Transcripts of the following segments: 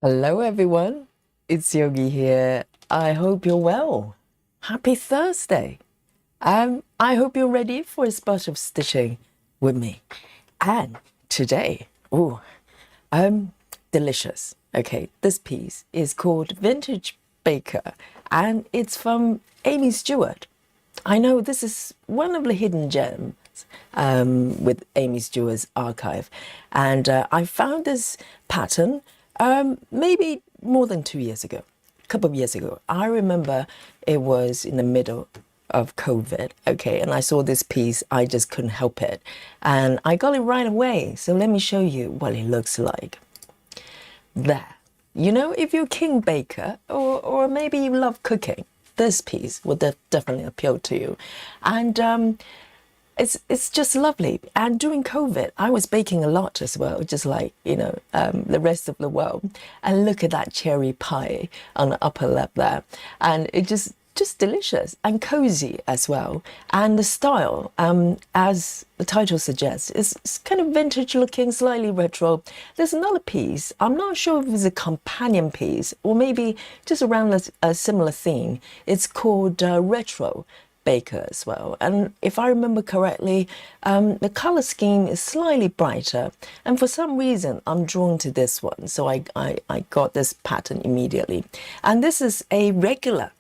Hello everyone, it's Yogi here. I hope you're well. Happy Thursday. I hope you're ready for a spot of stitching with me. And today, um, delicious. Okay, this piece is called Vintage Baker and it's from Aimee Stewart. I know this is one of the hidden gems with Aimee Stewart's archive. And I found this pattern maybe more than 2 years ago, a couple of years ago. I remember it was in the middle of COVID, okay, and I saw this piece, I just couldn't help it. And I got it right away. So let me show you what it looks like. There. You know, if you're a king baker or maybe you love cooking, this piece will definitely appeal to you. And it's just lovely. And during COVID, I was baking a lot as well, just like, the rest of the world. And look at that cherry pie on the upper left there. And it just delicious and cozy as well. And the style, as the title suggests, is kind of vintage looking, slightly retro. There's another piece. I'm not sure if it's a companion piece or maybe just around a similar theme. It's called Retro Baker as well. And if I remember correctly, the color scheme is slightly brighter. And for some reason, I'm drawn to this one. So I got this pattern immediately. And this is a regular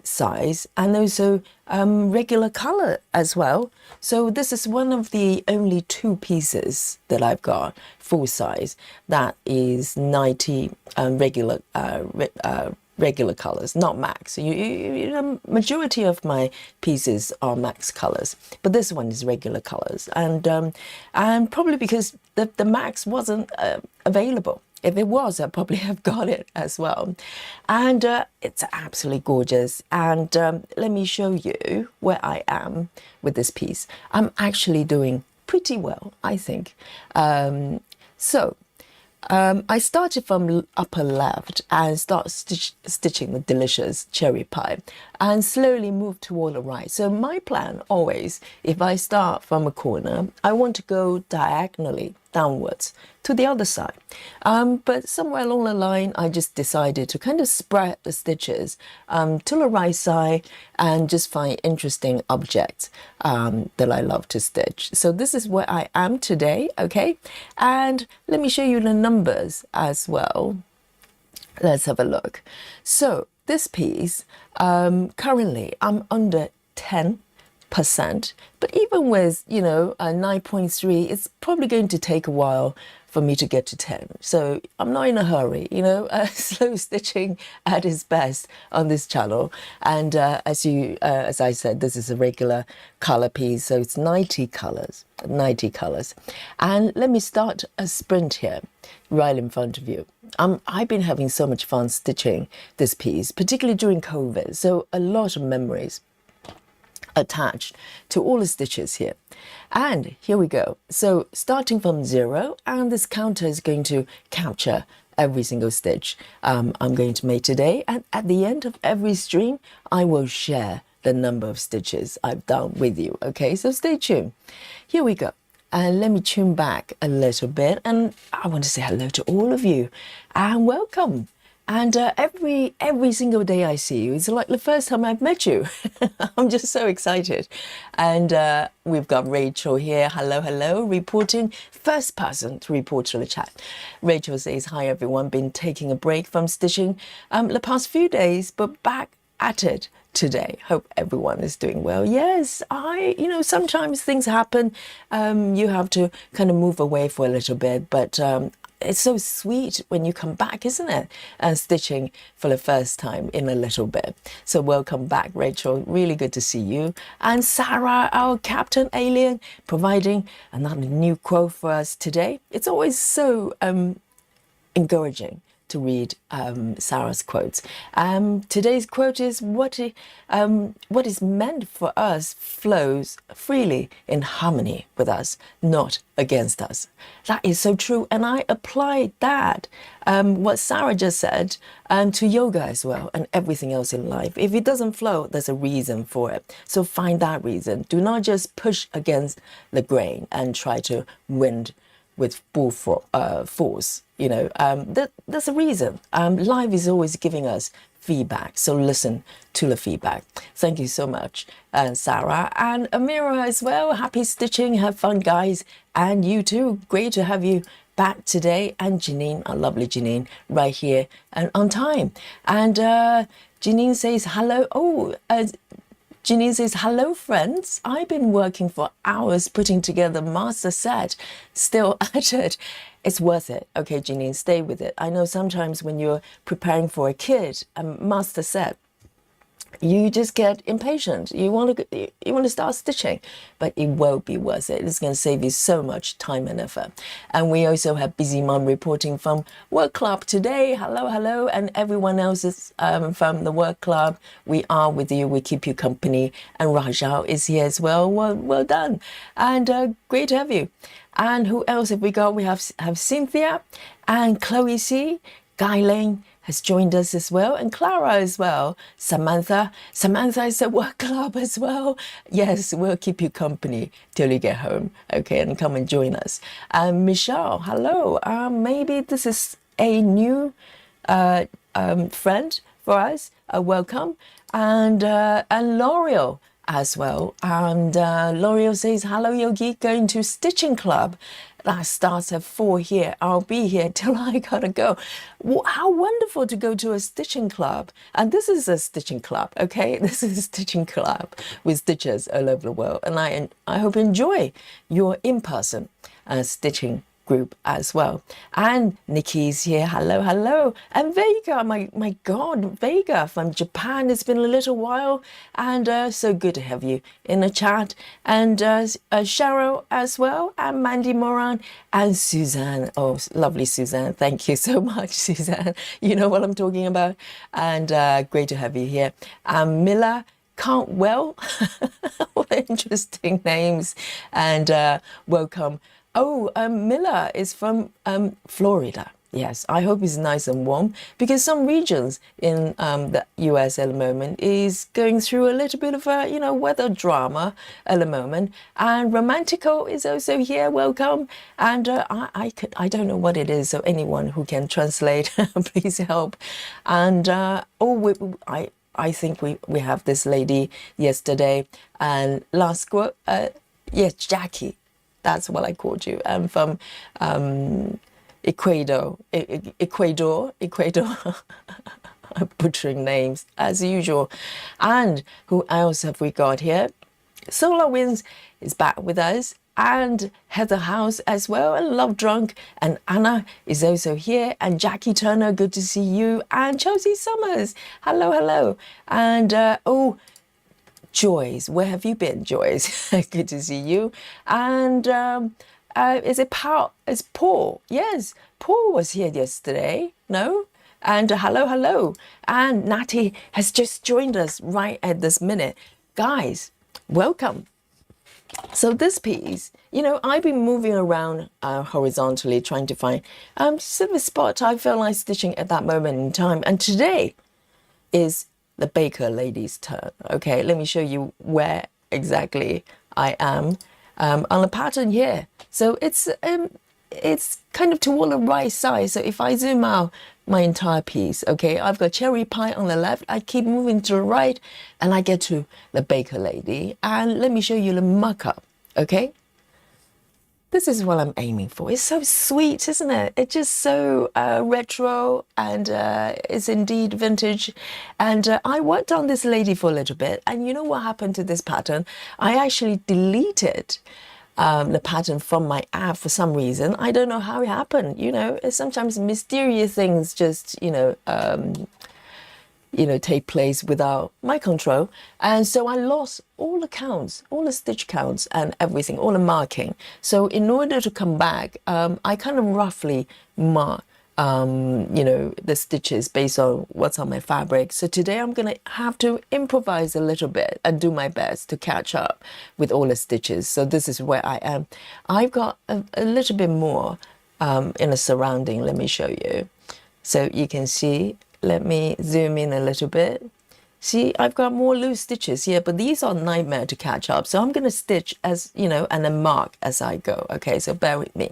size and also regular color as well. So this is one of the only two pieces that I've got full size that is 90 regular colors, not max. Majority of my pieces are max colors, but this one is regular colors, and probably because the max wasn't available. If it was, I probably have got it as well. And it's absolutely gorgeous. And let me show you where I am with this piece. I'm actually doing pretty well, I think. I started from upper left and start stitching the delicious cherry pie and slowly move toward the right. So my plan always, if I start from a corner, I want to go diagonally downwards to the other side. But somewhere along the line, I just decided to kind of spread the stitches to the right side and just find interesting objects that I love to stitch. So this is where I am today, okay? And let me show you the numbers as well. Let's have a look. So this piece, currently I'm under 10%, but even with, a 9.3, it's probably going to take a while for me to get to 10. So I'm not in a hurry, slow stitching at its best on this channel. And as I said, this is a regular color piece, so it's 90 colors. And let me start a sprint here, right in front of you. I've been having so much fun stitching this piece, particularly during COVID. So a lot of memories attached to all the stitches here. And here we go. So starting from 0, and this counter is going to capture every single stitch I'm going to make today. And at the end of every stream, I will share the number of stitches I've done with you. Okay, so stay tuned. Here we go. And let me tune back a little bit. And I want to say hello to all of you and welcome. And every single day I see you, it's like the first time I've met you. I'm just so excited. And we've got Rachel here. Hello, reporting. First person to report to the chat. Rachel says, hi everyone, been taking a break from stitching the past few days, but back at it today. Hope everyone is doing well. Yes, sometimes things happen. You have to kind of move away for a little bit, but it's so sweet when you come back, isn't it? Stitching for the first time in a little bit. So welcome back, Rachel. Really good to see you. And Sarah, our Captain Alien, providing another new quote for us today. It's always so encouraging to read Sarah's quotes. Today's quote is, what is meant for us flows freely in harmony with us, not against us. That is so true. And I applied that, what Sarah just said, to yoga as well and everything else in life. If it doesn't flow, there's a reason for it. So find that reason. Do not just push against the grain and try to win with full force. You know, there's a reason. Life is always giving us feedback, so listen to the feedback. Thank you so much, Sarah and Amira as well. Happy stitching, have fun, guys, and you too. Great to have you back today. And Janine, our lovely Janine, right here and on time. And Janine says hello. Janine says, hello, friends. I've been working for hours putting together master set. Still at it. It's worth it. Okay, Janine, stay with it. I know sometimes when you're preparing for a kid, a master set, you just get impatient. You want to start stitching, but it won't be worth it. It's going to save you so much time and effort. And we also have Busy Mum reporting from Work Club today. Hello, hello, and everyone else is from the Work Club. We are with you. We keep you company. And Rajal is here as well. Well done, and great to have you. And who else have we got? We have Cynthia and Chloe C, Guy Lane has joined us as well, and Clara as well. Samantha is at Work Club as well. Yes, we'll keep you company till you get home, okay, and come and join us. Michelle, hello. Maybe this is a new friend for us. Welcome. And L'Oreal as well. And L'Oreal says, hello, Yogi, going to Stitching Club. That starts at 4 here. I'll be here till I gotta go. How wonderful to go to a stitching club. And this is a stitching club, okay? This is a stitching club with stitchers all over the world. And I hope you enjoy your in-person stitching group as well. And Nikki's here. Hello, hello. And Vega, my God, Vega from Japan. It's been a little while, and so good to have you in the chat. And Cheryl as well, and Mandy Moran, and Suzanne. Oh, lovely Suzanne. Thank you so much, Suzanne. You know what I'm talking about. And great to have you here. Miller Cantwell. What interesting names. And welcome. Oh, Miller is from Florida. Yes, I hope it's nice and warm, because some regions in the US at the moment is going through a little bit of a, weather drama at the moment. And Romantico is also here. Welcome. And I don't know what it is, so anyone who can translate, please help. And I think we have this lady yesterday, and last quote, yes, Jackie. That's what I called you. I'm from Ecuador. I'm butchering names as usual. And who else have we got here? Solar Winds is back with us, and Heather House as well, and Love Drunk, and Anna is also here, and Jackie Turner, good to see you, and Chelsea Summers, hello, hello, and Joyce, where have you been, Joyce? Good to see you. And is it Paul? It's Paul. Yes, Paul was here yesterday. No? And hello, hello. And Natty has just joined us right at this minute. Guys, welcome. So this piece, I've been moving around horizontally, trying to find sort of a spot I felt like stitching at that moment in time. And today is the Baker lady's turn. Okay, let me show you where exactly I am on the pattern here. So it's kind of toward the right side. So if I zoom out my entire piece, okay, I've got cherry pie on the left. I keep moving to the right, and I get to the Baker lady. And let me show you the muck-up, okay? This is what I'm aiming for. It's so sweet, isn't it? It's just so retro, and it's indeed vintage. And I worked on this lady for a little bit, and you know what happened to this pattern? I actually deleted the pattern from my app for some reason. I don't know how it happened. It's sometimes mysterious things just, take place without my control. And so I lost all the counts, all the stitch counts and everything, all the marking. So in order to come back, I kind of roughly mark, the stitches based on what's on my fabric. So today I'm going to have to improvise a little bit and do my best to catch up with all the stitches. So this is where I am. I've got a little bit more in the surrounding. Let me show you. So you can see. Let me zoom in a little bit. See, I've got more loose stitches here, but these are nightmare to catch up. So I'm going to stitch as, and then mark as I go. Okay, so bear with me.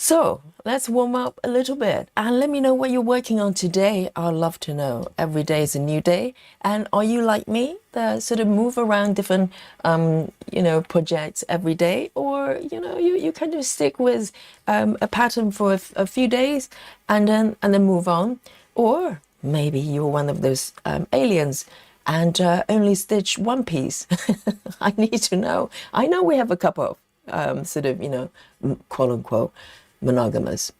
So let's warm up a little bit and let me know what you're working on today. I'd love to know. Every day is a new day. And are you like me, that sort of move around different, projects every day? Or, you kind of stick with a pattern for a few days and then move on. Or maybe you're one of those aliens and only stitch one piece. I need to know. I know we have a couple of quote unquote monogamous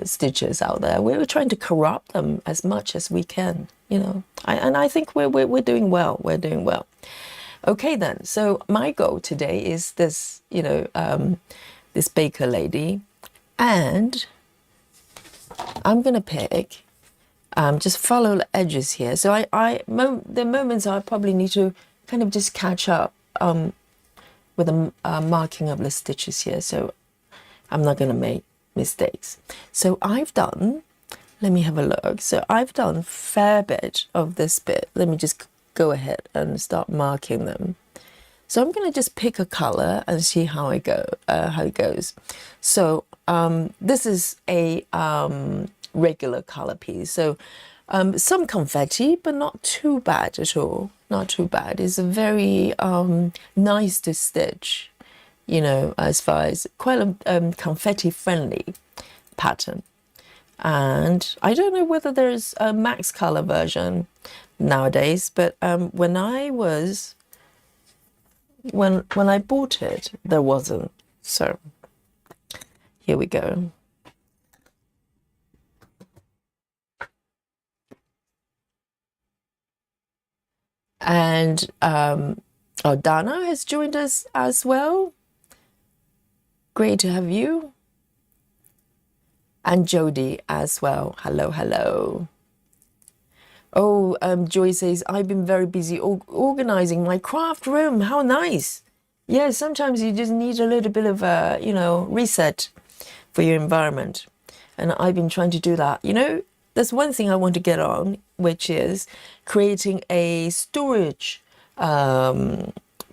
stitches out there. We're trying to corrupt them as much as we can, and I think we're doing well. We're doing well. Okay then. So my goal today is this, this baker lady, and I'm gonna pick. Just follow the edges here. So the moments I probably need to kind of just catch up with the marking of the stitches here. So I'm not going to make mistakes. So I've done, let me have a look. So I've done a fair bit of this bit. Let me just go ahead and start marking them. So I'm going to just pick a color and see how it goes. So this is a regular color piece. So some confetti, but not too bad at all. Not too bad. It's a very nice to stitch, as far as quite a confetti friendly pattern. And I don't know whether there's a max color version nowadays, but when I bought it, there wasn't. So here we go. And Dana has joined us as well. Great to have you. And Jody as well. Hello, hello. Oh, Joy says, I've been very busy organizing my craft room. How nice. Yeah, sometimes you just need a little bit of a, reset for your environment. And I've been trying to do that. There's one thing I want to get on, which is creating a storage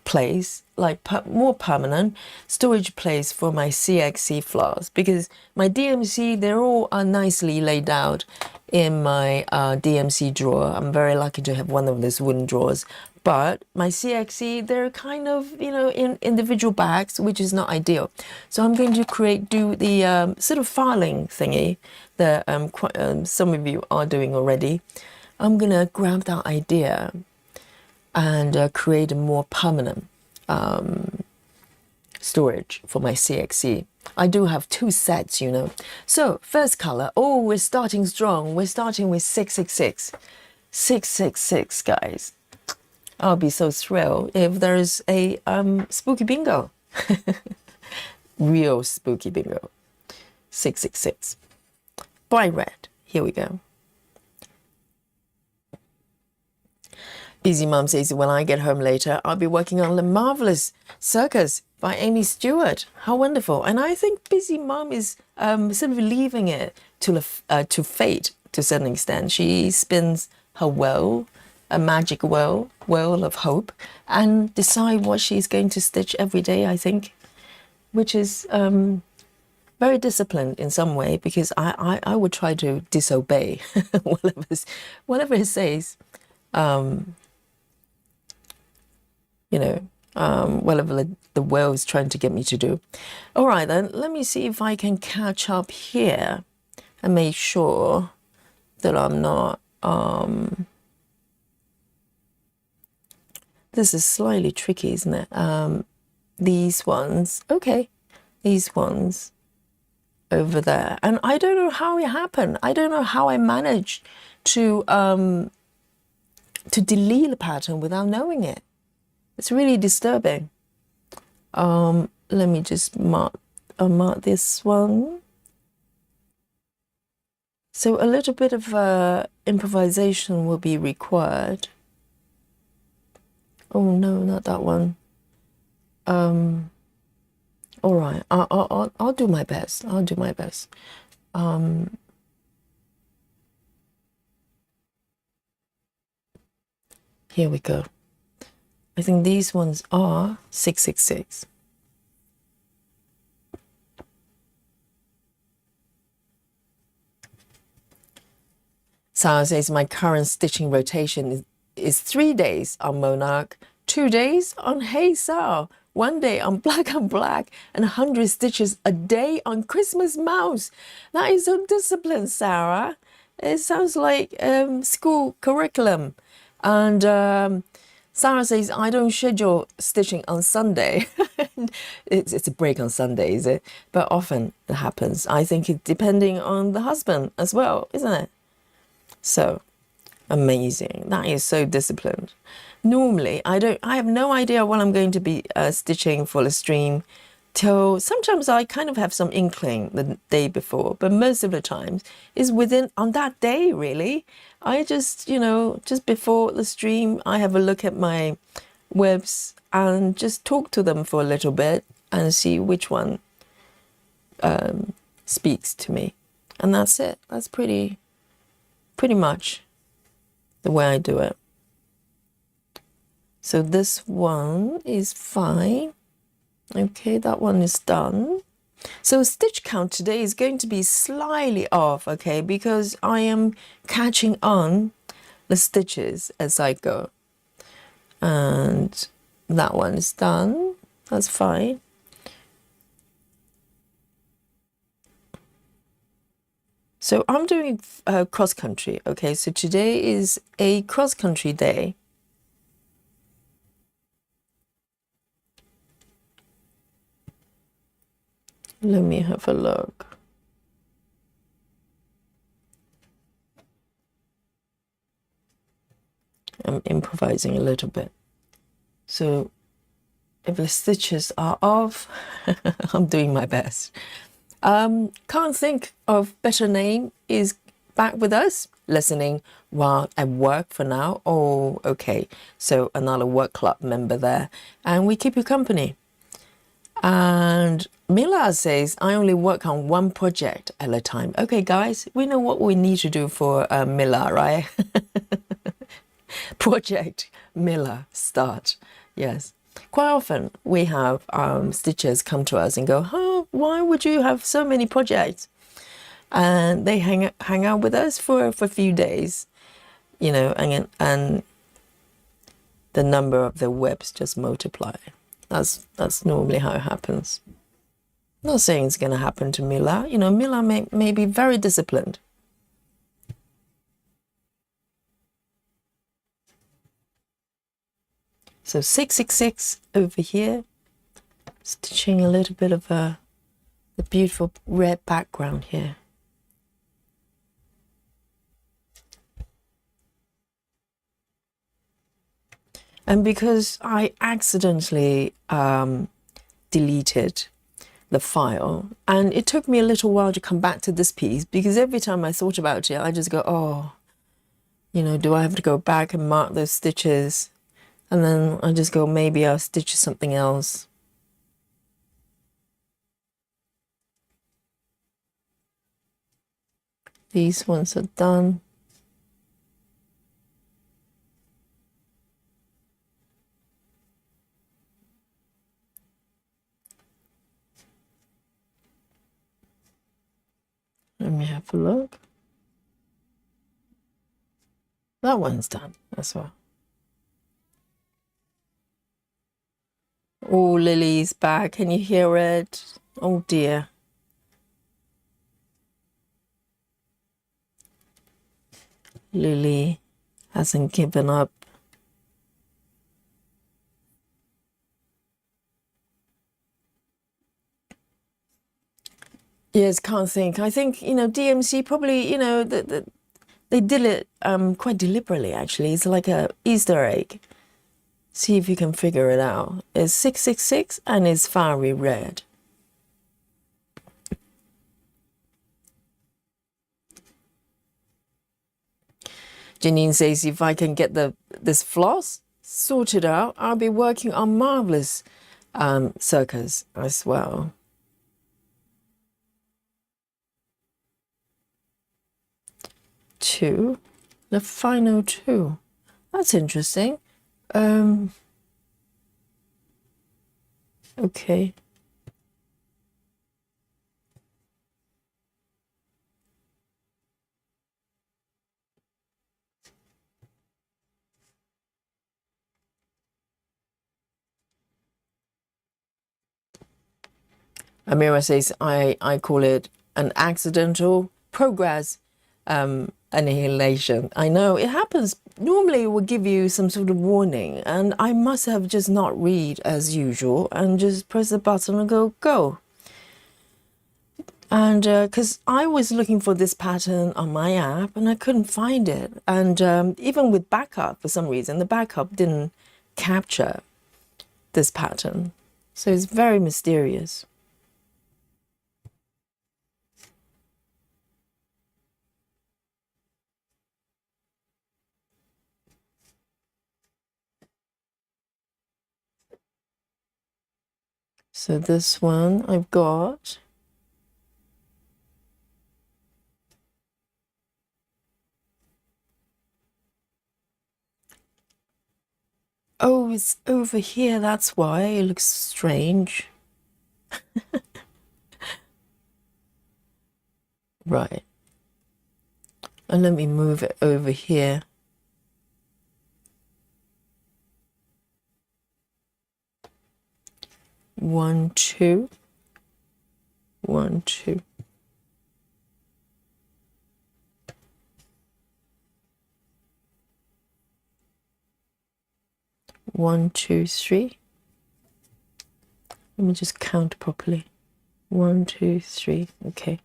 place, like more permanent storage place for my CXC flowers, because my DMC, they're all nicely laid out in my DMC drawer. I'm very lucky to have one of those wooden drawers. But my CXC, they're kind of, in individual bags, which is not ideal. So I'm going to do the sort of filing thingy that some of you are doing already. I'm going to grab that idea and create a more permanent storage for my CXC. I do have 2 sets, So first color, we're starting strong. We're starting with 666. 666, guys. I'll be so thrilled if there's a spooky bingo. Real spooky bingo. 666. Bright red. Here we go. Busy Mum says, when I get home later, I'll be working on The Marvelous Circus by Aimee Stewart. How wonderful. And I think Busy Mum is sort of leaving it to fate to a certain extent. She spins her wheel, a magic wheel of hope, and decide what she's going to stitch every day, I think, which is very disciplined in some way, because I would try to disobey whatever it says. Whatever the whale is trying to get me to do. All right, then, let me see if I can catch up here and make sure that I'm not... This is slightly tricky, isn't it? These ones, okay, these ones over there. And I don't know how it happened. I don't know how I managed to delete the pattern without knowing it. It's really disturbing. Let me just mark this one. So a little bit of improvisation will be required. Oh no, not that one. All right, I'll do my best. I'll do my best. Here we go. I think these ones are 666. Sarah says my current stitching rotation is 3 days on Monarch, 2 days on Hey Sao, 1 day on Black on Black, and 100 stitches a day on Christmas Mouse. That is so disciplined, Sarah. It sounds like school curriculum. And Sarah says, I don't schedule stitching on Sunday. It's a break on Sunday, is it? But often it happens. I think it's depending on the husband as well, isn't it? So amazing. That is so disciplined. Normally, I have no idea what I'm going to be stitching for the stream till sometimes I kind of have some inkling the day before, but most of the times is within on that day, really. I just, just before the stream, I have a look at my webs and just talk to them for a little bit and see which one speaks to me. And that's it. That's pretty much the way I do it. So this one is fine. Okay, that one is done. So stitch count today is going to be slightly off, okay, because I am catching on the stitches as I go. And that one is done. That's fine. So I'm doing cross country, okay? So today is a cross country day. Let me have a look. I'm improvising a little bit. So if the stitches are off, I'm doing my best. Can't think of better name is back with us, listening while at work for now. Oh, okay. So another work club member there, and we keep you company. And Mila says, I only work on one project at a time. Okay, guys, we know what we need to do for Mila, right? Project Mila start. Yes. Quite often we have stitchers come to us and go, oh, why would you have so many projects? And they hang out with us for a few days, and the number of the webs just multiply. That's normally how it happens. I'm not saying it's going to happen to Mila. Mila may be very disciplined. So 666 over here, stitching a little bit of the beautiful red background here. And because I accidentally deleted the file, and it took me a little while to come back to this piece, because every time I thought about it, I just go, oh, do I have to go back and mark those stitches? And then I just go, maybe I'll stitch something else. These ones are done. Let me have a look. That one's done as well. Oh, Lily's back. Can you hear it? Oh dear. Lily hasn't given up. Yes, can't think. I think, DMC probably, they did it quite deliberately, actually. It's like a Easter egg. See if you can figure it out. It's 666 and it's fiery red. Janine says, if I can get this floss sorted out, I'll be working on marvelous circus as well. Two, the final two. That's interesting. Okay. Amira says, I call it an accidental progress annihilation. I know it happens. Normally it will give you some sort of warning, and I must have just not read as usual and just press the button and go. And because I was looking for this pattern on my app and I couldn't find it. And even with backup, for some reason, the backup didn't capture this pattern. So it's very mysterious. So this one I've got. Oh, it's over here. That's why it looks strange. Right. And let me move it over here. One, two. 1, 2. One, two, three. Let me just count properly. 1, 2, 3. Okay.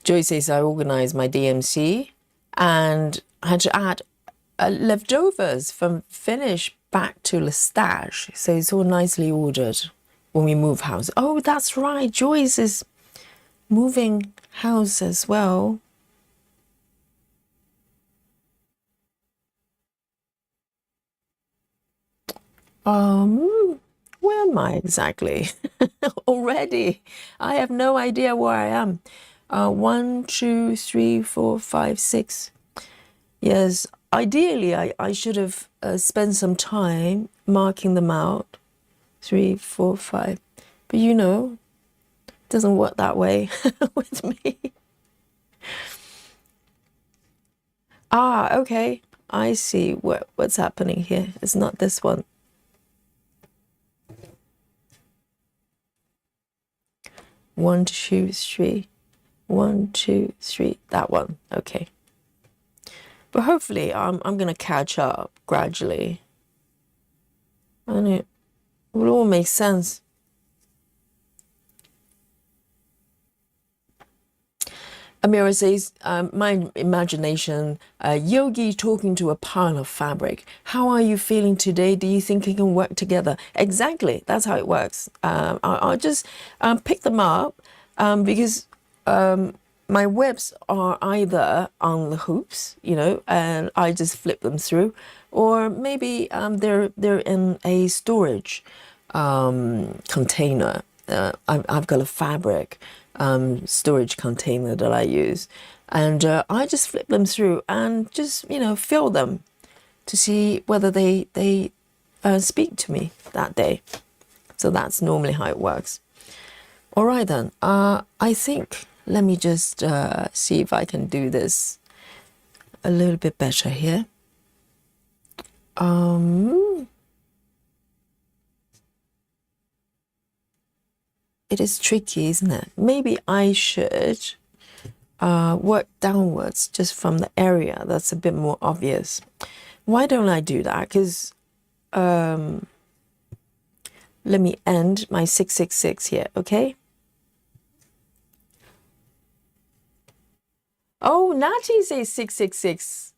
Joy says I organized my DMC and I had to add leftovers from finish back to the stash. So it's all nicely ordered when we move house. Oh, that's right. Joyce is moving house as well. Where am I exactly? Already, I have no idea where I am. 1, 2, 3, 4, 5, 6. Yes, ideally, I should have spent some time marking them out. 3, 4, 5. But you know, it doesn't work that way with me. Ah, okay. I see what's happening here. It's not this one. 1, 2, 3. 1, 2, 3. That one. Okay. But hopefully I'm gonna catch up gradually. And it will all make sense. Amira says, my imagination, Yogi talking to a pile of fabric. How are you feeling today? Do you think it can work together? Exactly. That's how it works. I'll just pick them up because my webs are either on the hoops, you know, and I just flip them through, or maybe they're in a storage container. I've got a fabric storage container that I use, and I just flip them through and just, you know, fill them to see whether they speak to me that day. So that's normally how it works. All right then. I think let me just see if I can do this a little bit better here. It is tricky, isn't it? Maybe I should work downwards just from the area that's a bit more obvious. Why don't I do that? Because let me end my 666 here, okay? Oh, Natty says 666.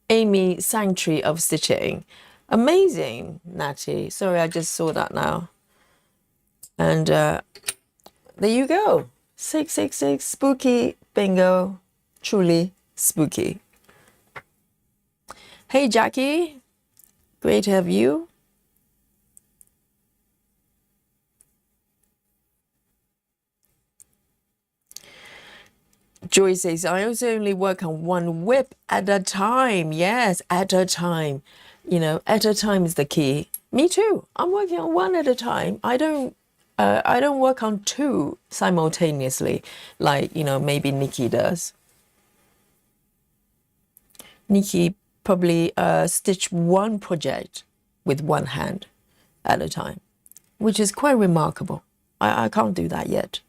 Aimee Sanctuary of Stitching. Amazing, Natty. Sorry, I just saw that now. And there you go. 666, spooky, bingo, truly spooky. Hey, Jackie. Great to have you. Joy says, I also only work on one whip at a time. Yes, at a time. You know, at a time is the key. Me too. I'm working on one at a time. I don't work on two simultaneously, like, you know, maybe Nikki does. Nikki probably stitch one project with one hand at a time, which is quite remarkable. I can't do that yet.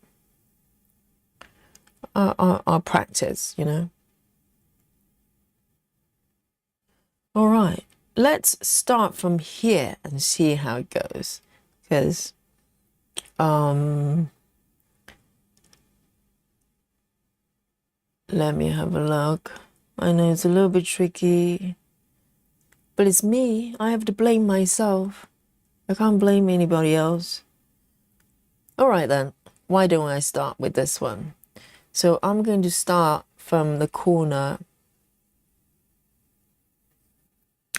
I'll practice, you know. All right, let's start from here and see how it goes, because let me have a look. I know it's a little bit tricky, but it's me. I have to blame myself. I can't blame anybody else. All right then, why don't I start with this one? So I'm going to start from the corner.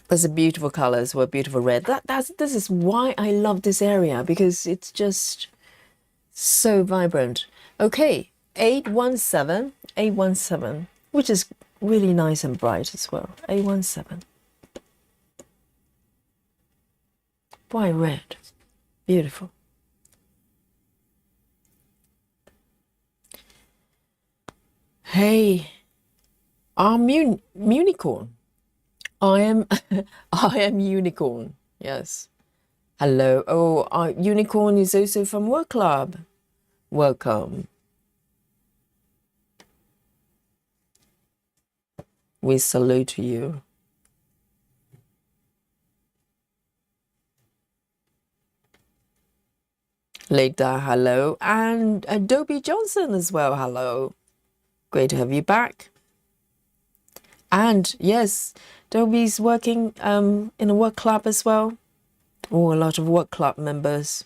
There's a beautiful color as well, beautiful red. This is why I love this area, because it's just so vibrant. Okay, 817, which is really nice and bright as well. 817. Bright red, beautiful. Hey, I'm unicorn. I am I am unicorn. Yes. Hello. Oh, unicorn is also from work club. Welcome. We salute to you. Later, hello. And Adobe Johnson as well, hello. Great to have you back. And yes, Dobie's working in a work club as well. Oh, a lot of work club members.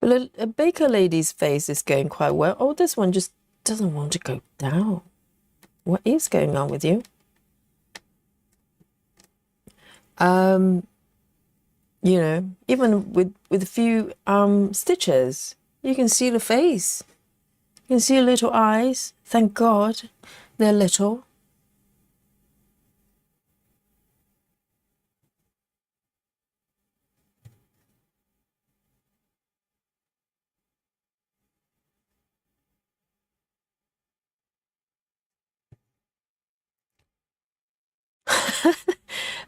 Well, a baker lady's face is going quite well. Oh, this one just doesn't want to go down. What is going on with you? You know, even with a few stitches, you can see the face. You can see little eyes. Thank God they're little.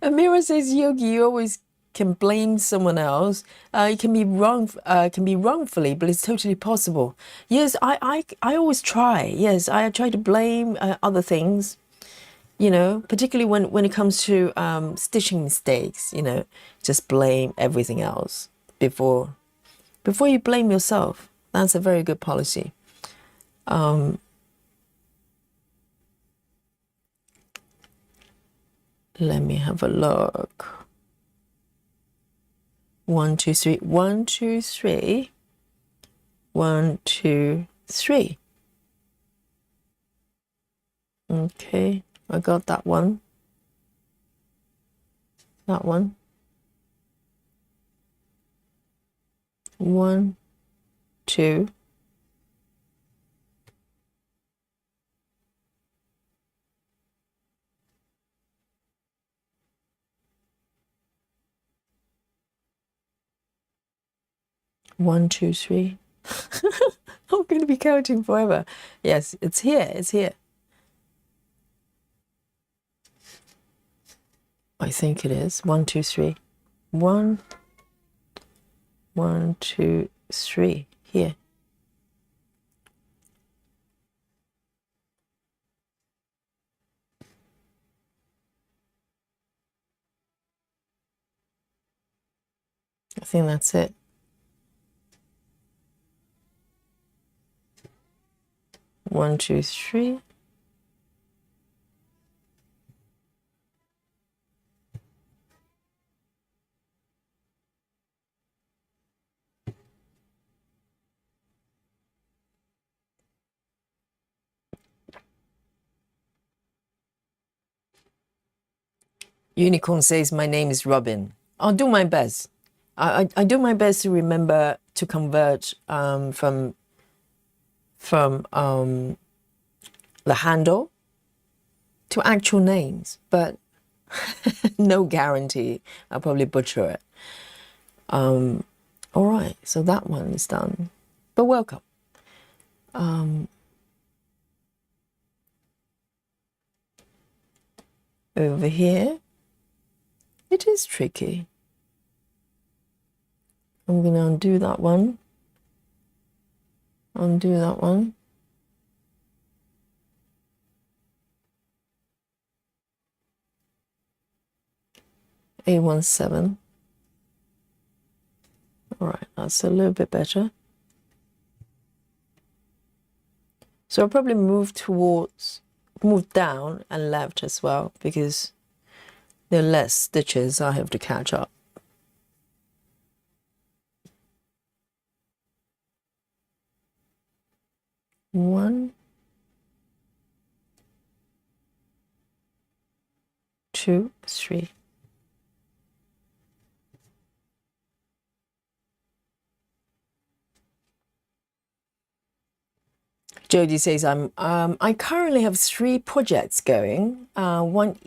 Amira says, Yogi, you always can blame someone else. It can be wrong, can be wrongfully, but it's totally possible. Yes, I always try. Yes, I try to blame other things. You know, particularly when it comes to stitching mistakes. You know, just blame everything else before you blame yourself. That's a very good policy. Let me have a look. 1, 2, 3. 1, 2, 3. 1, 2, 3. Okay, I got that one. That one. 1, 2. One, two, three. I'm going to be counting forever. Yes, it's here. It's here. I think it is. 1, 2, 3. 1, 1, 2, 3. Here. I think that's it. 1, 2, 3. Unicorn says, my name is Robin. I'll do my best. I do my best to remember to convert from the handle to actual names. But No guarantee. I'll probably butcher it. All right, so that one is done. But welcome. Over here, it is tricky. I'm going to undo that one. Undo that one. A17. All right, that's a little bit better. So I'll probably move down and left as well, because there are less stitches I have to catch up. One, two, three. Jody says, I currently have 3 projects going. One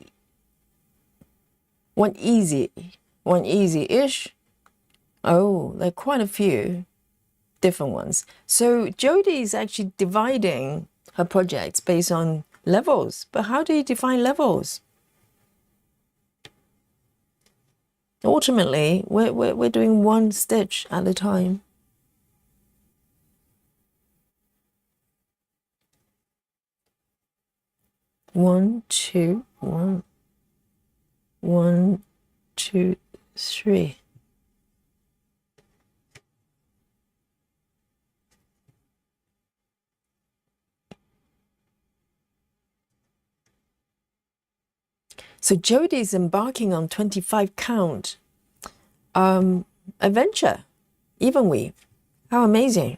easy-ish. Oh, there are quite a few different ones. So Jody is actually dividing her projects based on levels. But how do you define levels? Ultimately, we're doing 1 stitch at a time. One, two, one. 1, 2, 3. So Jody is embarking on 25 count adventure, even weave. How amazing.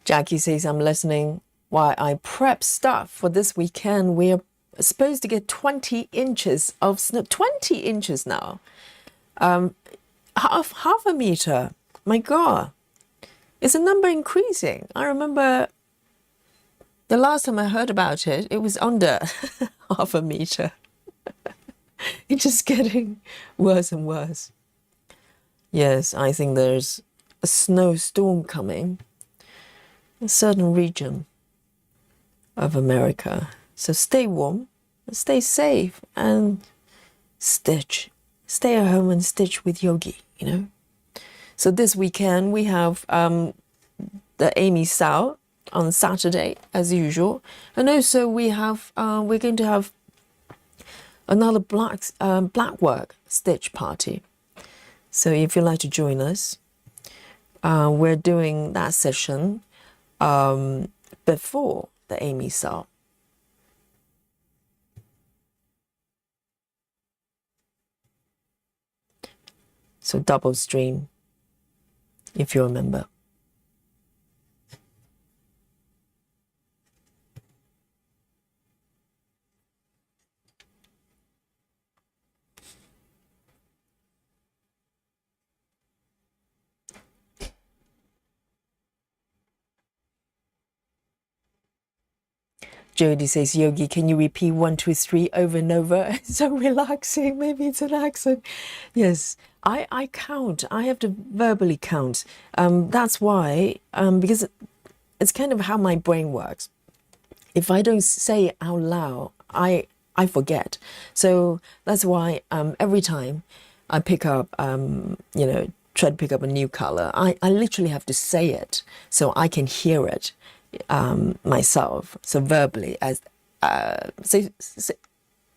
Jackie says, I'm listening while I prep stuff for this weekend. We're supposed to get 20 inches of snow. 20 inches now. Half a meter. My God. Is the number increasing? I remember the last time I heard about it, it was under half a meter. It's just getting worse and worse. Yes, I think there's a snowstorm coming. A certain region of America. So stay warm, stay safe, and stitch. Stay at home and stitch with Yogi, you know. So this weekend we have the Aimee sale on Saturday as usual, and also we have we're going to have another black work stitch party. So if you'd like to join us, we're doing that session before the Aimee sale. So double stream, if you remember. Jody says, Yogi, can you repeat 1, 2, 3 over and over? It's so relaxing. Maybe it's an accent. Yes, I count. I have to verbally count. That's why, because it's kind of how my brain works. If I don't say it out loud, I forget. So that's why every time I pick up, try to pick up a new color, I literally have to say it so I can hear it myself. So verbally, as so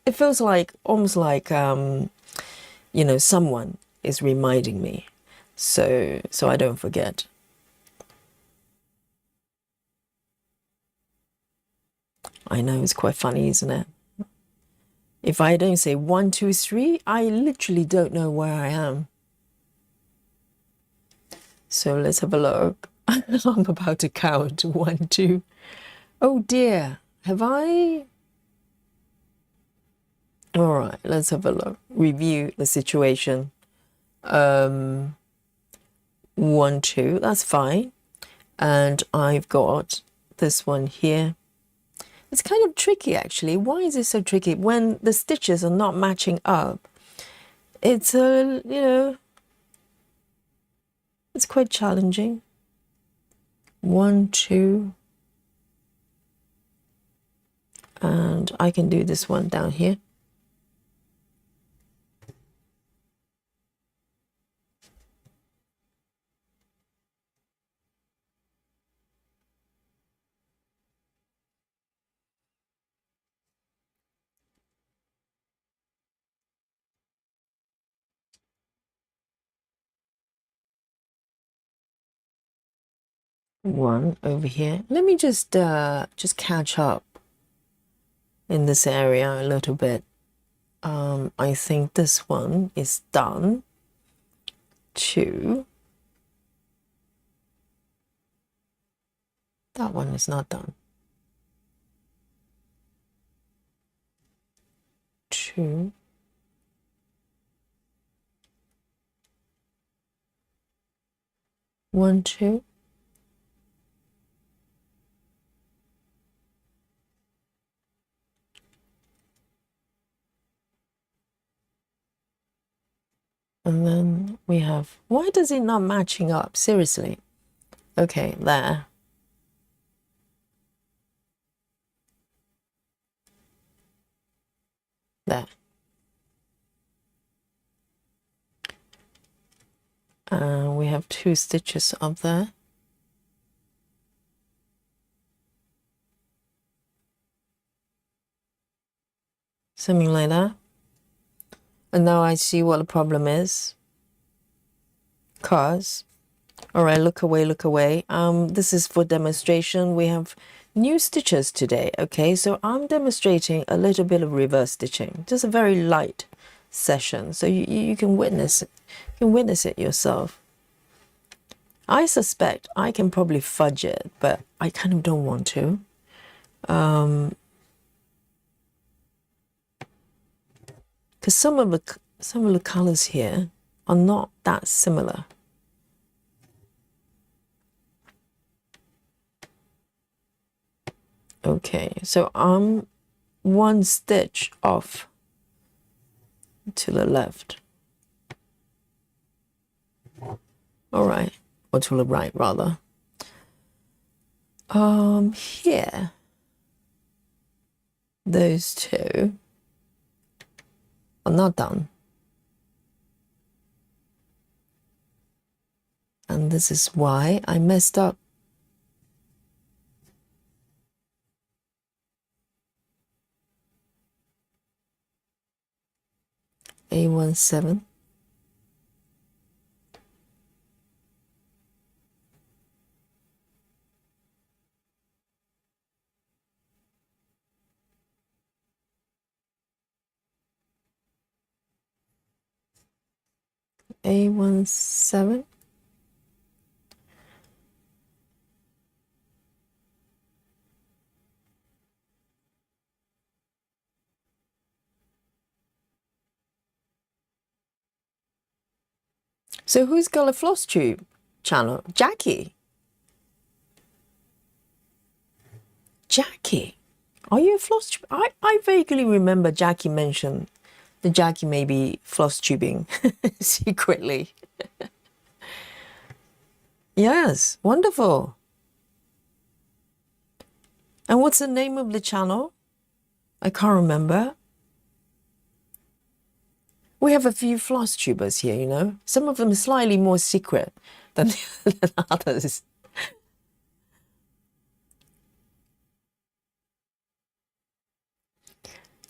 it feels like almost like someone is reminding me, so I don't forget. I know, it's quite funny, isn't it? If I don't say 1, 2, 3, I literally don't know where I am. So let's have a look. I'm about to count 1, 2. Oh dear, have I? All right, let's have a look. Review the situation. 1, 2, that's fine. And I've got this one here. It's kind of tricky actually. Why is it so tricky? When the stitches are not matching up, it's it's quite challenging. 1, 2, and I can do this one down here. One over here. Let me just catch up in this area a little bit. I think this one is done. 2. That one is not done. 2. One, 2. And then we have, why does it not matching up? Seriously. Okay, there. There. We have 2 stitches up there. Something like that. And now I see what the problem is. Cause, all right, look away, look away. This is for demonstration. We have new stitches today, okay? So I'm demonstrating a little bit of reverse stitching, just a very light session. So you can witness it. You can witness it yourself. I suspect I can probably fudge it, but I kind of don't want to. Because some of the colors here are not that similar. Okay, so I'm 1 stitch off to the left. All right, or to the right rather. Here, those 2 are not done. And this is why I messed up. A17. A17. So who's got a floss tube channel? Jackie. Jackie, are you a floss tube? I vaguely remember Jackie mentioned that Jackie may be floss tubing secretly. Yes, wonderful. And what's the name of the channel? I can't remember. We have a few floss tubers here, you know. Some of them are slightly more secret than others.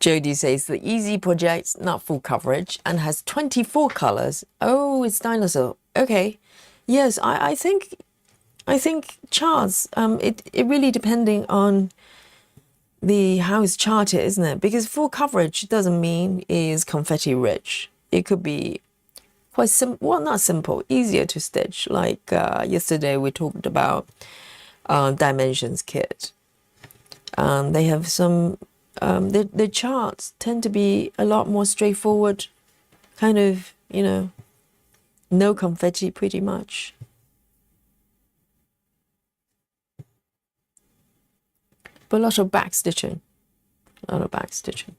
Jody says the easy project, not full coverage, and has 24 colors. Oh, it's dinosaur. Okay. Yes, I think charts, it really depending on how it's charted, isn't it? Because full coverage doesn't mean is confetti rich. It could be quite simple, well, not simple, easier to stitch. Like yesterday we talked about Dimensions kit. They have some the charts tend to be a lot more straightforward, kind of, you know, no confetti pretty much. But a lot of back stitching. A lot of back stitching.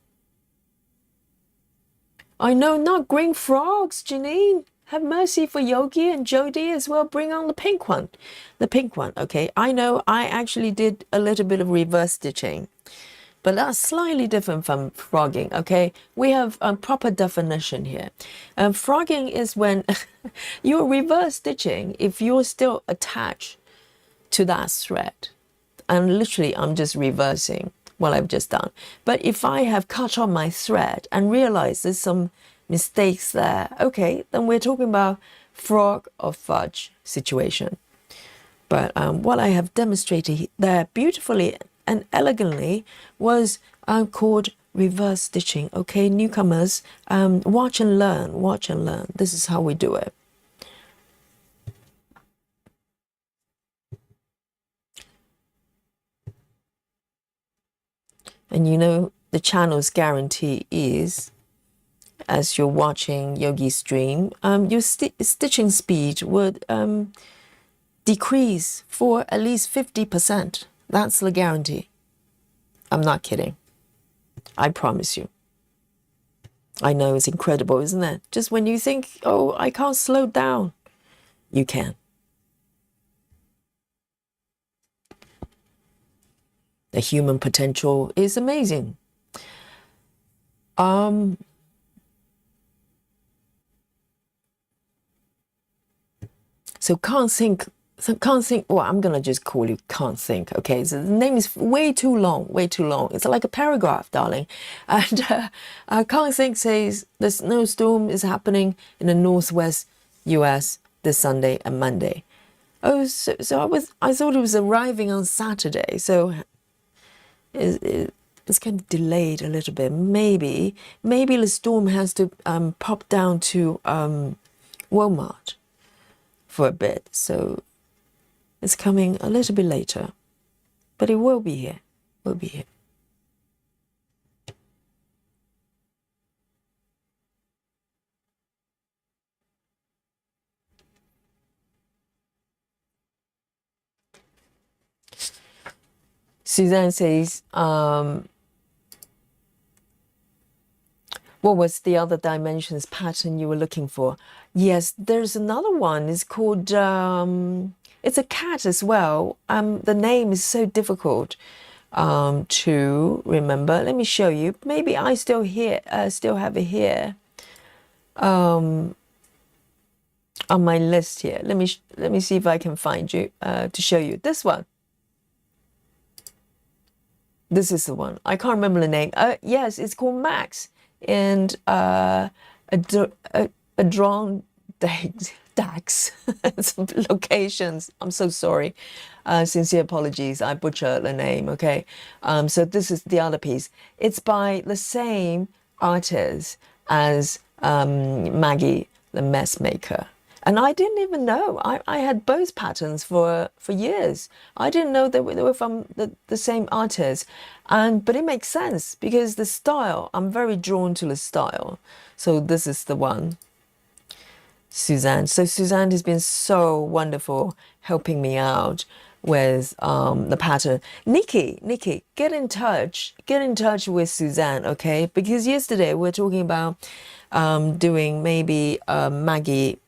I know, not green frogs, Janine. Have mercy for Yogi and Jody as well. Bring on the pink one. The pink one, okay. I know I actually did a little bit of reverse stitching, but that's slightly different from frogging, okay? We have a proper definition here. Frogging is when you're reverse stitching if you're still attached to that thread. And literally, I'm just reversing what I've just done. But if I have cut off my thread and realize there's some mistakes there, okay, then we're talking about frog or fudge situation. But what I have demonstrated there beautifully and elegantly was called reverse stitching. Okay, newcomers, watch and learn, watch and learn. This is how we do it. And you know, the channel's guarantee is, as you're watching Yogi's stream, your stitching speed would decrease for at least 50%. That's the guarantee. I'm not kidding. I promise you. I know it's incredible, isn't it? Just when you think, oh, I can't slow down, you can. The human potential is amazing. So can't think, well, I'm gonna just call you can't think, okay? So the name is way too long, way too long. It's like a paragraph, darling. And can't think says the snowstorm is happening in the northwest US this Sunday and Monday. Oh, so I thought it was arriving on Saturday, so it's kind of delayed a little bit. Maybe the storm has to pop down to Walmart for a bit, so it's coming a little bit later, but it will be here. Will be here. Suzanne says, what was the other dimensions pattern you were looking for? Yes, there's another one. It's called, it's a cat as well. The name is so difficult to remember. Let me show you. Maybe I still have it here on my list here. Let me see if I can find you to show you this one. This is the one. I can't remember the name. Yes, it's called Max. And a drawn dax some locations. I'm so sorry. Sincere apologies. I butchered the name. Okay. So this is the other piece. It's by the same artist as Maggie the Mess Maker. And I didn't even know. I had both patterns for years. I didn't know they were from the same artist. But it makes sense because the style, I'm very drawn to the style. So this is the one, Suzanne. So Suzanne has been so wonderful helping me out with the pattern. Nikki, get in touch with Suzanne, okay? Because yesterday we were talking about doing maybe Maggie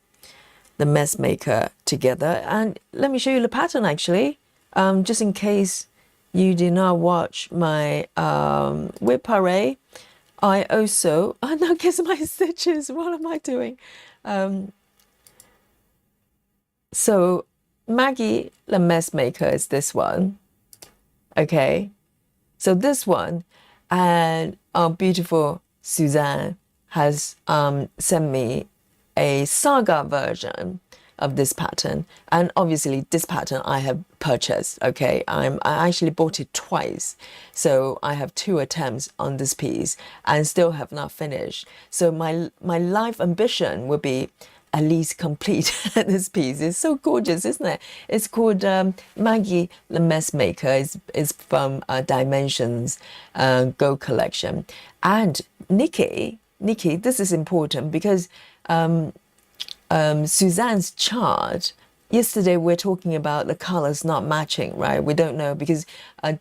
the Mess Maker together, and let me show you the pattern actually, just in case you did not watch my whip parade. I also, oh no, guess my stitches, what am I doing? So Maggie the Mess Maker is this one, okay? So this one, and our beautiful Suzanne has sent me a saga version of this pattern, and obviously this pattern I have purchased. Okay, I actually bought it twice, so I have 2 attempts on this piece and still have not finished. So my life ambition would be at least complete this piece. It's so gorgeous, isn't it? It's called Maggie the Mess Maker. It's from Dimensions Go collection. And Nikki, this is important because Suzanne's chart. Yesterday we're talking about the colors not matching, right? We don't know because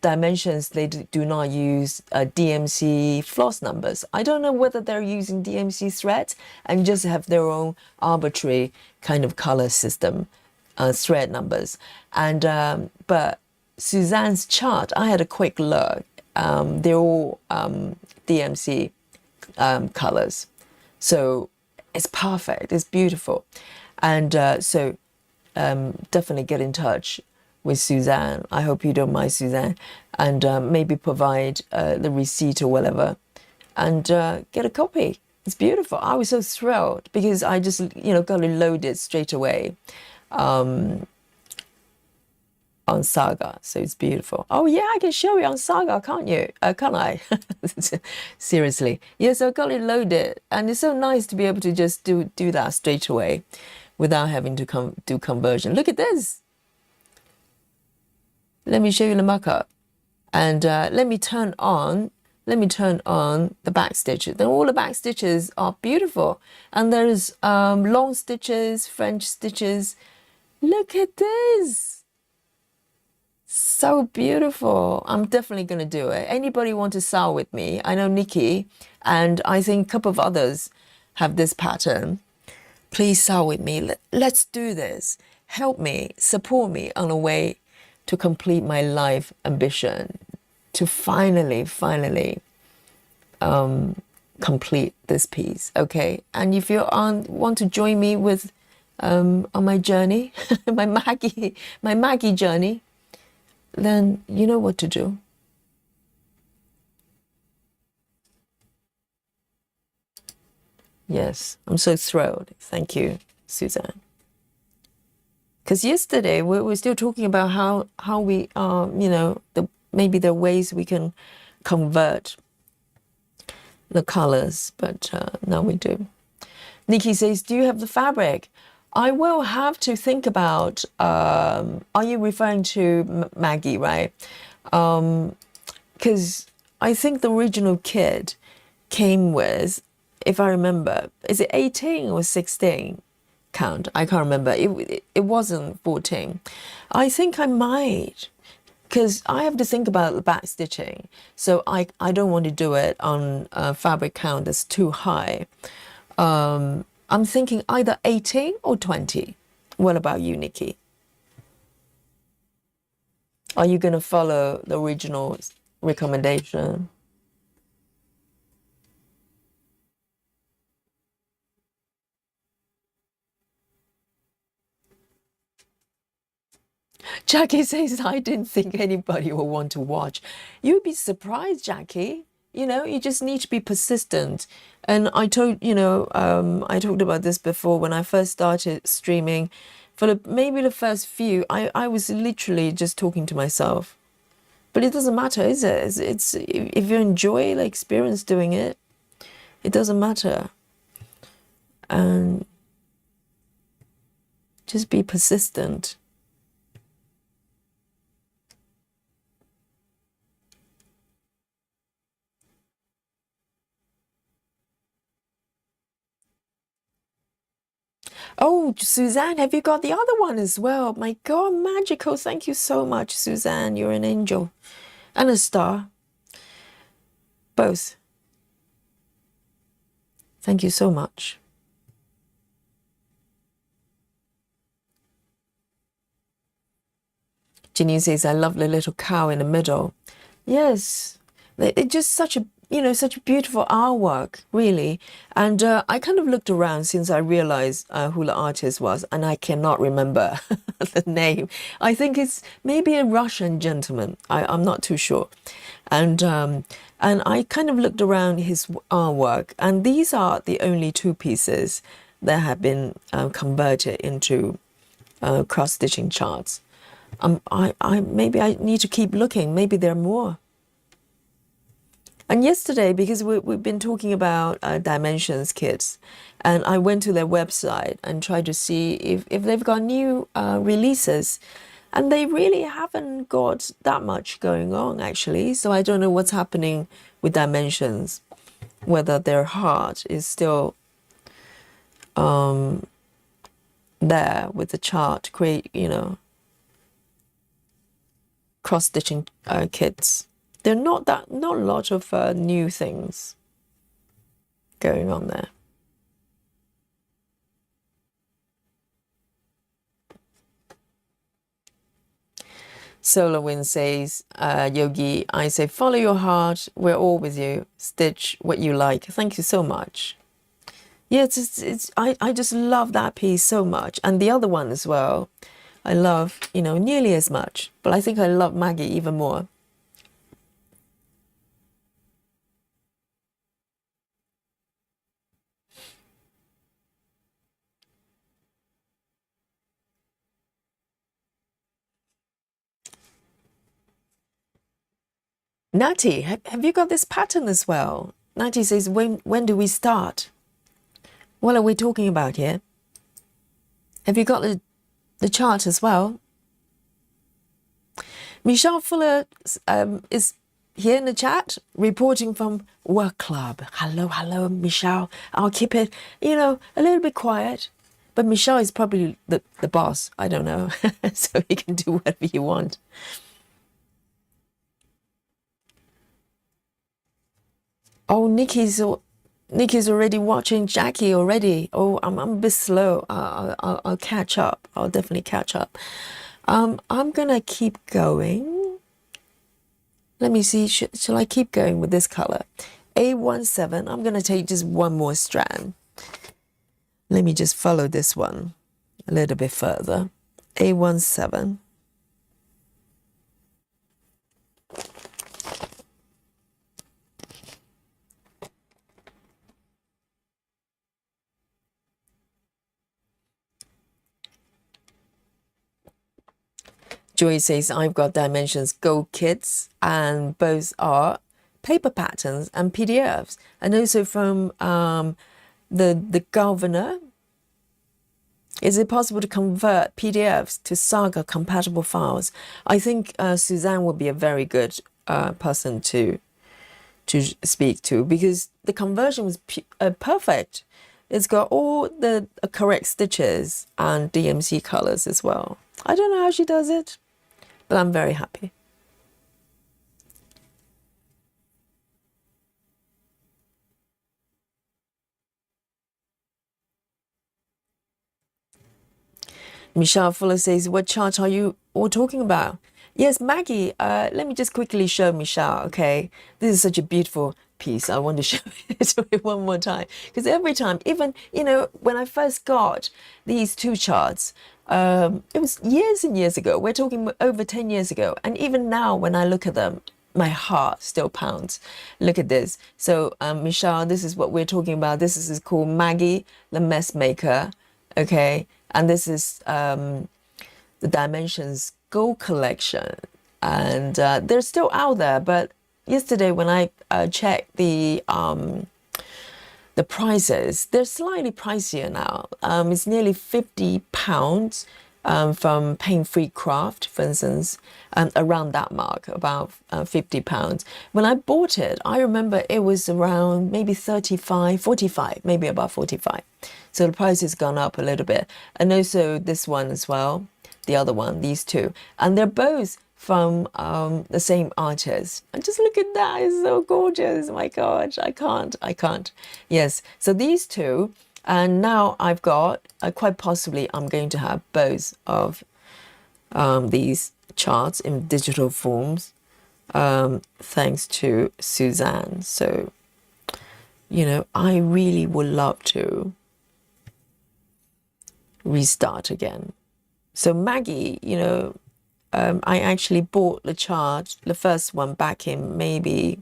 Dimensions, they do not use DMC floss numbers. I don't know whether they're using DMC threads and just have their own arbitrary kind of color system, thread numbers. And but Suzanne's chart, I had a quick look. They're all DMC colors, so it's perfect. It's beautiful, and so. Definitely get in touch with Suzanne. I hope you don't mind, Suzanne, and maybe provide the receipt or whatever, and get a copy. It's beautiful. I was so thrilled because I just, got it loaded straight away on Saga. So it's beautiful. Oh yeah, I can show you on Saga, can't you? Can't I? Seriously. Yes, I got it loaded, and it's so nice to be able to just do that straight away, without having to do conversion. Look at this. Let me show you the mock-up. And let me turn on the back stitches. Then all the back stitches are beautiful. And there's long stitches, French stitches. Look at this. So beautiful. I'm definitely going to do it. Anybody want to sew with me? I know Nikki, and I think a couple of others have this pattern. Please sew with me. Let's do this. Help me, support me on the way to complete my life ambition, to finally complete this piece. Okay. And if you want to join me with on my journey, my Maggie journey, then you know what to do. Yes, I'm so thrilled. Thank you, Suzanne. Because yesterday we were still talking about how we are, maybe there are ways we can convert the colors, but now we do. Nikki says, do you have the fabric? I will have to think about, are you referring to Maggie, right? Because I think the original kit came with, if I remember, is it 18 or 16 count? I can't remember. It wasn't 14. I think I might, because I have to think about the back stitching. So I don't want to do it on a fabric count that's too high. I'm thinking either 18 or 20. What about you, Nikki? Are you going to follow the original recommendation? Jackie says, I didn't think anybody will want to watch. You'd be surprised, Jackie. You just need to be persistent. And I talked about this before when I first started streaming. For maybe the first few, I was literally just talking to myself. But it doesn't matter, is it? It's if you enjoy the experience doing it, it doesn't matter. And just be persistent. Oh, Suzanne, have you got the other one as well? My God, magical. Thank you so much, Suzanne. You're an angel and a star. Both. Thank you so much. Janine says, I love the little cow in the middle. Yes, it's just such a beautiful artwork, really. And I kind of looked around since I realized who the artist was, and I cannot remember the name. I think it's maybe a Russian gentleman. I'm not too sure. And I kind of looked around his artwork, and these are the only two pieces that have been converted into cross-stitching charts. Maybe I need to keep looking. Maybe there are more. And yesterday, because we've been talking about Dimensions kits, and I went to their website and tried to see if they've got new releases. And they really haven't got that much going on, actually. So I don't know what's happening with Dimensions, whether their heart is still there with the chart, create, cross-stitching kits. There are not a lot of new things going on there. Solar Wind says, Yogi, I say, follow your heart. We're all with you. Stitch what you like. Thank you so much. Yeah, I just love that piece so much. And the other one as well, I love, nearly as much. But I think I love Maggie even more. Natty, have you got this pattern as well? Natty says, when do we start? What are we talking about here? Have you got the chart as well? Michelle Fuller is here in the chat, reporting from work club. Hello, Michelle. I'll keep it, a little bit quiet. But Michelle is probably the boss. I don't know. So you can do whatever you want. Oh, Nikki's already watching Jackie already. Oh, I'm a bit slow. I'll catch up. I'll definitely catch up. I'm gonna keep going. Let me see. Shall I keep going with this color? A17. I'm gonna take just one more strand. Let me just follow this one a little bit further. A17. Joy says, I've got Dimensions Go kits, and both are paper patterns and PDFs. And also from the governor, is it possible to convert PDFs to Saga compatible files? I think Suzanne would be a very good person to speak to, because the conversion was perfect. It's got all the correct stitches and DMC colors as well. I don't know how she does it, but I'm very happy. Michelle Fuller says, what chart are you all talking about? Yes, Maggie, let me just quickly show Michelle, okay? This is such a beautiful piece. I want to show it to you one more time. Because every time, even, when I first got these two charts, it was years and years ago. We're talking over 10 years ago. And even now, when I look at them, my heart still pounds. Look at this. So, Michelle, this is what we're talking about. This is called Maggie, the Mess Maker, okay? And this is the Dimensions Go collection. And they're still out there. But yesterday, when I checked the prices, they're slightly pricier now. It's nearly £50 from Pain Free Craft, for instance, around that mark, about £50. When I bought it, I remember it was around maybe 35, 45, maybe about 45. So the price has gone up a little bit. And also this one as well, the other one, these two. And they're both from the same artist. And just look at that, it's so gorgeous. My God, I can't. Yes, so these two, and now I've got, quite possibly I'm going to have both of these charts in digital forms, thanks to Suzanne. So, I really would love to restart again. So Maggie, I actually bought the chart, the first one, back in maybe,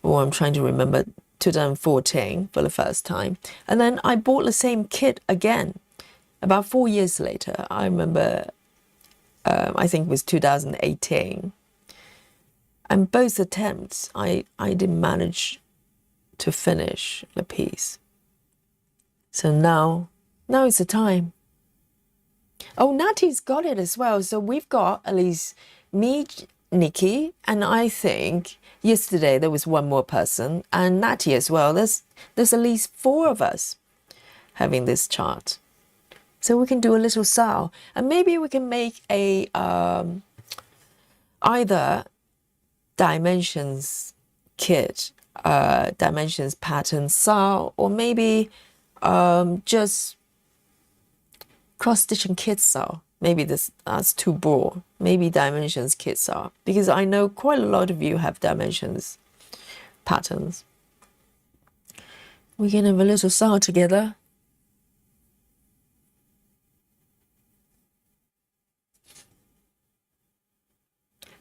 I'm trying to remember, 2014 for the first time. And then I bought the same kit again about 4 years later. I remember, I think it was 2018. And both attempts, I didn't manage to finish the piece. So now is the time. Oh, Natty's got it as well. So we've got at least me, Nikki, and I think yesterday there was one more person, and Natty as well. There's at least 4 of us having this chart. So we can do a little SAO, and maybe we can make a either dimensions kit, dimensions pattern SAO, or maybe just cross-stitching kit SAO. Maybe that's too broad. Maybe dimensions kit SAO, because I know quite a lot of you have dimensions patterns. We can have a little SAO together.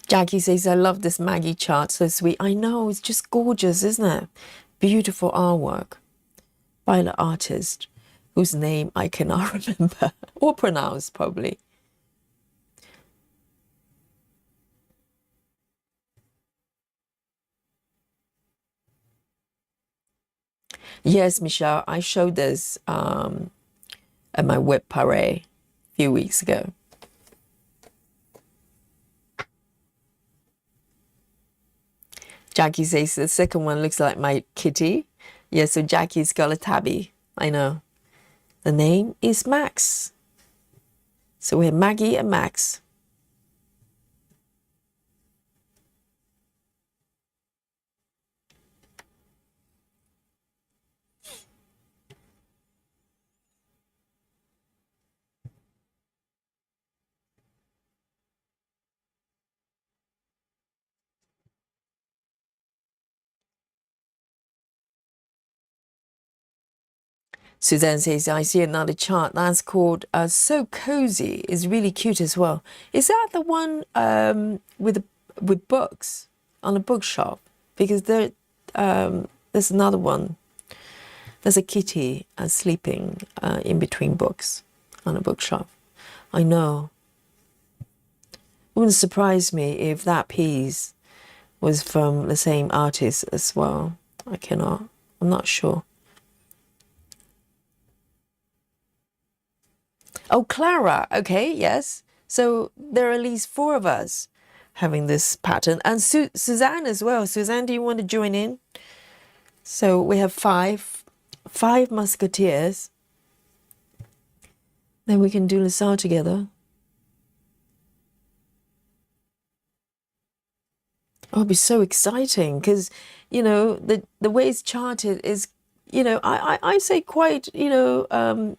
Jackie says, I love this Maggie chart, so sweet. I know, it's just gorgeous, isn't it? Beautiful artwork by the artist whose name I cannot remember or pronounce, probably. Yes, Michelle, I showed this at my whip parade a few weeks ago. Jackie says the second one looks like my kitty. Yeah, so Jackie's got a tabby. I know. The name is Max. So we have Maggie and Max. Suzanne says, I see another chart that's called So Cozy. It's really cute as well. Is that the one with books on a bookshop? Because there's another one. There's a kitty sleeping in between books on a bookshop. I know. It wouldn't surprise me if that piece was from the same artist as well. I'm not sure. Oh, Clara. Okay, yes. So there are at least 4 of us having this pattern. And Suzanne as well. Suzanne, do you want to join in? So we have 5 musketeers. Then we can do the SAO together. Oh, it'll be so exciting because, you know, the way it's charted is, you know, I say quite, you know,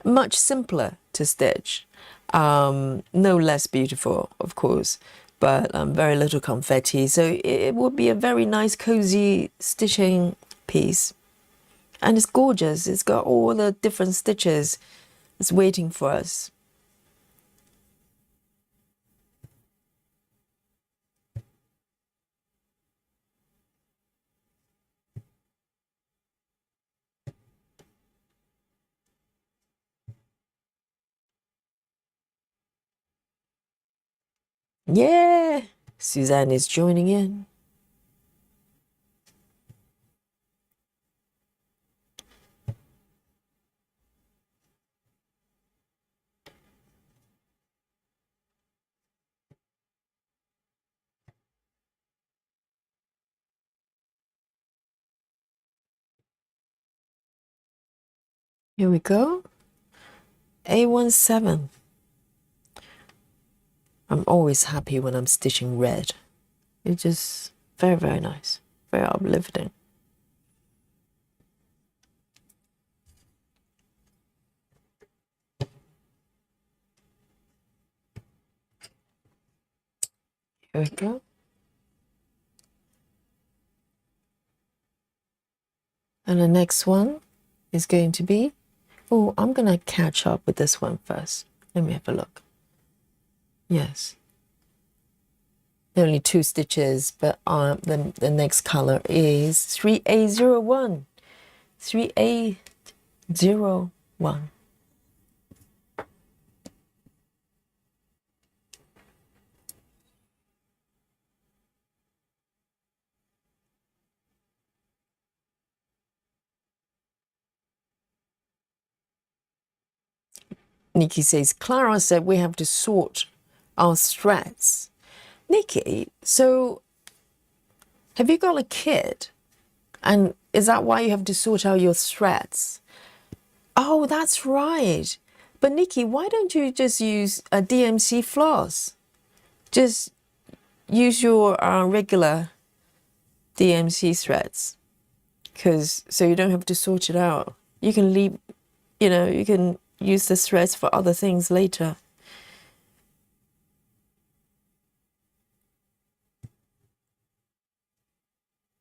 much simpler to stitch. No less beautiful, of course, but very little confetti. So it would be a very nice, cozy stitching piece. And it's gorgeous. It's got all the different stitches. It's waiting for us. Yeah, Suzanne is joining in. Here we go. A17. I'm always happy when I'm stitching red. It's just very, very nice. Very uplifting. Here we go. And the next one is going to be, oh, I'm going to catch up with this one first. Let me have a look. Yes. There are only 2 stitches, but the next color is 3A01. 3A01. Nikki says, Clara said we have to sort our threads. Nikki, so have you got a kid? And is that why you have to sort out your threads? Oh, that's right. But Nikki, why don't you just use a DMC floss? Just use your regular DMC threads, because so you don't have to sort it out. You can leave, you can use the threads for other things later.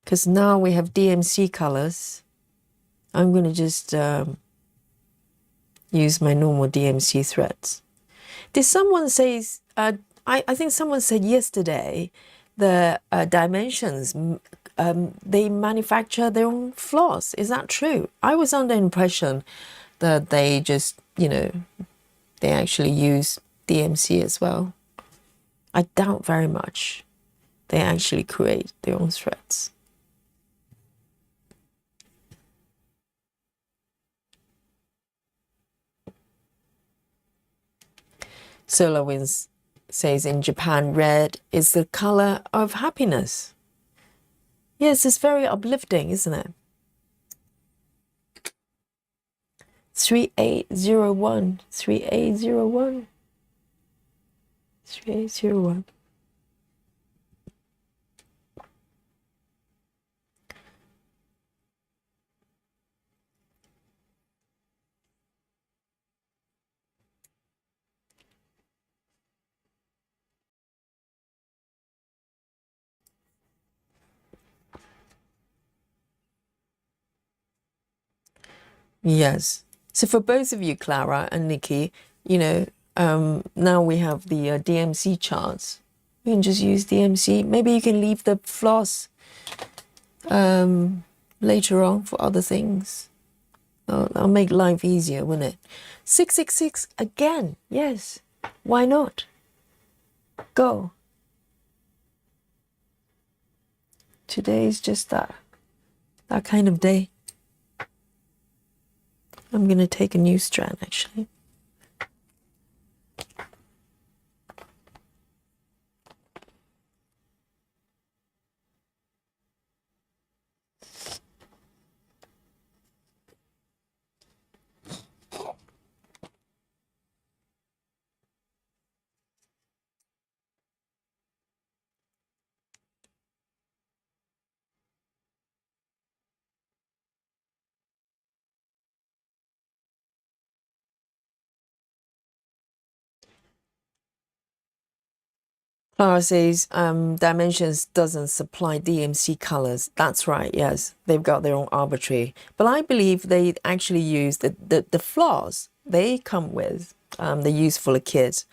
Because now we have DMC colors. I'm going to just use my normal DMC threads. Did someone say, I think someone said yesterday, the Dimensions, they manufacture their own floss. Is that true? I was under the impression that they just, they actually use DMC as well. I doubt very much they actually create their own threads. Solar Winds says in Japan, red is the color of happiness. Yes, it's very uplifting, isn't it? 3801, 3801, 3801. Yes. So for both of you, Clara and Nikki, now we have the DMC charts. You can just use DMC. Maybe you can leave the floss later on for other things. I'll make life easier, won't it? 666 again. Yes. Why not? Go. Today's just that kind of day. I'm going to take a new strand, actually. Clara says Dimensions doesn't supply DMC colors. That's right, yes. They've got their own arbitrary. But I believe they actually use the floss they come with, they use for the kids.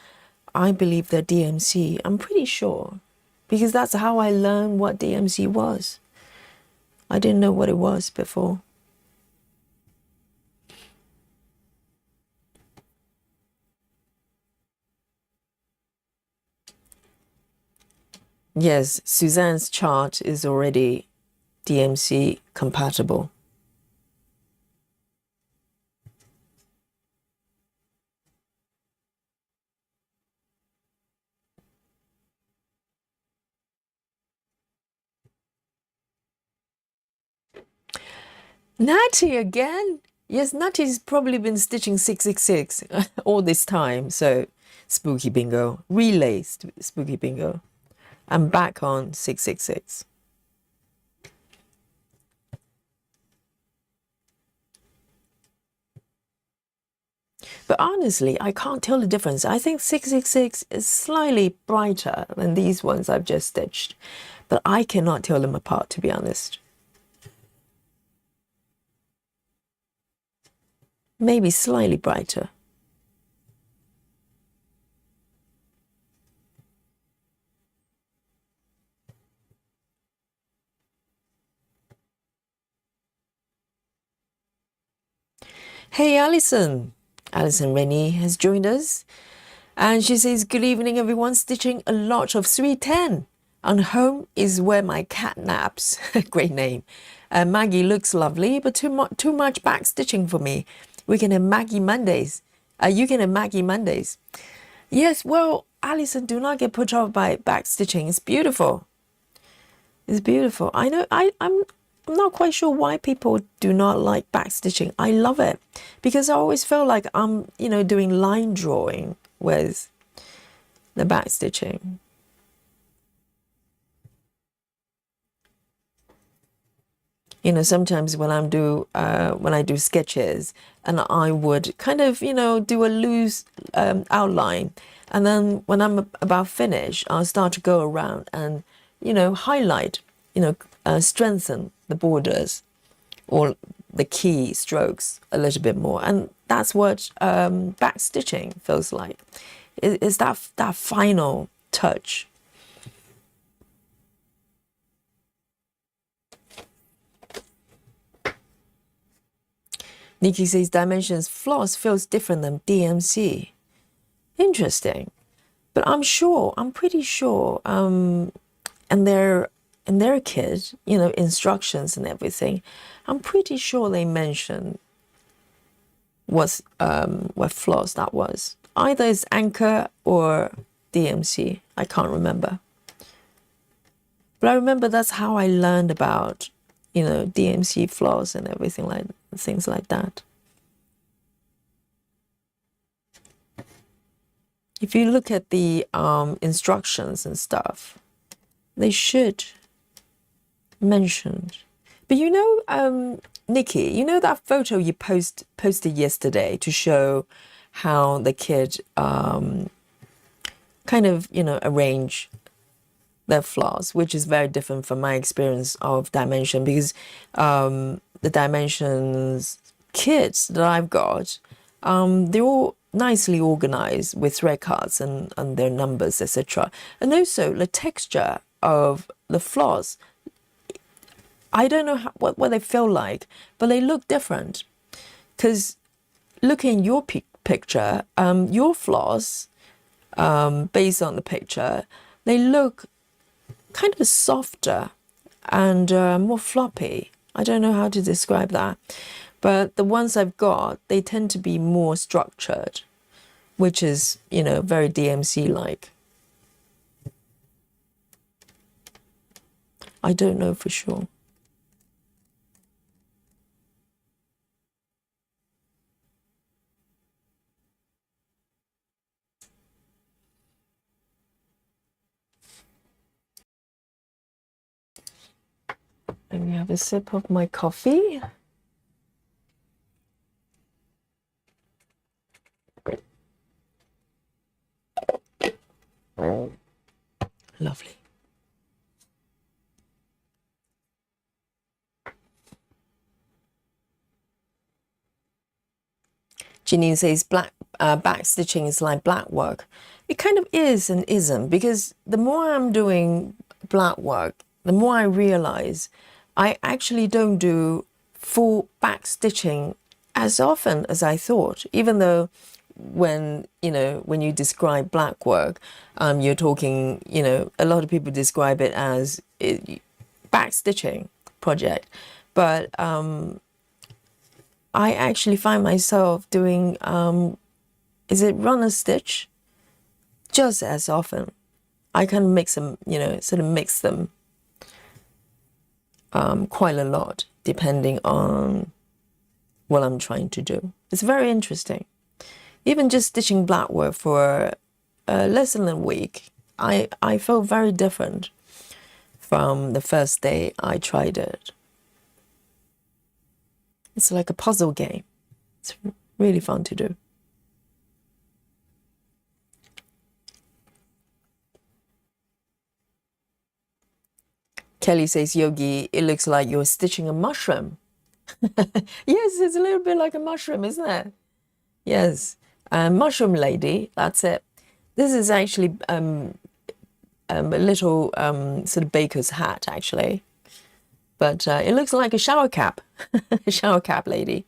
I believe they're DMC. I'm pretty sure. Because that's how I learned what DMC was. I didn't know what it was before. Yes, Suzanne's chart is already DMC compatible. Natty again? Yes, Natty's probably been stitching 666 all this time. So, spooky bingo. Relay spooky bingo. I'm back on 666. But honestly, I can't tell the difference. I think 666 is slightly brighter than these ones I've just stitched. But I cannot tell them apart, to be honest. Maybe slightly brighter. Hey, Alison. Alison Rennie has joined us. And she says, good evening, everyone. Stitching a lot of 310. And home is where my cat naps. Great name. Maggie looks lovely, but too much back stitching for me. We can have Maggie Mondays. You can have Maggie Mondays. Yes, well, Alison, do not get put off by back stitching. It's beautiful. It's beautiful. I know I'm not quite sure why people do not like back stitching. I love it because I always feel like I'm, doing line drawing with the back stitching. Sometimes when I do sketches, and I would kind of do a loose outline, and then when I'm about finished, I'll start to go around and highlight, strengthen the borders or the key strokes a little bit more, and that's what back stitching feels like. Is that final touch. Nikki says dimensions floss feels different than DMC. Interesting. But I'm pretty sure, and their kit, instructions and everything, I'm pretty sure they mentioned what floss that was. Either it's Anchor or DMC. I can't remember. But I remember that's how I learned about, DMC floss and everything like things like that. If you look at the instructions and stuff, they should mention. But Nikki, that photo you posted yesterday to show how the kid kind of, arrange their floss, which is very different from my experience of dimension, because the dimensions kits that I've got, they're all nicely organized with thread cards and their numbers, etc. And also the texture of the floss, I don't know what they feel like, but they look different. Because looking at your picture, your floss, based on the picture, they look kind of softer and more floppy. I don't know how to describe that. But the ones I've got, they tend to be more structured, which is, very DMC-like. I don't know for sure. Let me have a sip of my coffee. Lovely. Janine says back stitching is like black work. It kind of is and isn't, because the more I'm doing black work, the more I realize I actually don't do full back stitching as often as I thought, even though when you describe black work, you're talking, a lot of people describe it as back stitching project, but I actually find myself doing is it runner stitch just as often. I can mix them, sort of mix them quite a lot depending on what I'm trying to do. It's very interesting. Even just stitching black work for less than a week, I felt very different from the first day I tried it. It's like a puzzle game. It's really fun to do. Kelly says, Yogi, it looks like you're stitching a mushroom. Yes, it's a little bit like a mushroom, isn't it? Yes. Mushroom lady, that's it. This is actually a little sort of baker's hat, actually. But it looks like a shower cap, a shower cap lady.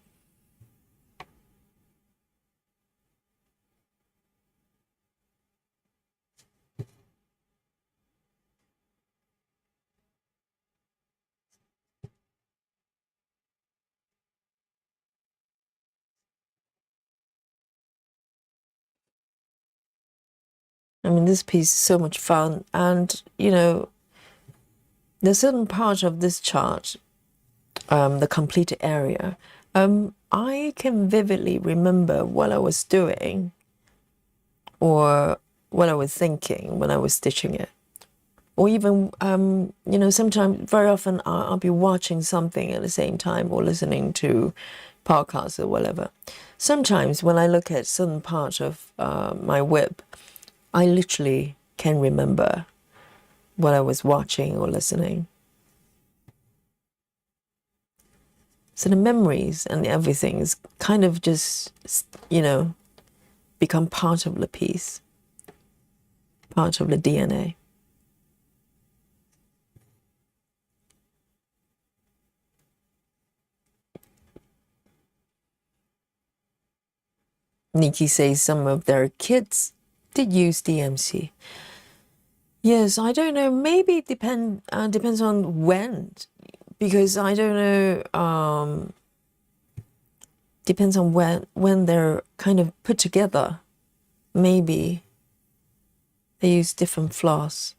I mean, this piece is so much fun. And, there's certain part of this chart, the completed area, I can vividly remember what I was doing or what I was thinking when I was stitching it. Or even, sometimes, very often, I'll be watching something at the same time or listening to podcasts or whatever. Sometimes when I look at certain part of my whip, I literally can remember what I was watching or listening. So the memories and everything is kind of just, become part of the piece, part of the DNA. Nikki says some of their kids did use DMC. Yes, I don't know. Maybe it depends on when, because I don't know. Depends on when they're kind of put together. Maybe they use different floss.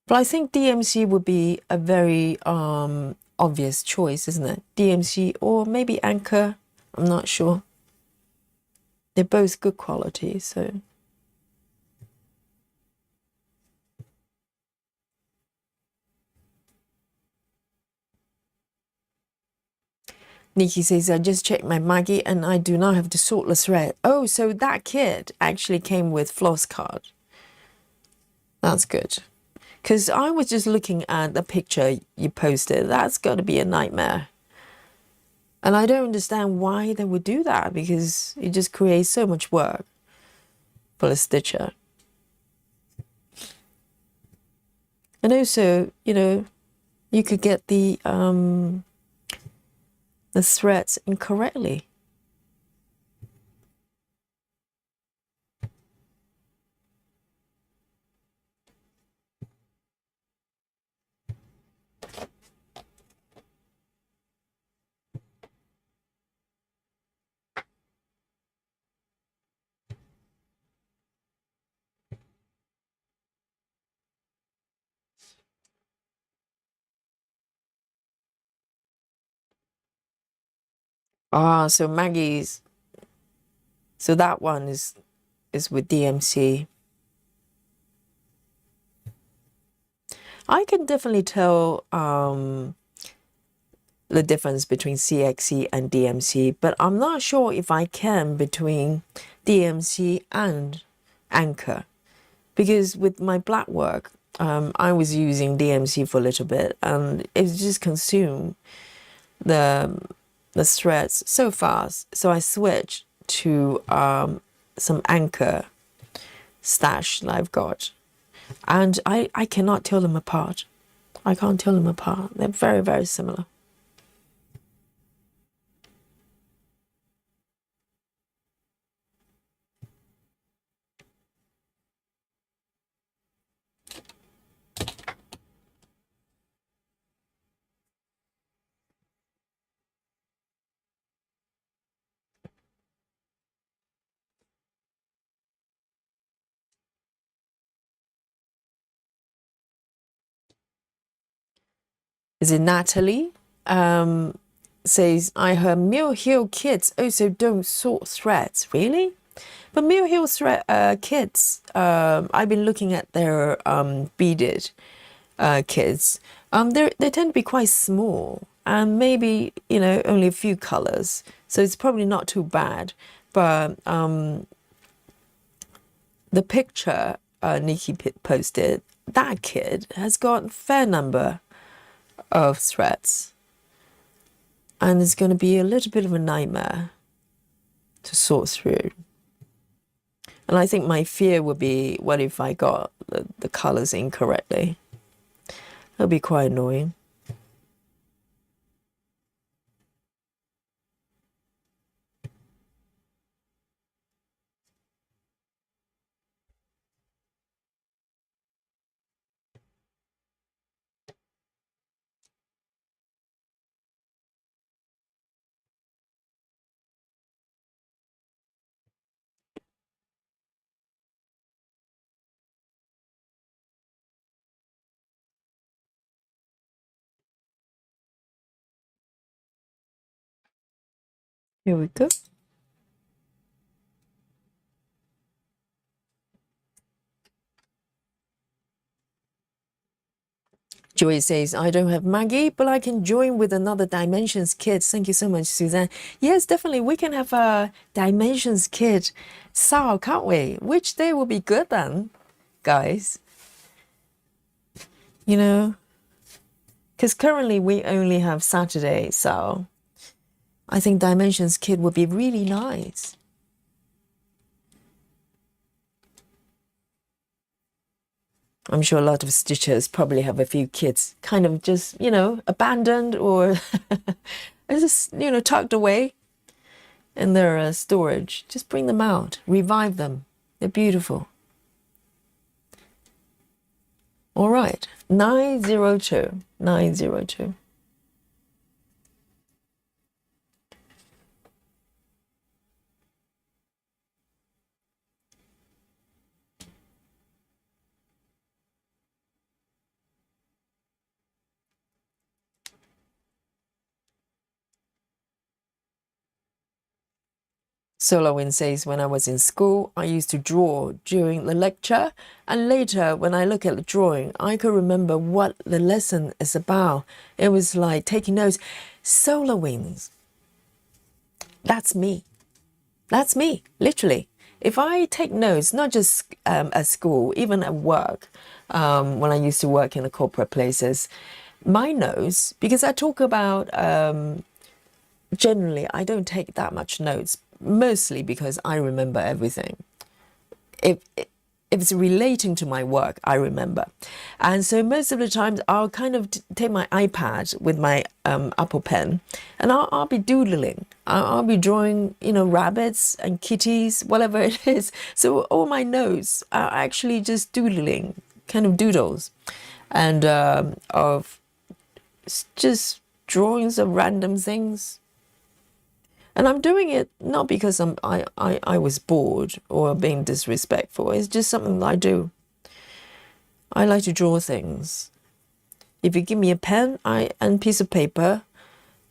But I think DMC would be a very obvious choice, isn't it? DMC or maybe Anchor. I'm not sure. They're both good quality, so. Nikki says, I just checked my Maggie and I do not have to sort the thread. Oh, so that kit actually came with floss card. That's good. Because I was just looking at the picture you posted. That's got to be a nightmare. And I don't understand why they would do that, because it just creates so much work for a stitcher. And also, you could get the threads incorrectly. Ah, so Maggie's, so that one is with DMC. I can definitely tell the difference between CXC and DMC, but I'm not sure if I can between DMC and Anchor, because with my black work, I was using DMC for a little bit, and it just consumed the threads so fast. So I switched to some Anchor stash that I've got, and I cannot tell them apart. I can't tell them apart. They're very, very similar. Is it Natalie? Says, I heard Mill Hill kids also don't sort threads. Really? But Mill Hill kids, I've been looking at their beaded kits. They tend to be quite small, and maybe only a few colors, so it's probably not too bad. But the picture Nikki posted, that kid has got a fair number of threads, and it's going to be a little bit of a nightmare to sort through. And I think my fear would be, what if I got the colors incorrectly? That'd be quite annoying. Here we go. Joy says, I don't have Maggie, but I can join with another Dimensions kit. Thank you so much, Suzanne. Yes, definitely. We can have a Dimensions kit. So, can't we? Which day will be good then, guys? You know, because currently we only have Saturday, so I think Dimensions kit would be really nice. I'm sure a lot of stitchers probably have a few kits kind of just, abandoned or just, tucked away in their storage. Just bring them out, revive them. They're beautiful. All right, 902, 902. Solowin says, when I was in school, I used to draw during the lecture, and later when I look at the drawing, I could remember what the lesson is about. It was like taking notes. Solowins, that's me. That's me, literally. If I take notes, not just at school, even at work, when I used to work in the corporate places, my notes, because I talk about generally, I don't take that much notes, mostly because I remember everything. If it's relating to my work, I remember. And so most of the times I'll kind of take my iPad with my Apple Pen and I'll be doodling. I'll be drawing, rabbits and kitties, whatever it is. So all my notes are actually just doodling, kind of doodles, and of just drawings of random things. And I'm doing it not because I was bored or being disrespectful. It's just something that I do. I like to draw things. If you give me a pen and piece of paper,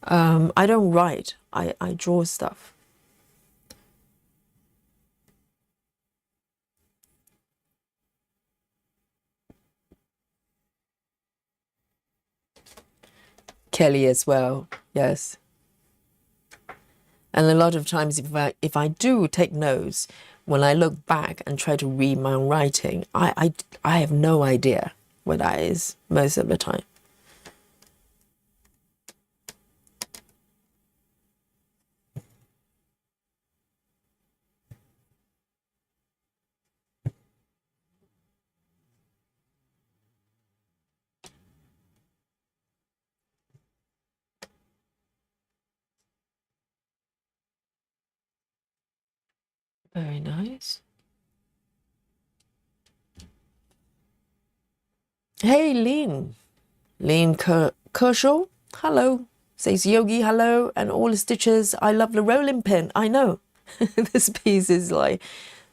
I don't write. I draw stuff. Kelly as well, yes. And a lot of times, if I do take notes, when I look back and try to read my own writing, I have no idea what that is most of the time. Very nice. Hey, Lean Kershaw, hello. Says Yogi, hello. And all the stitches, I love the rolling pin. I know. This piece is like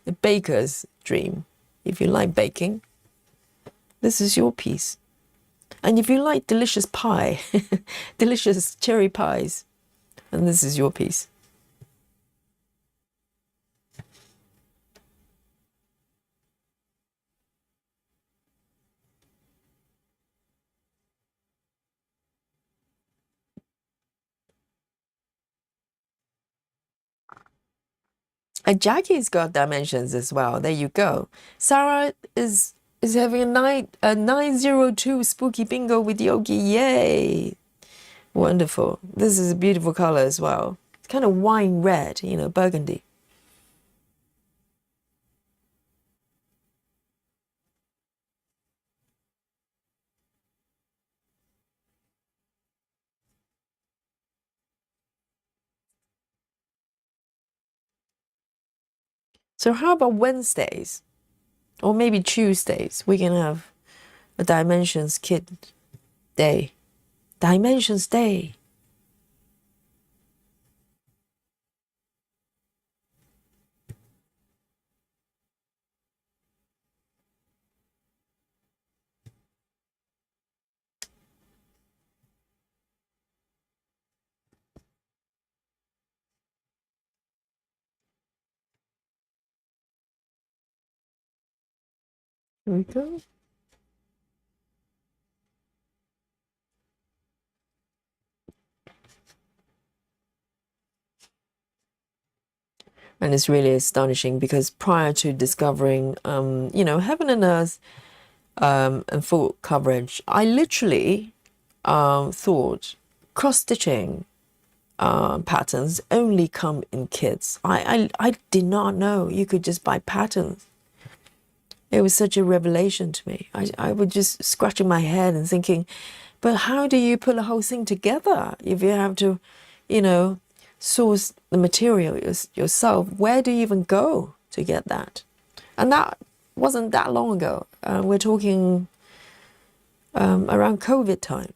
the baker's dream. If you like baking, this is your piece. And if you like delicious pie, delicious cherry pies, and this is your piece. And Jackie's got dimensions as well. There you go. Sarah is having a 902 spooky bingo with Yogi. Yay! Wonderful. This is a beautiful color as well. It's kind of wine red, burgundy. So how about Wednesdays? Or maybe Tuesdays? We can have a Dimensions Kit Day. Dimensions Day. Here we go. And it's really astonishing because prior to discovering, Heaven and Earth and full coverage, I literally thought cross-stitching patterns only come in kits. I did not know you could just buy patterns. It was such a revelation to me. I was just scratching my head and thinking, but how do you put the whole thing together if you have to, source the material yourself? Where do you even go to get that? And that wasn't that long ago. We're talking around COVID time.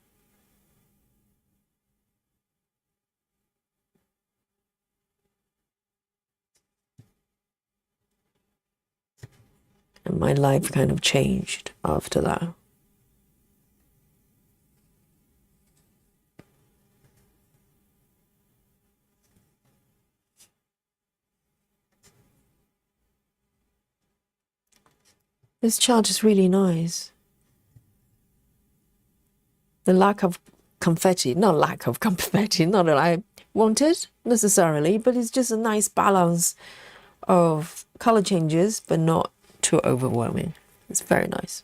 And my life kind of changed after that. This chart is really nice. The lack of confetti, not lack of confetti, not that I wanted necessarily, but it's just a nice balance of color changes, but not too overwhelming. It's very nice.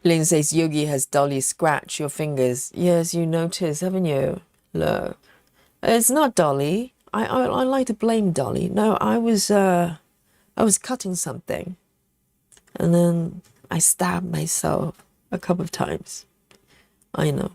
Lynn says Yogi has Dolly scratch your fingers. Yes, you notice, haven't you? Look, it's not Dolly. I like to blame Dolly. No, I was cutting something, and then I stabbed myself a couple of times. I know.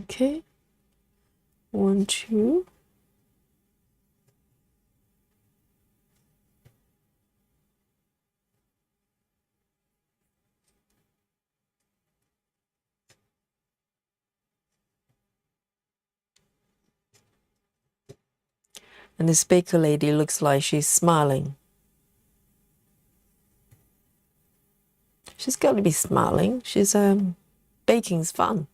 Okay. 1, 2. And this baker lady looks like she's smiling. She's got to be smiling. She's baking's fun.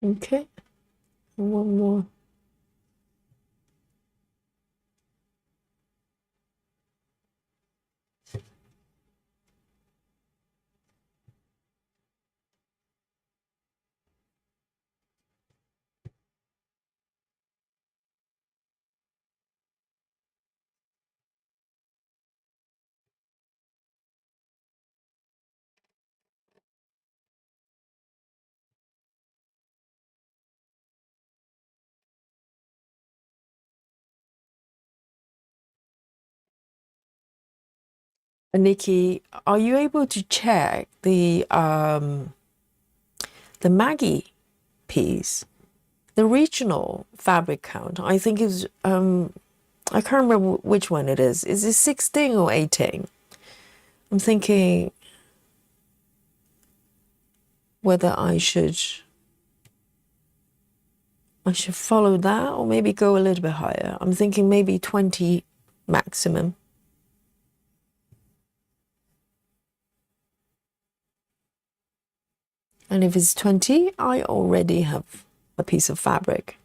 Okay. One more. Nikki, are you able to check the Maggie piece, the regional fabric count? I think is I can't remember which one it is. Is it 16 or 18? I'm thinking whether I should follow that or maybe go a little bit higher. I'm thinking maybe 20 maximum. And if it's 20, I already have a piece of fabric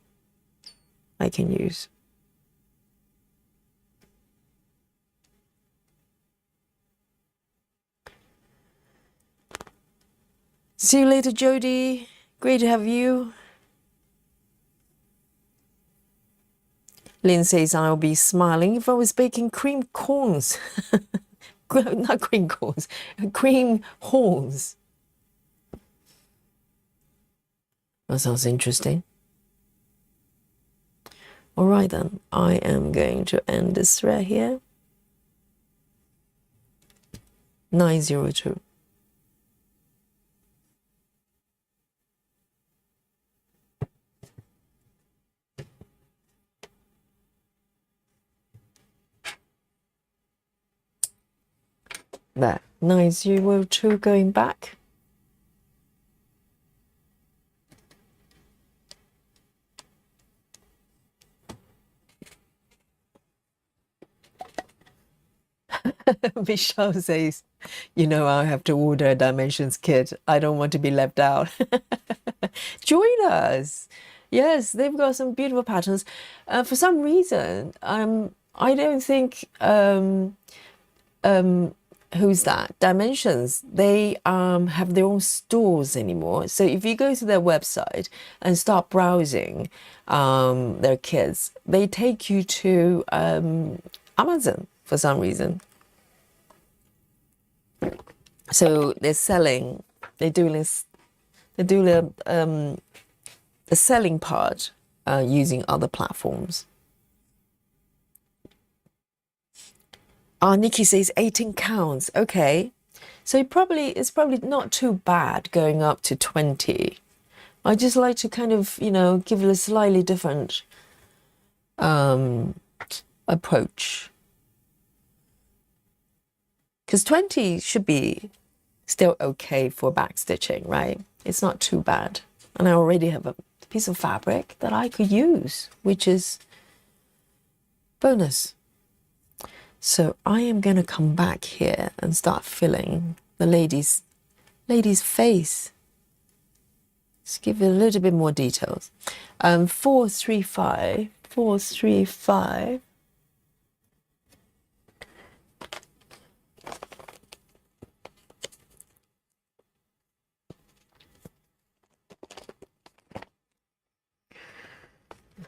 I can use. See you later, Jody. Great to have you. Lynn says, I'll be smiling if I was baking cream corns. Not cream corns, cream horns. That sounds interesting. All right then, I am going to end this thread here. 902. There, 902 going back. Michelle says, you know, I have to order a dimensions kit. I don't want to be left out. Join us. Yes, they've got some beautiful patterns. For some reason, I don't think who's that? Dimensions. They have their own stores anymore. So if you go to their website and start browsing their kits, they take you to Amazon for some reason. So they're selling. They're doing this. They're doing the selling part using other platforms. Nikki says 18 counts. Okay, so it's probably not too bad going up to 20. I just like to kind of, you know, give it a slightly different approach, because 20 should be still okay for back stitching, right? It's not too bad, and I already have a piece of fabric that I could use, which is bonus. So I am going to come back here and start filling the lady's face. Let's give it a little bit more details. 435, 435.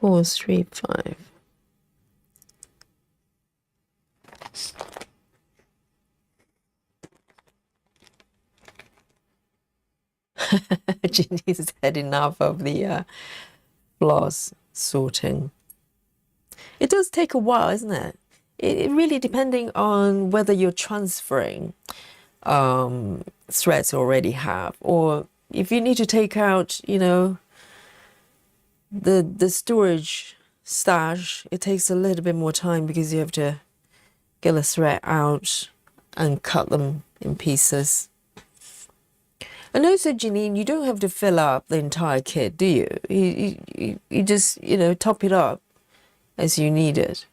Four, three, five. Ginny's had enough of the floss sorting. It does take a while, isn't it? It really depending on whether you're transferring threads you already have, or if you need to take out, you know, the storage stash, it takes a little bit more time because you have to get the thread out and cut them in pieces. And also, Janine, you don't have to fill up the entire kit, do you? You just, you know, top it up as you need it.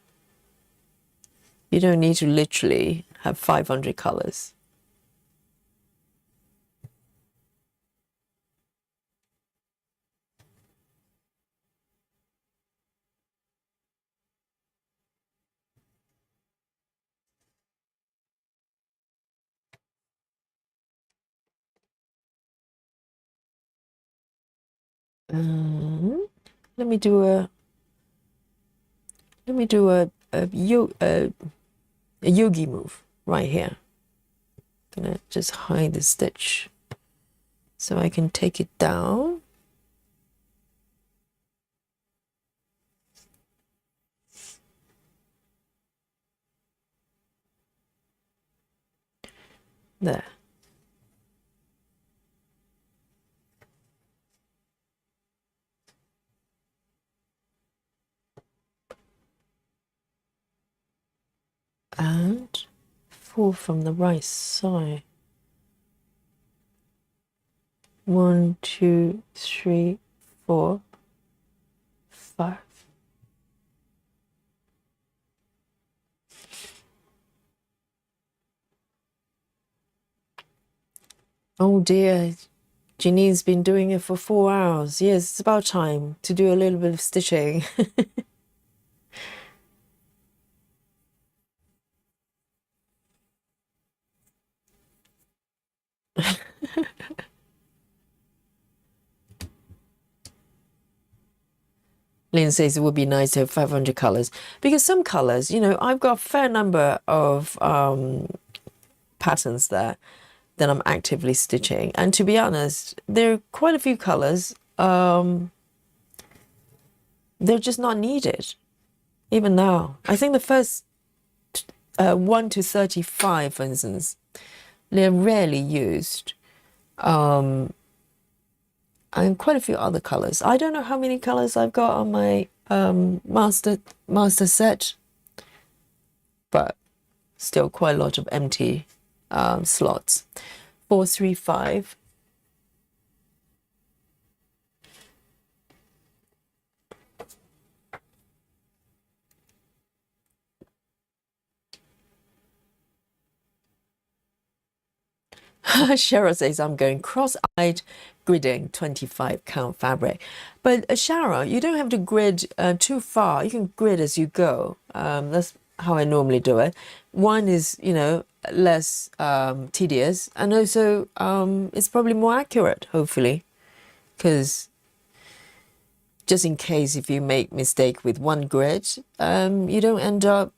You don't need to literally have 500 colors. Let me do a yogi move right here. Gonna just hide the stitch so I can take it down. There. And 4 from the right side. 1, 2, 3, 4, 5. Oh dear, Jeannie's been doing it for 4 hours. Yes, it's about time to do a little bit of stitching. Lynn says it would be nice to have 500 colors, because some colors, you know, I've got a fair number of patterns there that I'm actively stitching, and to be honest, there are quite a few colors they're just not needed. Even now, I think the first 1 to 35, for instance, they're rarely used. And quite a few other colors. I don't know how many colors I've got on my master set, but still quite a lot of empty slots. 435. Cheryl says I'm going cross-eyed gridding 25 count fabric. But Cheryl, you don't have to grid too far. You can grid as you go. That's how I normally do it. One is, you know, less tedious, and also it's probably more accurate, hopefully, because just in case if you make mistake with one grid, you don't end up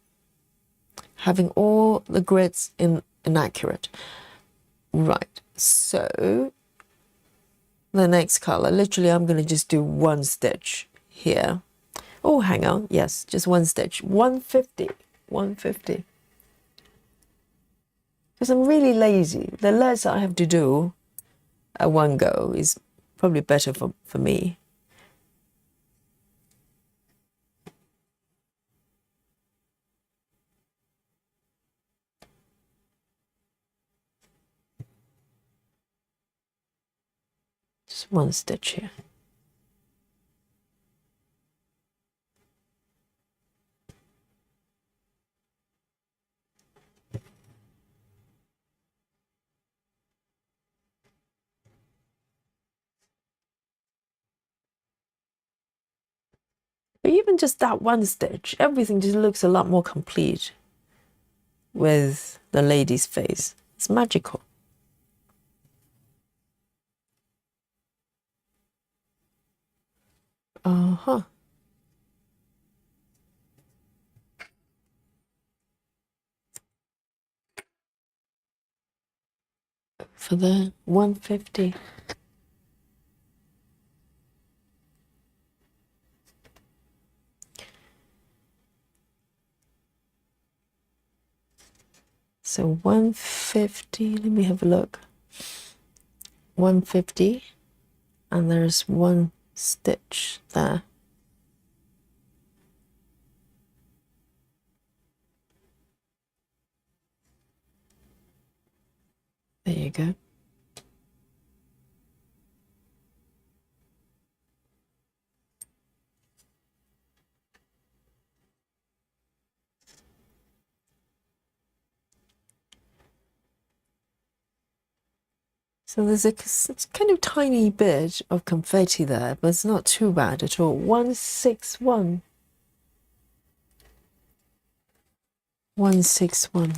having all the grids inaccurate. Right, so the next color, literally I'm going to just do one stitch here. Oh, hang on, yes, just one stitch. 150, 150. Because I'm really lazy. The less I have to do at one go is probably better for me. Just one stitch here. But even just that one stitch, everything just looks a lot more complete with the lady's face. It's magical. Uh-huh. For the 150. So 150, let me have a look. 150, and there's one stitch there. There you go. So there's a kind of tiny bit of confetti there, but it's not too bad at all. 161. 161.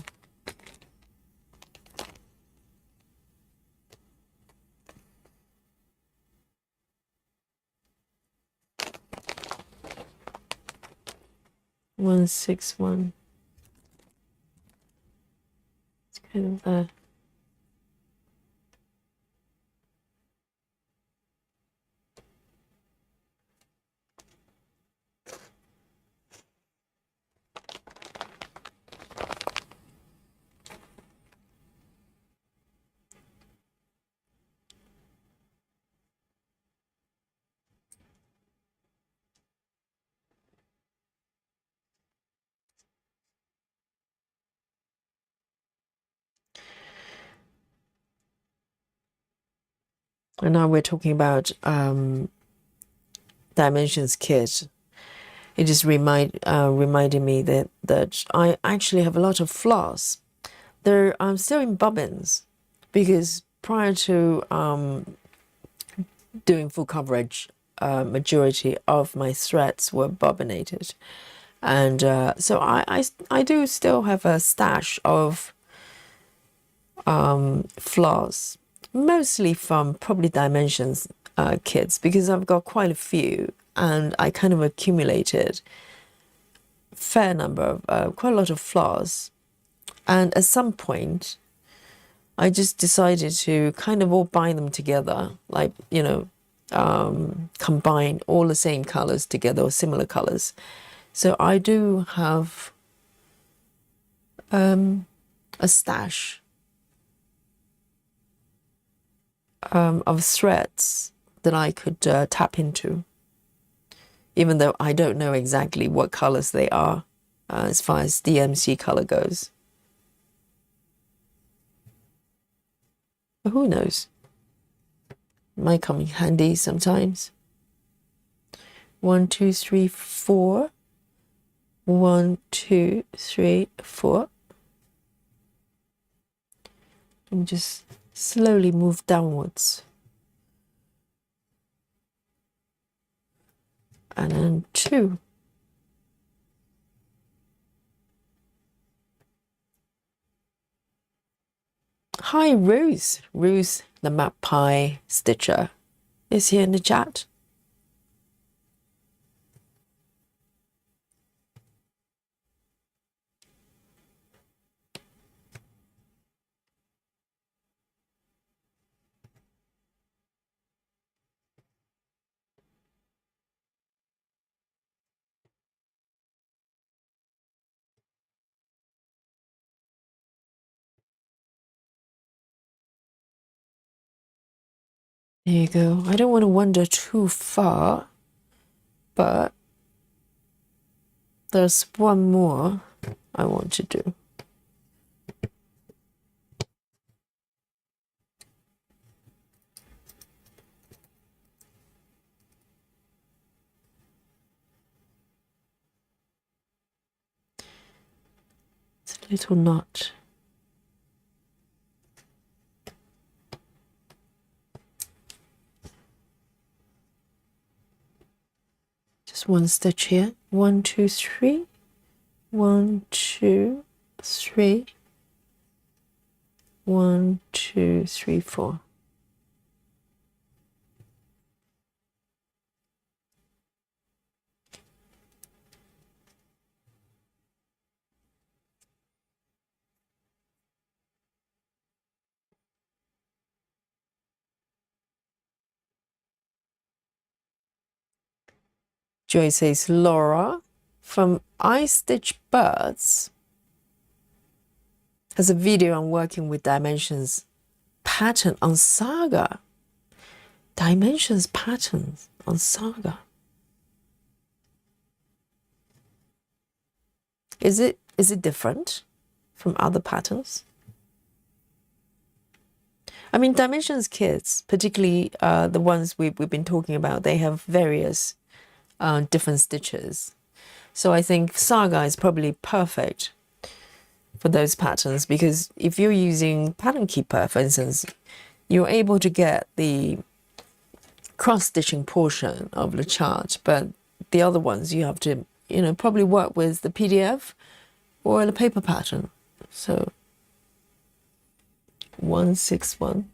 It's kind of there. And now we're talking about Dimensions kit. It just reminded me that I actually have a lot of floss. I'm still in bobbins, because prior to doing full coverage, majority of my threads were bobbinated, and so I do still have a stash of floss, mostly from probably Dimensions kits, because I've got quite a few, and I kind of accumulated a fair number of quite a lot of floss, and at some point I just decided to kind of all bind them together, like, you know, combine all the same colors together or similar colors. So I do have a stash of threads that I could tap into, even though I don't know exactly what colors they are as far as DMC color goes. But who knows? Might come in handy sometimes. 1, 2, 3, 4. 1, 2, 3, 4. And just slowly move downwards. And then 2. Hi, Rose. Rose, the map pie stitcher, is here in the chat. There you go. I don't want to wander too far, but there's one more I want to do. It's a little knot. Just one stitch here. 1, 2, 3. 1, 2, 3. 1, 2, 3, 4. Joy says, Laura from I Stitch Birds has a video on working with dimensions pattern on Saga. Dimensions patterns on Saga. Is it different from other patterns? I mean, Dimensions kits, particularly the ones we've been talking about, they have various different stitches. So I think Saga is probably perfect for those patterns, because if you're using Pattern Keeper, for instance, you're able to get the cross-stitching portion of the chart, but the other ones you have to, probably work with the PDF or the paper pattern. So 161.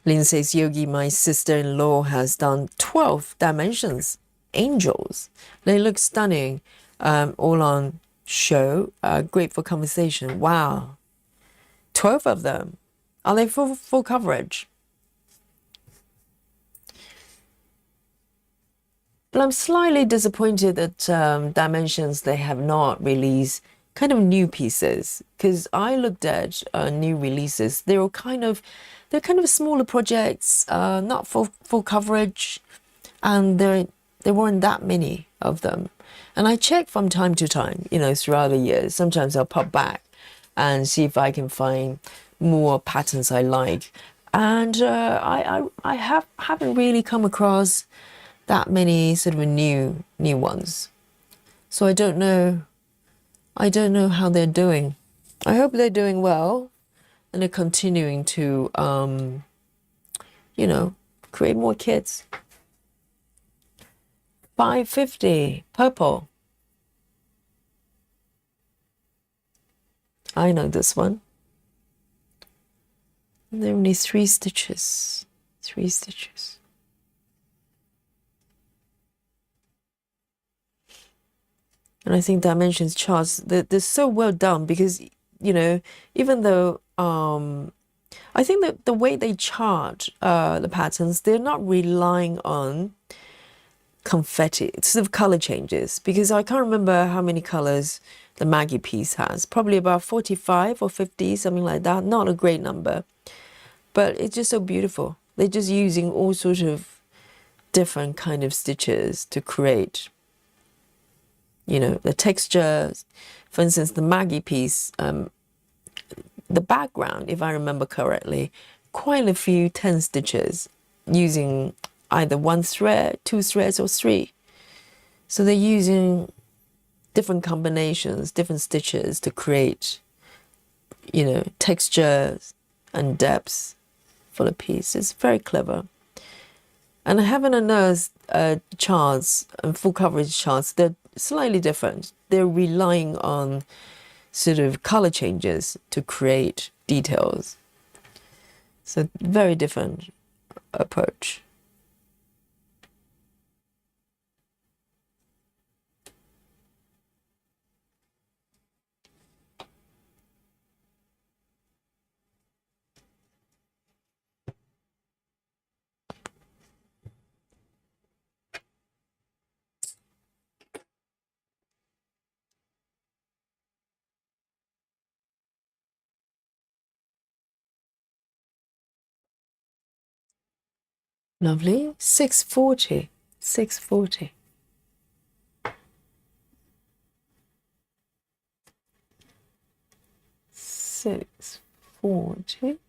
Lynn says, Yogi, my sister-in-law has done 12 dimensions angels. They look stunning, all on show. Great for conversation. Wow. 12 of them. Are they full coverage? But I'm slightly disappointed that Dimensions, they have not released kind of new pieces, because I looked at new releases. They're kind of smaller projects, not full coverage, and there weren't that many of them. And I check from time to time, throughout the years. Sometimes I'll pop back and see if I can find more patterns I like. And I haven't really come across that many sort of new ones. So I don't know how they're doing. I hope they're doing well and they're continuing to create more kits. 550 purple. I know this one. And there are only 3 stitches. 3 stitches. And I think dimensions charts, they're so well done because, you know, even though I think that the way they chart the patterns, they're not relying on confetti, sort of color changes, because I can't remember how many colors the Maggie piece has. Probably about 45 or 50, something like that. Not a great number, but it's just so beautiful. They're just using all sorts of different kind of stitches to create, you know, the textures. For instance, the Maggie piece, the background, if I remember correctly, quite a few 10 stitches using either one thread, two threads, or three. So they're using different combinations, different stitches to create, you know, textures and depths for the piece. It's very clever. And heaven and earth charts and full coverage charts, they're slightly different. They're relying on sort of color changes to create details. So very different approach. Lovely. 640. 640. Six 40.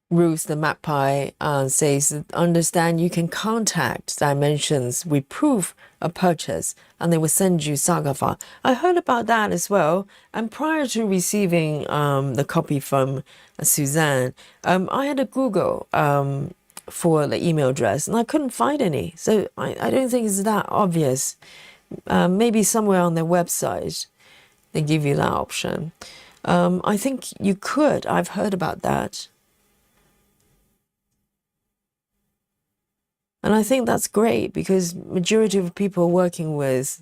Ruth the Magpie says, understand you can contact Dimensions with proof of purchase and they will send you saga file. I heard about that as well. And prior to receiving the copy from Suzanne, I had a Google for the email address and I couldn't find any. So I don't think it's that obvious. Maybe somewhere on their website they give you that option. I think you could. I've heard about that. And I think that's great because majority of people are working with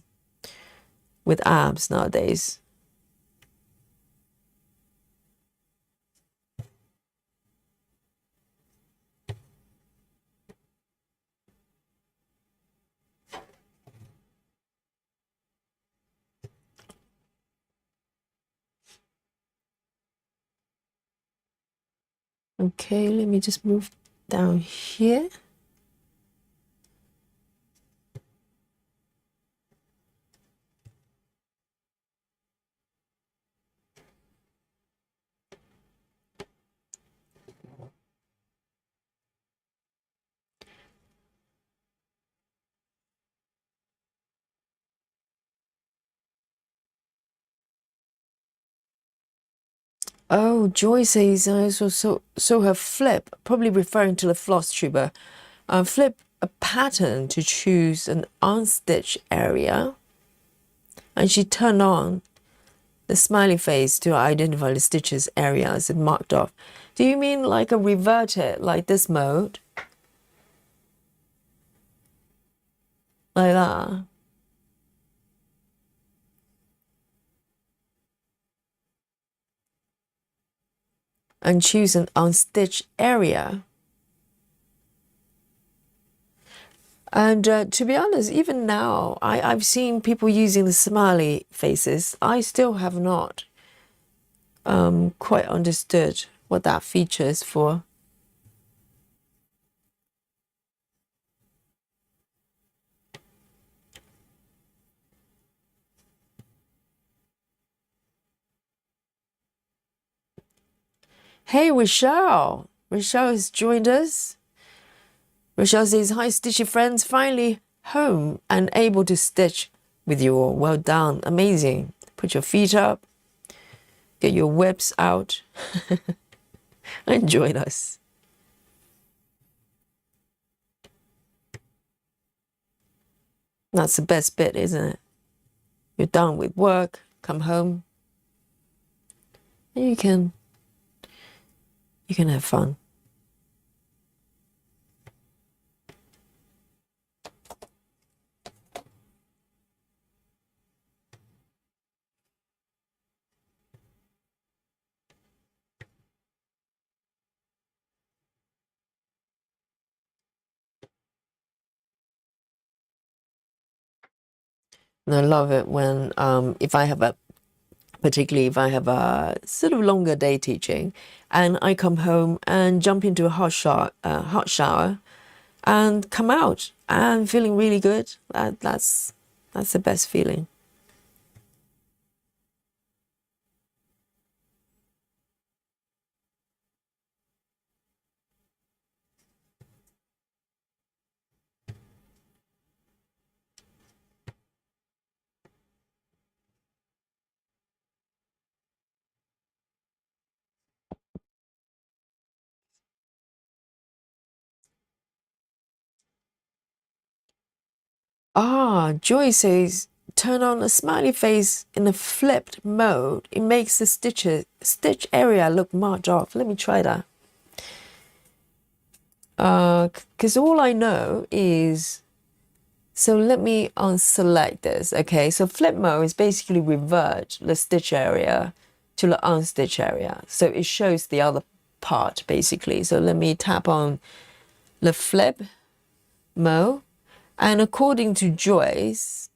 apps nowadays. Okay, let me just move down here. Oh, Joy says I also saw her flip, probably referring to the floss tuber. Flip a pattern to choose an unstitched area. And she turned on the smiley face to identify the stitches areas and marked off. Do you mean like a reverted, like this mode? Like that? And choose an unstitched area. And to be honest, even now, I've seen people using the smiley faces. I still have not quite understood what that feature is for. Hey, Rochelle. Rochelle has joined us. Rochelle says, hi, stitchy friends. Finally home and able to stitch with you all. Well done. Amazing. Put your feet up. Get your whips out. And join us. That's the best bit, isn't it? You're done with work, come home, and you can have fun. And I love it when if I have a particularly if I have a sort of longer day teaching, and I come home and jump into a hot shower, and come out and feeling really good. That's the best feeling. Ah, Joy says, turn on a smiley face in the flipped mode. It makes the stitch area look marked off. Let me try that. Because all I know is, so let me unselect this. Okay, so flip mode is basically revert the stitch area to the unstitch area. So it shows the other part basically. So let me tap on the flip mode. And according to Joyce,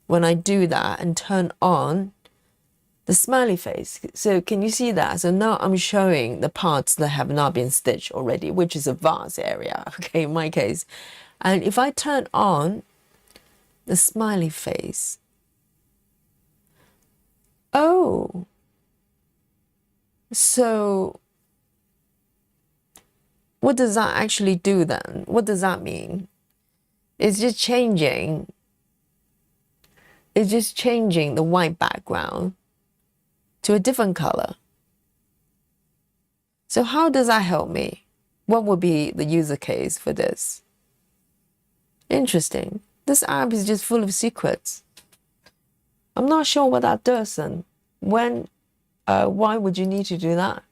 when I do that and turn on the smiley face, so can you see that? So now I'm showing the parts that have not been stitched already, which is a vast area, okay, in my case. And if I turn on the smiley face, oh, so what does that actually do then? What does that mean? It's just changing the white background to a different color. So how does that help me? What would be the user case for this? Interesting. This app is just full of secrets. I'm not sure what that does then. Why would you need to do that?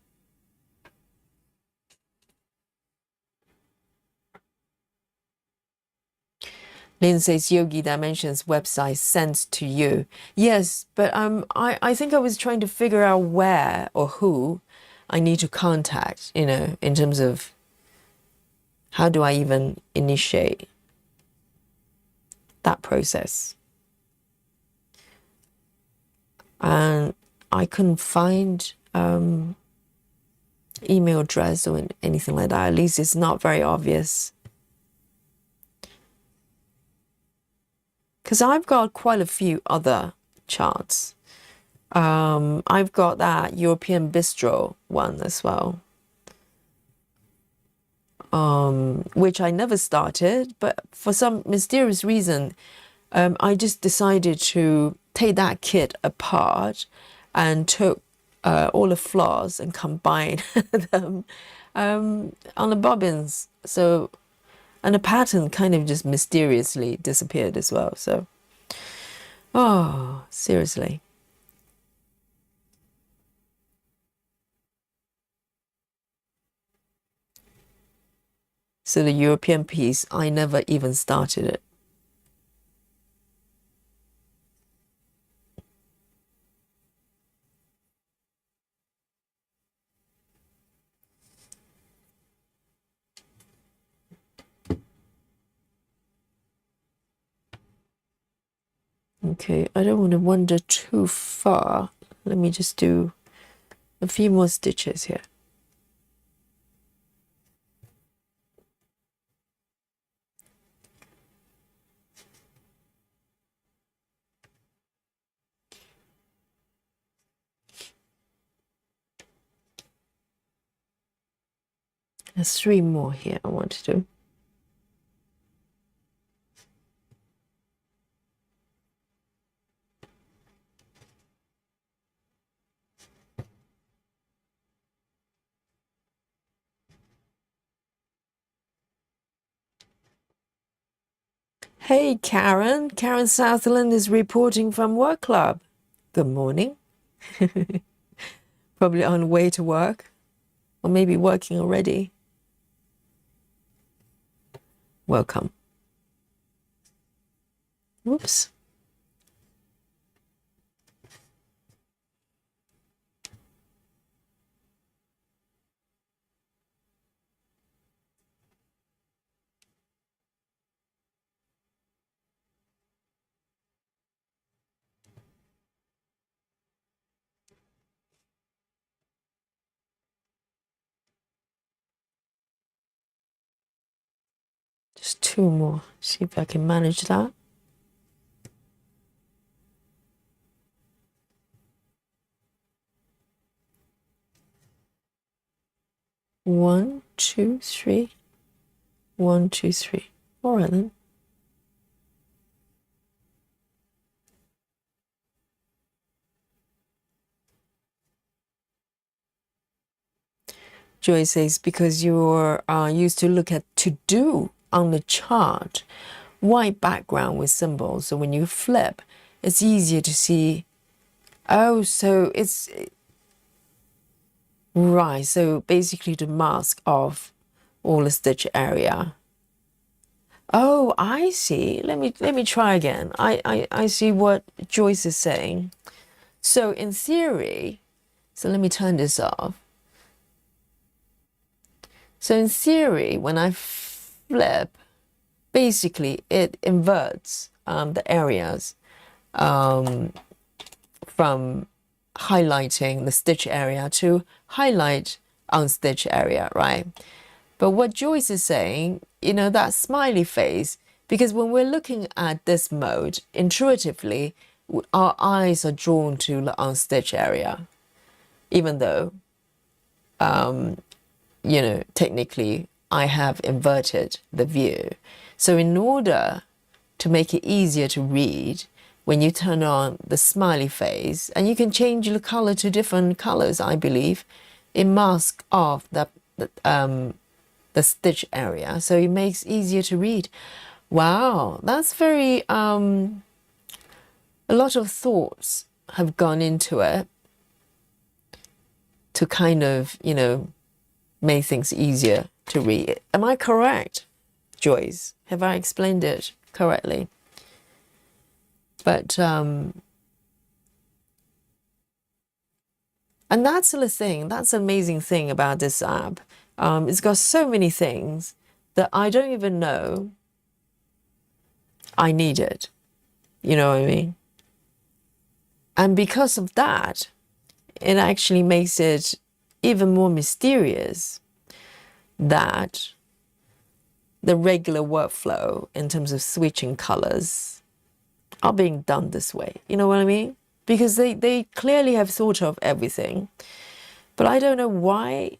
Lynn says Yogi Dimensions website sent to you. Yes, but I think I was trying to figure out where or who I need to contact, in terms of how do I even initiate that process. And I couldn't find email address or anything like that. At least it's not very obvious. Because I've got quite a few other charts. I've got that European Bistro one as well, which I never started, but for some mysterious reason, I just decided to take that kit apart and took all the flaws and combined them on the bobbins. So, and the pattern kind of just mysteriously disappeared as well. So, oh, seriously. So the European piece, I never even started it. Okay, I don't want to wander too far. Let me just do a few more stitches here. There's 3 more here I want to do. Hey, Karen. Karen Southland is reporting from work club. Good morning. Probably on the way to work, or maybe working already. Welcome. Whoops. Just two more. See if I can manage that. One, two, three. 1, 2, 3. All right then. Joy says, because you're used to look at to do on the chart, white background with symbols. So when you flip, it's easier to see. Oh, so it's right. So basically to mask off all the stitch area. Oh, I see. Let me try again. I see what Joyce is saying. So in theory, so let me turn this off. So in theory, when I flip, basically it inverts the areas from highlighting the stitch area to highlight unstitched area, right? But what Joyce is saying, you know, that smiley face, because when we're looking at this mode, intuitively, our eyes are drawn to the unstitched area, even though, you know, technically I have inverted the view. So in order to make it easier to read, when you turn on the smiley face, and you can change the color to different colors, I believe, it masks off the stitch area, so it makes easier to read. Wow, that's very a lot of thoughts have gone into it to kind of, you know, make things easier to read. Am I correct, Joyce? Have I explained it correctly? But and that's the thing, that's the amazing thing about this app. It's got so many things that I don't even know I need it. You know what I mean? And because of that, it actually makes it even more mysterious that the regular workflow in terms of switching colors are being done this way. You know what I mean? Because they clearly have thought of everything. But I don't know why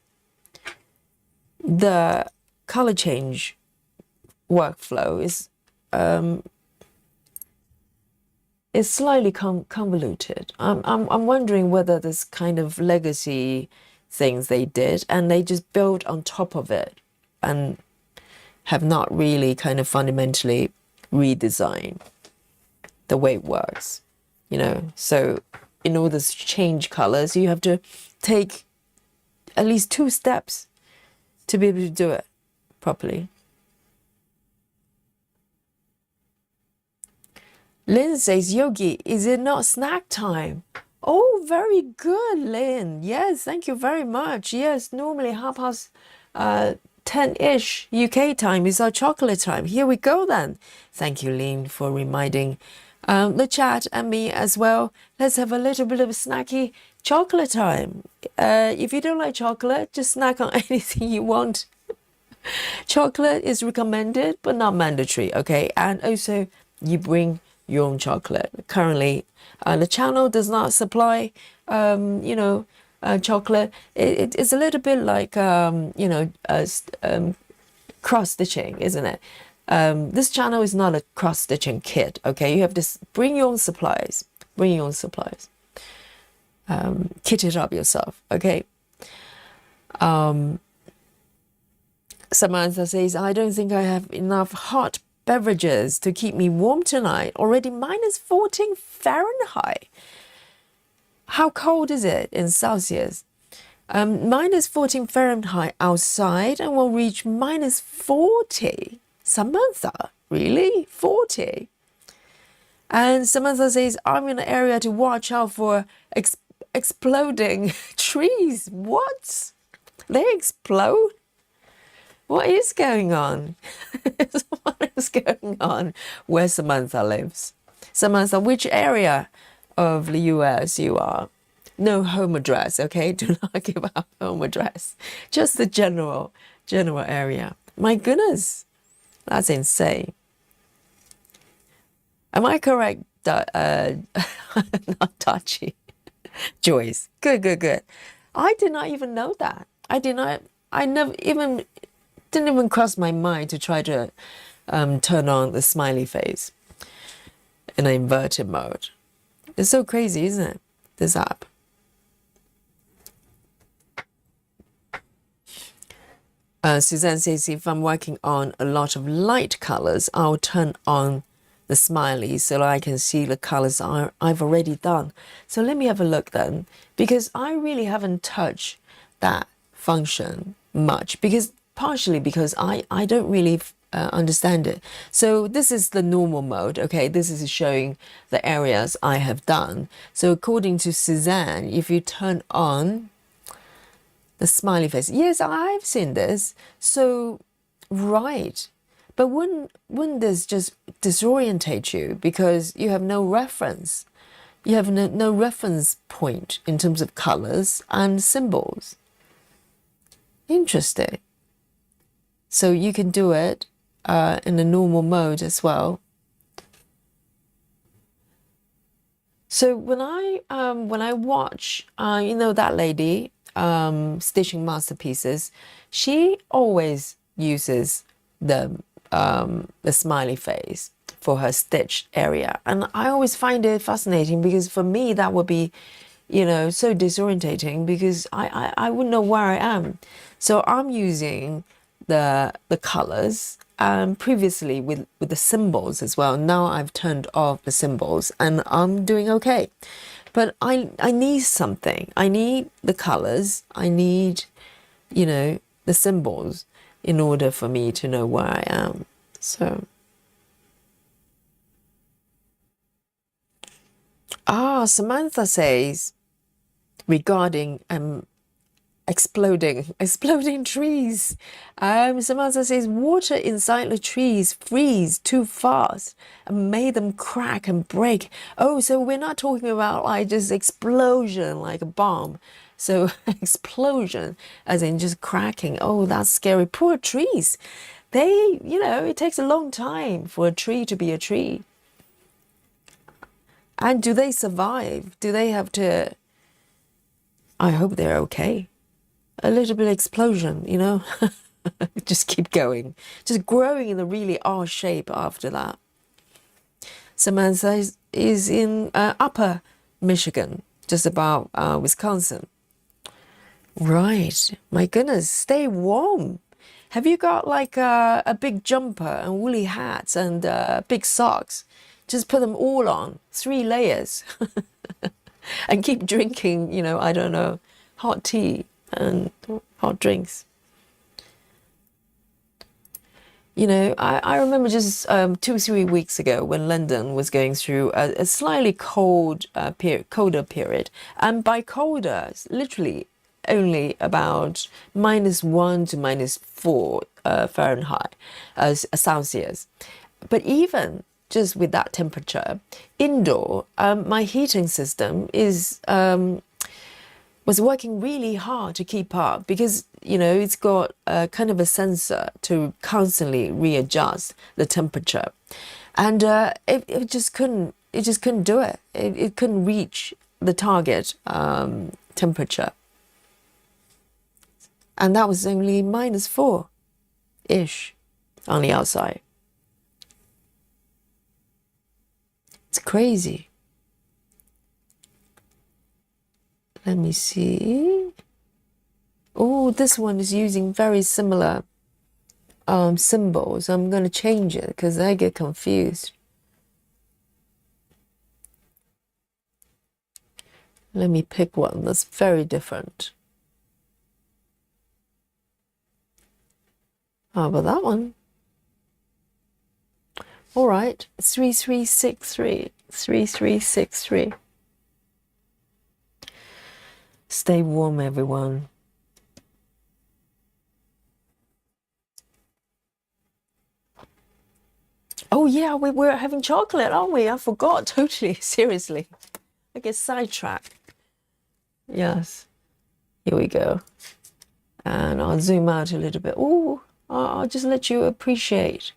the color change workflow is slightly convoluted. I'm wondering whether this kind of legacy things they did and they just built on top of it and have not really kind of fundamentally redesigned the way it works, you know. So in order to change colors, you have to take at least 2 steps to be able to do it properly. Lynn says, Yogi, is it not snack time? Oh, very good, Lynn. Yes, thank you very much. Yes, normally 10-ish UK time is our chocolate time. Here we go then. Thank you, Lynn, for reminding the chat and me as well. Let's have a little bit of snacky chocolate time. If you don't like chocolate, just snack on anything you want. Chocolate is recommended, but not mandatory, okay? And also, you bring your own chocolate. Currently, the channel does not supply, you know, chocolate. It's a little bit like, you know, cross-stitching, isn't it? This channel is not a cross-stitching kit, okay? You have to bring your own supplies. Bring your own supplies. Kit it up yourself, okay? Samantha says, I don't think I have enough hot beverages to keep me warm tonight. Already minus 14 Fahrenheit. How cold is it in Celsius? Minus 14 Fahrenheit outside and will reach minus 40. Samantha, really? 40? And Samantha says, I'm in an area to watch out for exploding trees. What? They explode? What is going on? What is going on where Samantha lives? Samantha, which area of the US you are? No home address, okay? Do not give out home address. Just the general area. My goodness, that's insane. Am I correct? Not touchy. Joyce, good. I did not even know that. I never even, didn't even cross my mind to try to turn on the smiley face in an inverted mode. It's so crazy, isn't it? This app. Suzanne says, if I'm working on a lot of light colors, I'll turn on the smiley so that I can see the colors I've already done. So let me have a look then, because I really haven't touched that function much, because partially because I don't really understand it. So this is the normal mode. Okay, this is showing the areas I have done. So according to Suzanne, if you turn on the smiley face, yes, I've seen this. So right, but wouldn't this just disorientate you because you have no reference? You have no reference point in terms of colors and symbols. Interesting. So you can do it in the normal mode as well. So when I watch, you know, that lady stitching masterpieces, she always uses the smiley face for her stitched area, and I always find it fascinating because for me that would be, you know, so disorientating because I wouldn't know where I am. So I'm using the colors previously with the symbols as well. Now I've turned off the symbols and I'm doing okay. But I need something. I need the colors. I need, you know, the symbols in order for me to know where I am. So. Samantha says regarding exploding trees. Samantha says water inside the trees freeze too fast and made them crack and break. Oh, so we're not talking about like just explosion like a bomb. So explosion as in just cracking. Oh, that's scary. Poor trees. They, you know, it takes a long time for a tree to be a tree. And do they survive? Do they have to? I hope they're okay. A little bit of explosion, you know, just keep going, just growing in a really R shape after that. Samantha is in upper Michigan, just about Wisconsin. Right, my goodness, stay warm. Have you got like a big jumper and woolly hats and big socks? Just put them all on, 3 layers, and keep drinking, you know, I don't know, hot tea and hot drinks. You know, I remember just 2-3 weeks ago when London was going through a slightly colder period. And by colder, literally only about -1 to -4 Fahrenheit, Celsius. But even just with that temperature, indoor, my heating system was working really hard to keep up because, you know, it's got a kind of a sensor to constantly readjust the temperature. And it just couldn't do it. It couldn't reach the target temperature. And that was only -4-ish on the outside. It's crazy. Let me see. Oh, this one is using very similar symbols. I'm going to change it because I get confused. Let me pick one that's very different. How about that one? All right, 3363. 3363. Stay warm, everyone. Oh yeah, we were having chocolate, aren't we? I forgot totally. Seriously, I get sidetracked. Yes, here we go. And I'll zoom out a little bit. Oh, I'll just let you appreciate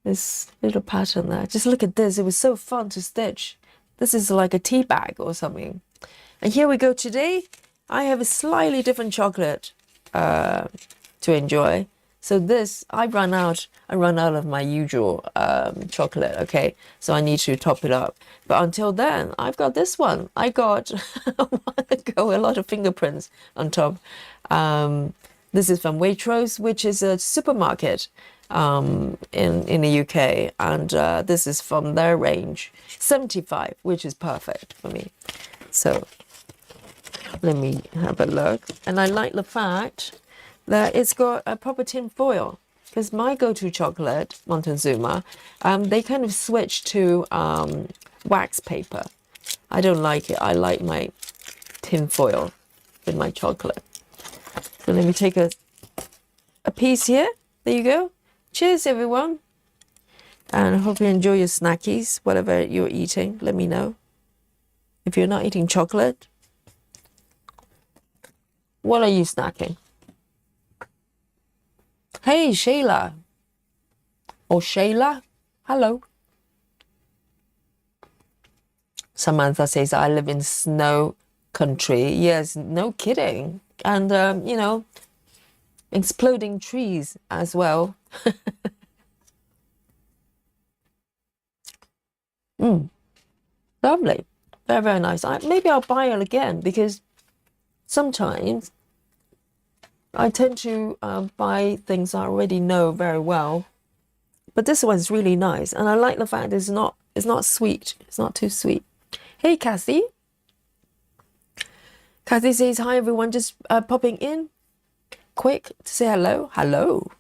this little pattern there. Just look at this. It was so fun to stitch. This is like a tea bag or something. And here we go. Today, I have a slightly different chocolate to enjoy. So this, I run out of my usual chocolate, okay? So I need to top it up. But until then, I've got this one. I got a while ago a lot of fingerprints on top. This is from Waitrose, which is a supermarket in the UK. And this is from their range, 75, which is perfect for me. So let me have a look. And I like the fact that it's got a proper tin foil, because my go-to chocolate, Montezuma, they kind of switched to wax paper. I don't like it. I like my tin foil with my chocolate. So let me take a piece here. There you go. Cheers, everyone. And I hope you enjoy your snackies, whatever you're eating. Let me know. If you're not eating chocolate, what are you snacking? Hey, Shayla. Or Shayla. Hello. Samantha says, I live in snow country. Yes, no kidding. And, you know, exploding trees as well. Lovely. Very, very nice. Maybe I'll buy it again, because sometimes I tend to buy things I already know very well. But this one's really nice. And I like the fact it's not sweet. It's not too sweet. Hey, Kathy. Kathy says, hi, everyone. Just popping in quick to say hello. Hello.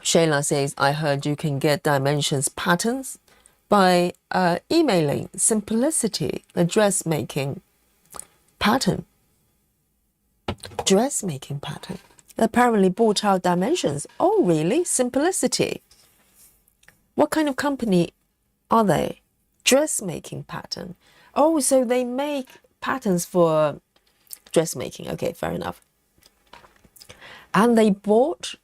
Shayla says, I heard you can get dimensions patterns by emailing Simplicity, the dressmaking pattern. Dressmaking pattern. They apparently bought out dimensions. Oh, really? Simplicity. What kind of company are they? Dressmaking pattern. Oh, so they make patterns for dressmaking. Okay, fair enough. And they bought.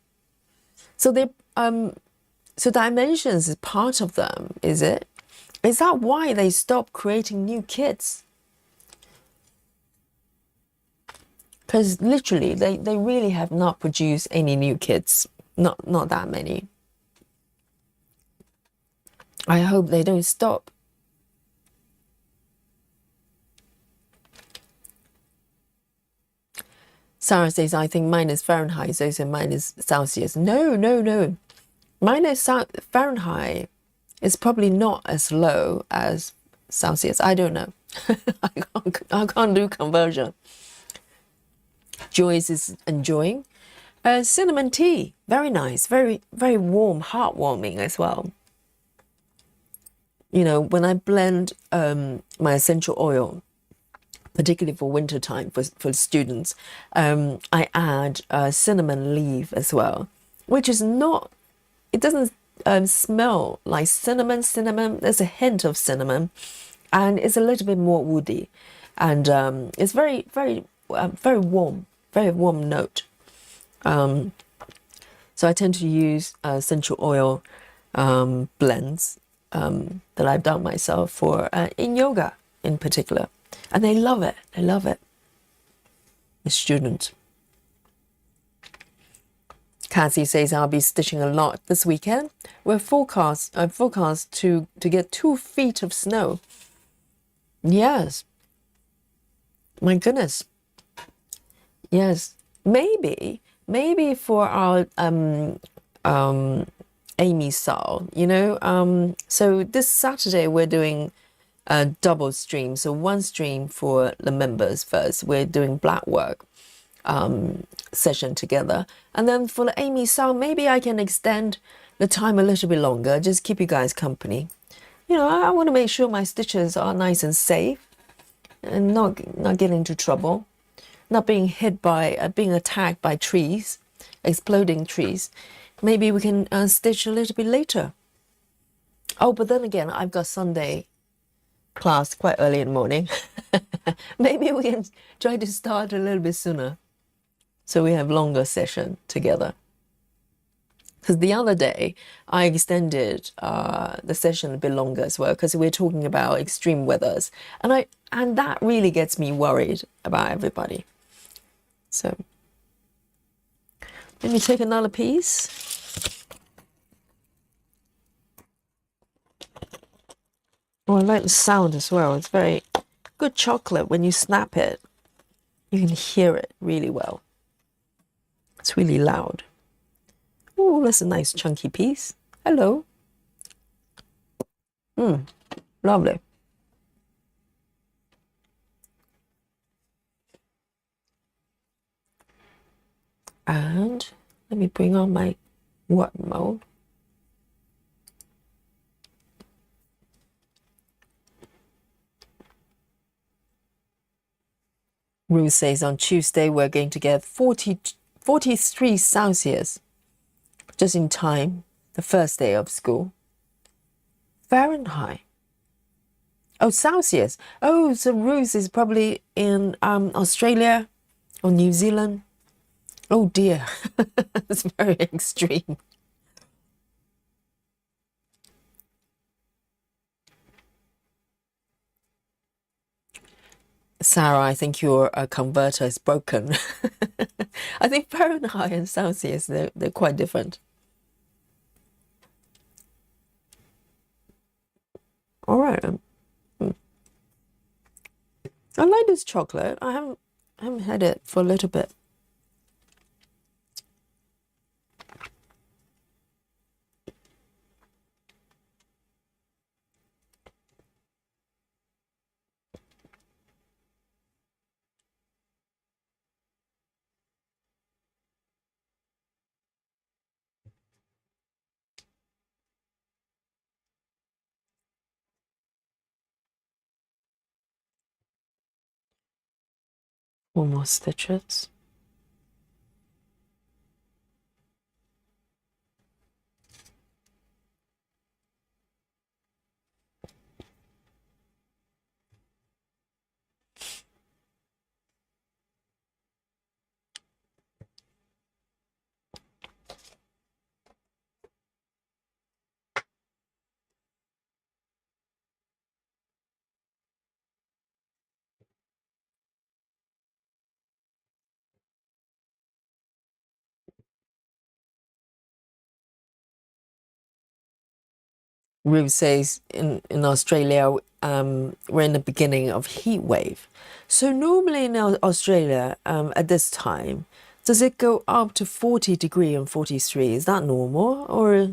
So they so dimensions is part of them, is it? Is that why they stopped creating new kits? Because literally, they really have not produced any new kits. Not that many. I hope they don't stop. Sarah says, I think minus Fahrenheit is also minus Celsius. No. Minus Fahrenheit is probably not as low as Celsius. I don't know. I can't do conversion. Joyce is enjoying. Cinnamon tea. Very nice. Very, very warm, heartwarming as well. You know, when I blend my essential oil, particularly for winter time for students, I add cinnamon leaf as well, which is not, it doesn't smell like cinnamon. There's a hint of cinnamon, and it's a little bit more woody, and it's very, very, very warm note. So I tend to use essential oil blends that I've done myself for in yoga in particular. And they love it. They love it. The student. Cassie says, I'll be stitching a lot this weekend. We're forecast to get 2 feet of snow. Yes. My goodness. Yes. Maybe for our Aimee style, so this Saturday we're doing a double stream. So one stream for the members first. We're doing black work session together. And then for the Aimee style, maybe I can extend the time a little bit longer, just keep you guys company. I want to make sure my stitches are nice and safe and not get into trouble, not being hit by, being attacked by trees, exploding trees. Maybe we can stitch a little bit later. Oh, but then again, I've got Sunday class quite early in the morning. Maybe we can try to start a little bit sooner so we have longer session together. Because the other day I extended the session a bit longer as well, because we're talking about extreme weathers, and that really gets me worried about everybody. So let me take another piece. Oh, I like the sound as well. It's very good chocolate. When you snap it, you can hear it really well. It's really loud. Oh, that's a nice chunky piece. Hello. Lovely. And let me bring on my work mode. Ruth says on Tuesday we're going to get 43 Celsius, just in time, the first day of school. Fahrenheit. Oh, Celsius. Oh, so Ruth is probably in Australia or New Zealand. Oh dear, it's very extreme. Sarah, I think your converter is broken. I think Fahrenheit and Celsius, they're quite different. All right. I like this chocolate. I haven't had it for a little bit. Four more stitches. Ruth says in Australia, we're in the beginning of heat wave. So normally in Australia, at this time, does it go up to 40 degree and 43? Is that normal, or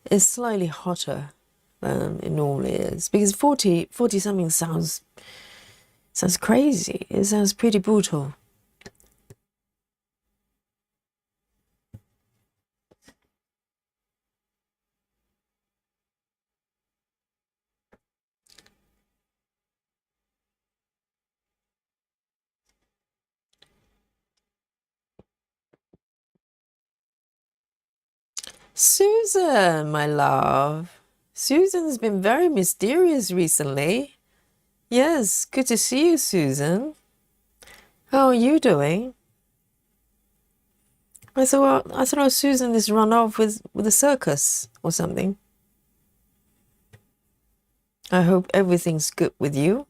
it's slightly hotter than it normally is? Because 40 something sounds crazy. It sounds pretty brutal. Susan, my love. Susan's been very mysterious recently. Yes, good to see you, Susan. How are you doing? I thought Susan is run off with a circus or something. I hope everything's good with you.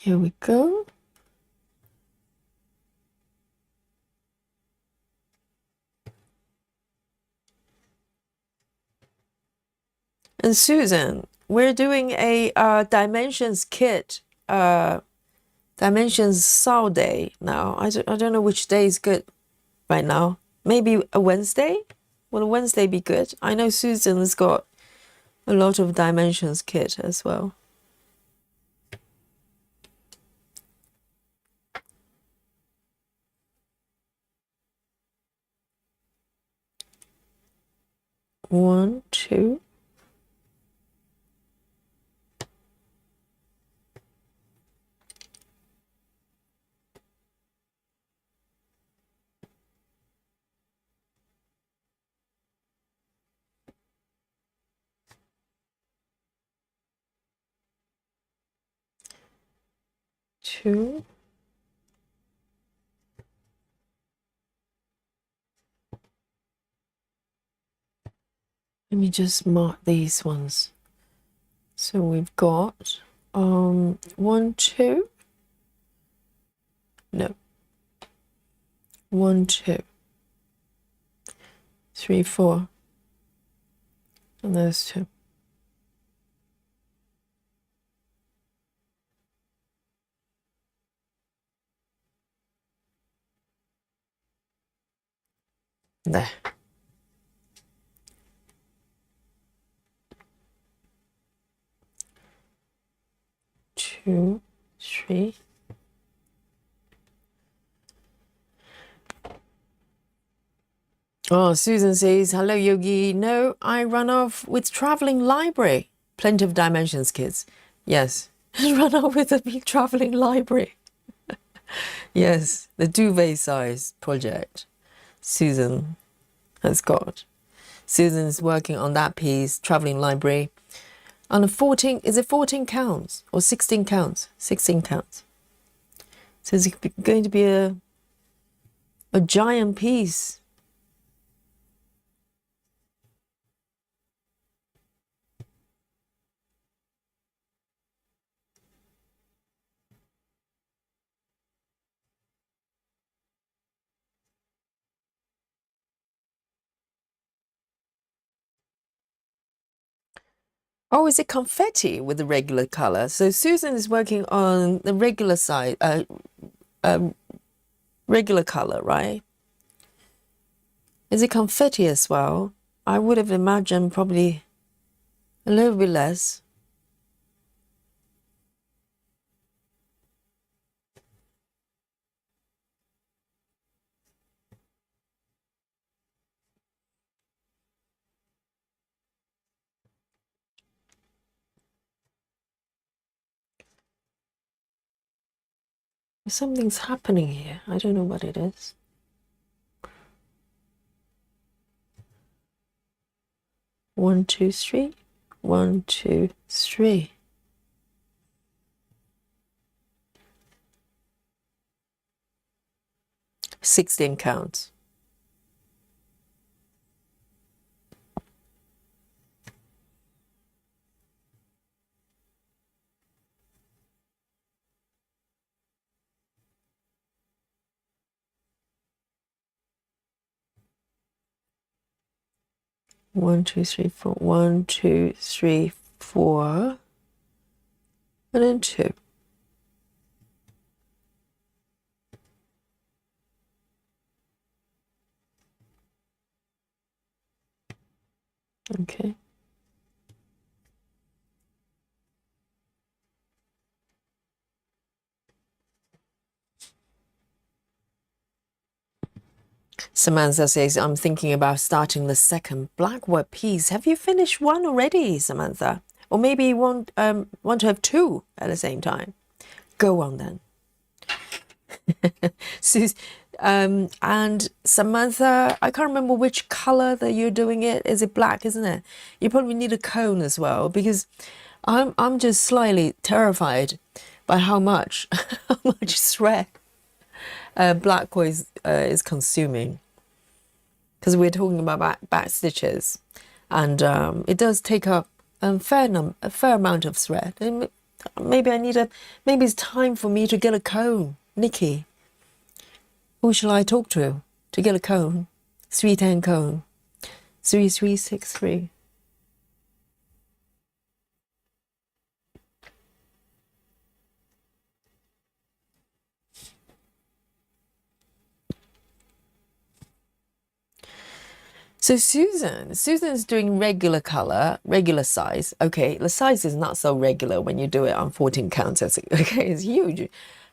Here we go. And Susan, we're doing a dimensions kit, dimensions saw day now. I don't know which day is good right now. Maybe a Wednesday? Will a Wednesday be good? I know Susan has got a lot of dimensions kit as well. One, two. Two. Let me just mark these ones. So we've got one, two. No. One, two. 3, 4. And those two. There. 2, 3. Oh, Susan says, hello, Yogi. No, I run off with traveling library. Plenty of dimensions, kids. Yes, run off with a traveling library. Yes, the duvet size project Susan has got. Susan's working on that piece, traveling library. On a 14, is it 14 counts or 16 counts? 16 counts. So it's going to be a giant piece. Oh, is it confetti with the regular color? So Susan is working on the regular side, regular color, right? Is it confetti as well? I would have imagined probably a little bit less. Something's happening here. I don't know what it is. One, two, three. 1, 2, 3. $16 counts. One, two, three, four. 1, 2, 3, 4. And then 2. Okay. Samantha says, I'm thinking about starting the second blackwork piece. Have you finished one already, Samantha? Or maybe you want to have 2 at the same time. Go on then. And Samantha, I can't remember which color that you're doing it. Is it black, isn't it? You probably need a cone as well, because I'm just slightly terrified by how much thread blackwood is consuming, because we're talking about back stitches, and it does take up a fair amount of thread. And maybe maybe it's time for me to get a cone. Nikki, who shall I talk to get a cone? 310 cone. 3363. So Susan's doing regular color, regular size. Okay, the size is not so regular when you do it on 14 counts. Okay, it's huge.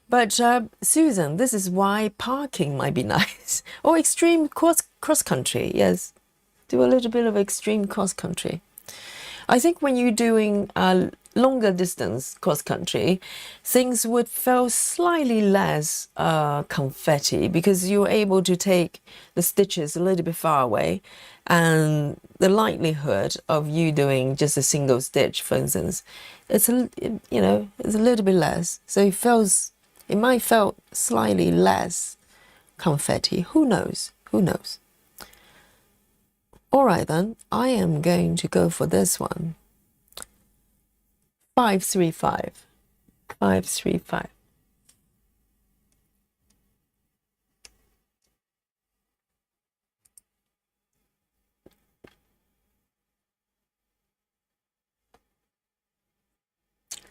But Susan, this is why parking might be nice. Or extreme cross country. Yes, do a little bit of extreme cross country. I think when you're doing longer distance cross country, things would feel slightly less confetti because you're able to take the stitches a little bit far away, and the likelihood of you doing just a single stitch, for instance, it's it's a little bit less. So it might feel slightly less confetti. Who knows? Who knows? All right, then, I am going to go for this one. 535. 535.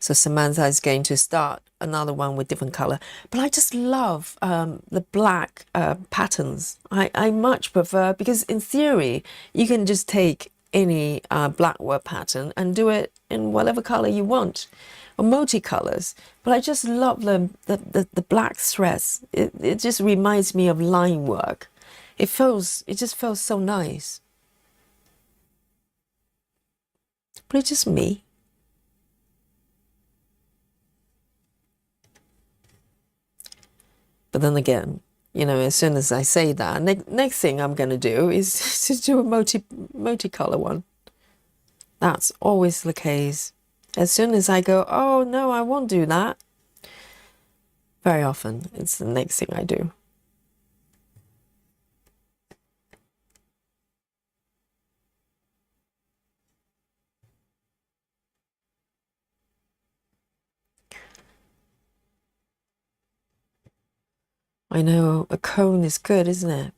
So Samantha is going to start another one with different color. But I just love the black patterns. I much prefer, because in theory, you can just take any black work pattern and do it in whatever color you want, or multicolors. But I just love the black threads. It just reminds me of line work. It just feels so nice. But it's just me. But then again, as soon as I say that, next thing I'm going to do is to do a multicolor one. That's always the case. As soon as I go, oh no, I won't do that, very often it's the next thing I do. I know, a cone is good, isn't it?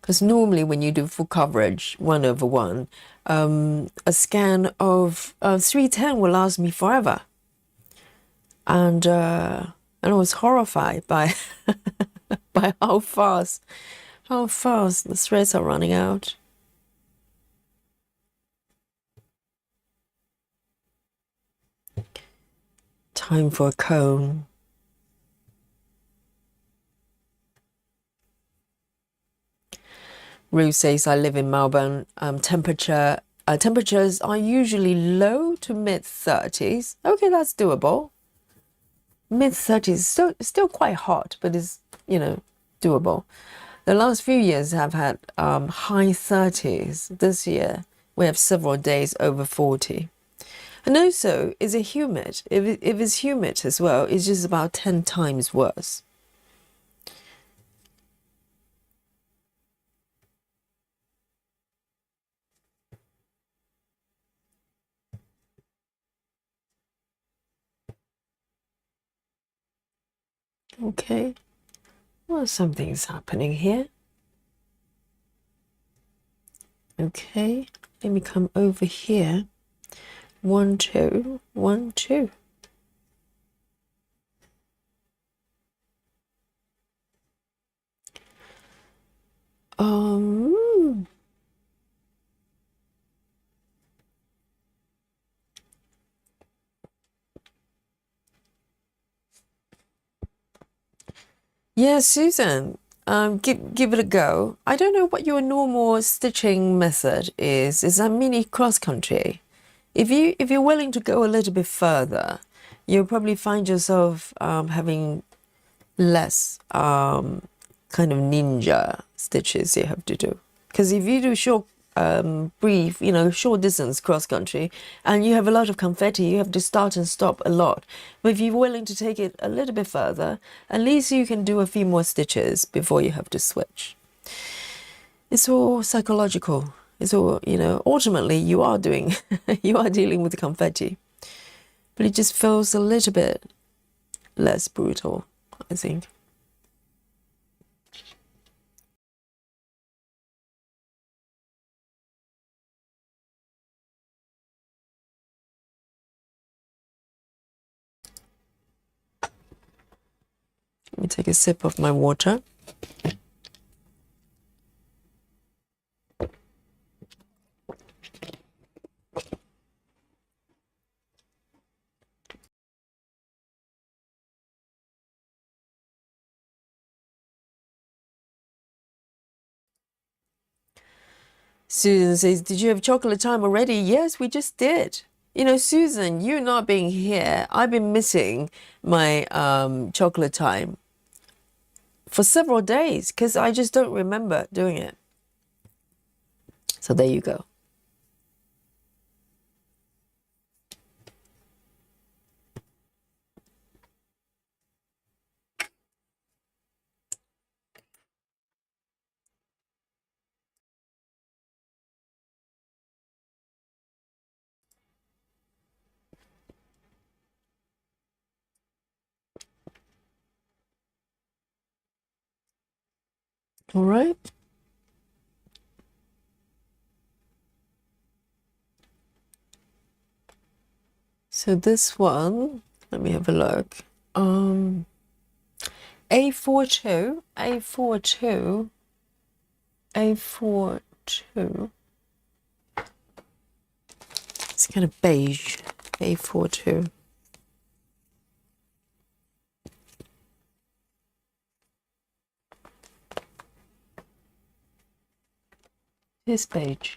Because normally when you do full coverage, 1/1, a scan of 310 will last me forever. And I was horrified by by how fast the threads are running out. Time for a cone. Ruth says, I live in Melbourne. Temperatures are usually low to mid-30s. Okay, that's doable. Mid-30s, still quite hot, but it's, doable. The last few years have had high 30s. This year, we have several days over 40. And also, is it humid? If it's humid as well, it's just about 10 times worse. Okay, well, something's happening here. Okay, let me come over here. 1, 2, 1, 2. Yeah, Susan, give it a go. I don't know what your normal stitching method is. Is that mini cross country? If you're willing to go a little bit further, you'll probably find yourself having less kind of ninja stitches you have to do. Because if you do short, brief, short distance cross country, and you have a lot of confetti, you have to start and stop a lot. But if you're willing to take it a little bit further, at least you can do a few more stitches before you have to switch. It's all psychological. It's all, you know, ultimately you are doing, you are dealing with the confetti, but it just feels a little bit less brutal, I think. Let me take a sip of my water. Susan says, did you have chocolate time already? Yes, we just did. You know, Susan, you not being here, I've been missing my chocolate time for several days because I just don't remember doing it. So there you go. All right. So this one, let me have a look. A42, A42, A42. It's kind of beige, A42. This beige.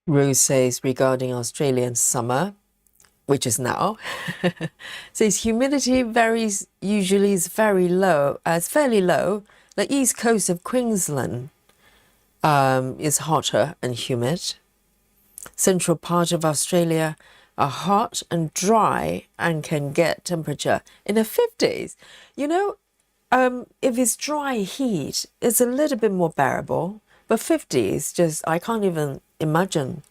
Rose says regarding Australian summer, which is now, says humidity varies, usually is very low, it's fairly low. The east coast of Queensland is hotter and humid. Central part of Australia are hot and dry and can get temperature in the 50s. You know, if it's dry heat, it's a little bit more bearable, but 50 is just, I can't even imagine.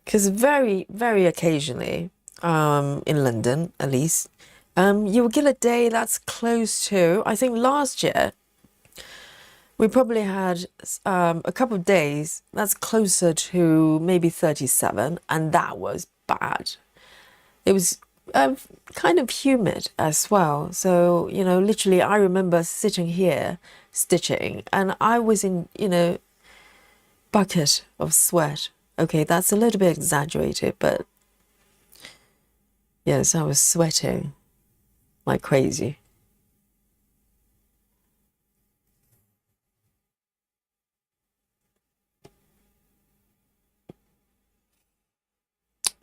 Because very, very occasionally, in London at least, you will get a day that's close to, I think last year, we probably had a couple of days that's closer to maybe 37, and that was bad. It was kind of humid as well. So, you know, literally, I remember sitting here stitching, and I was in, you know, bucket of sweat. Okay, that's a little bit exaggerated, but yes, I was sweating like crazy.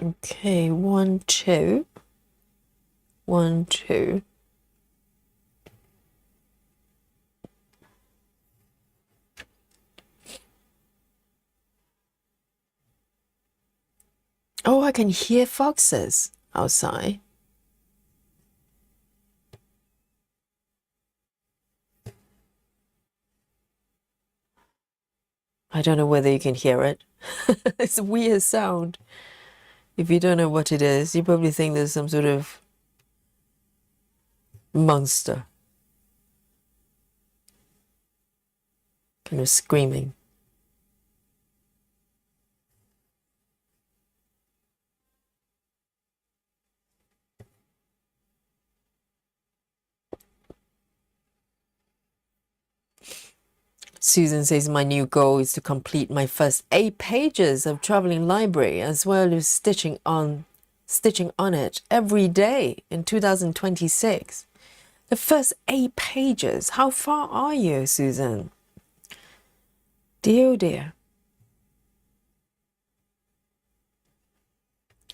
Okay, 1, 2, 1, 2. Oh, I can hear foxes outside. I don't know whether you can hear it. It's a weird sound. If you don't know what it is, you probably think there's some sort of monster kind of screaming. Susan says my new goal is to complete my first 8 pages of traveling library as well as stitching on it every day in 2026. The first 8 pages. How far are you, Susan? Dear, oh dear.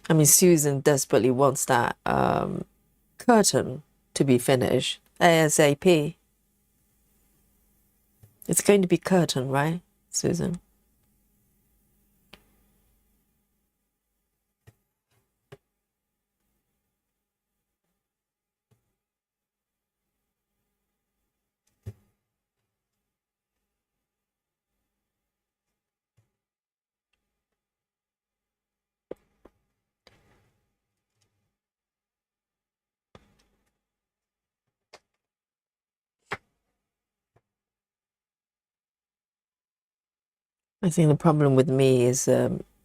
I mean, Susan desperately wants that curtain to be finished ASAP. It's going to be curtain, right, Susan? I think the problem with me is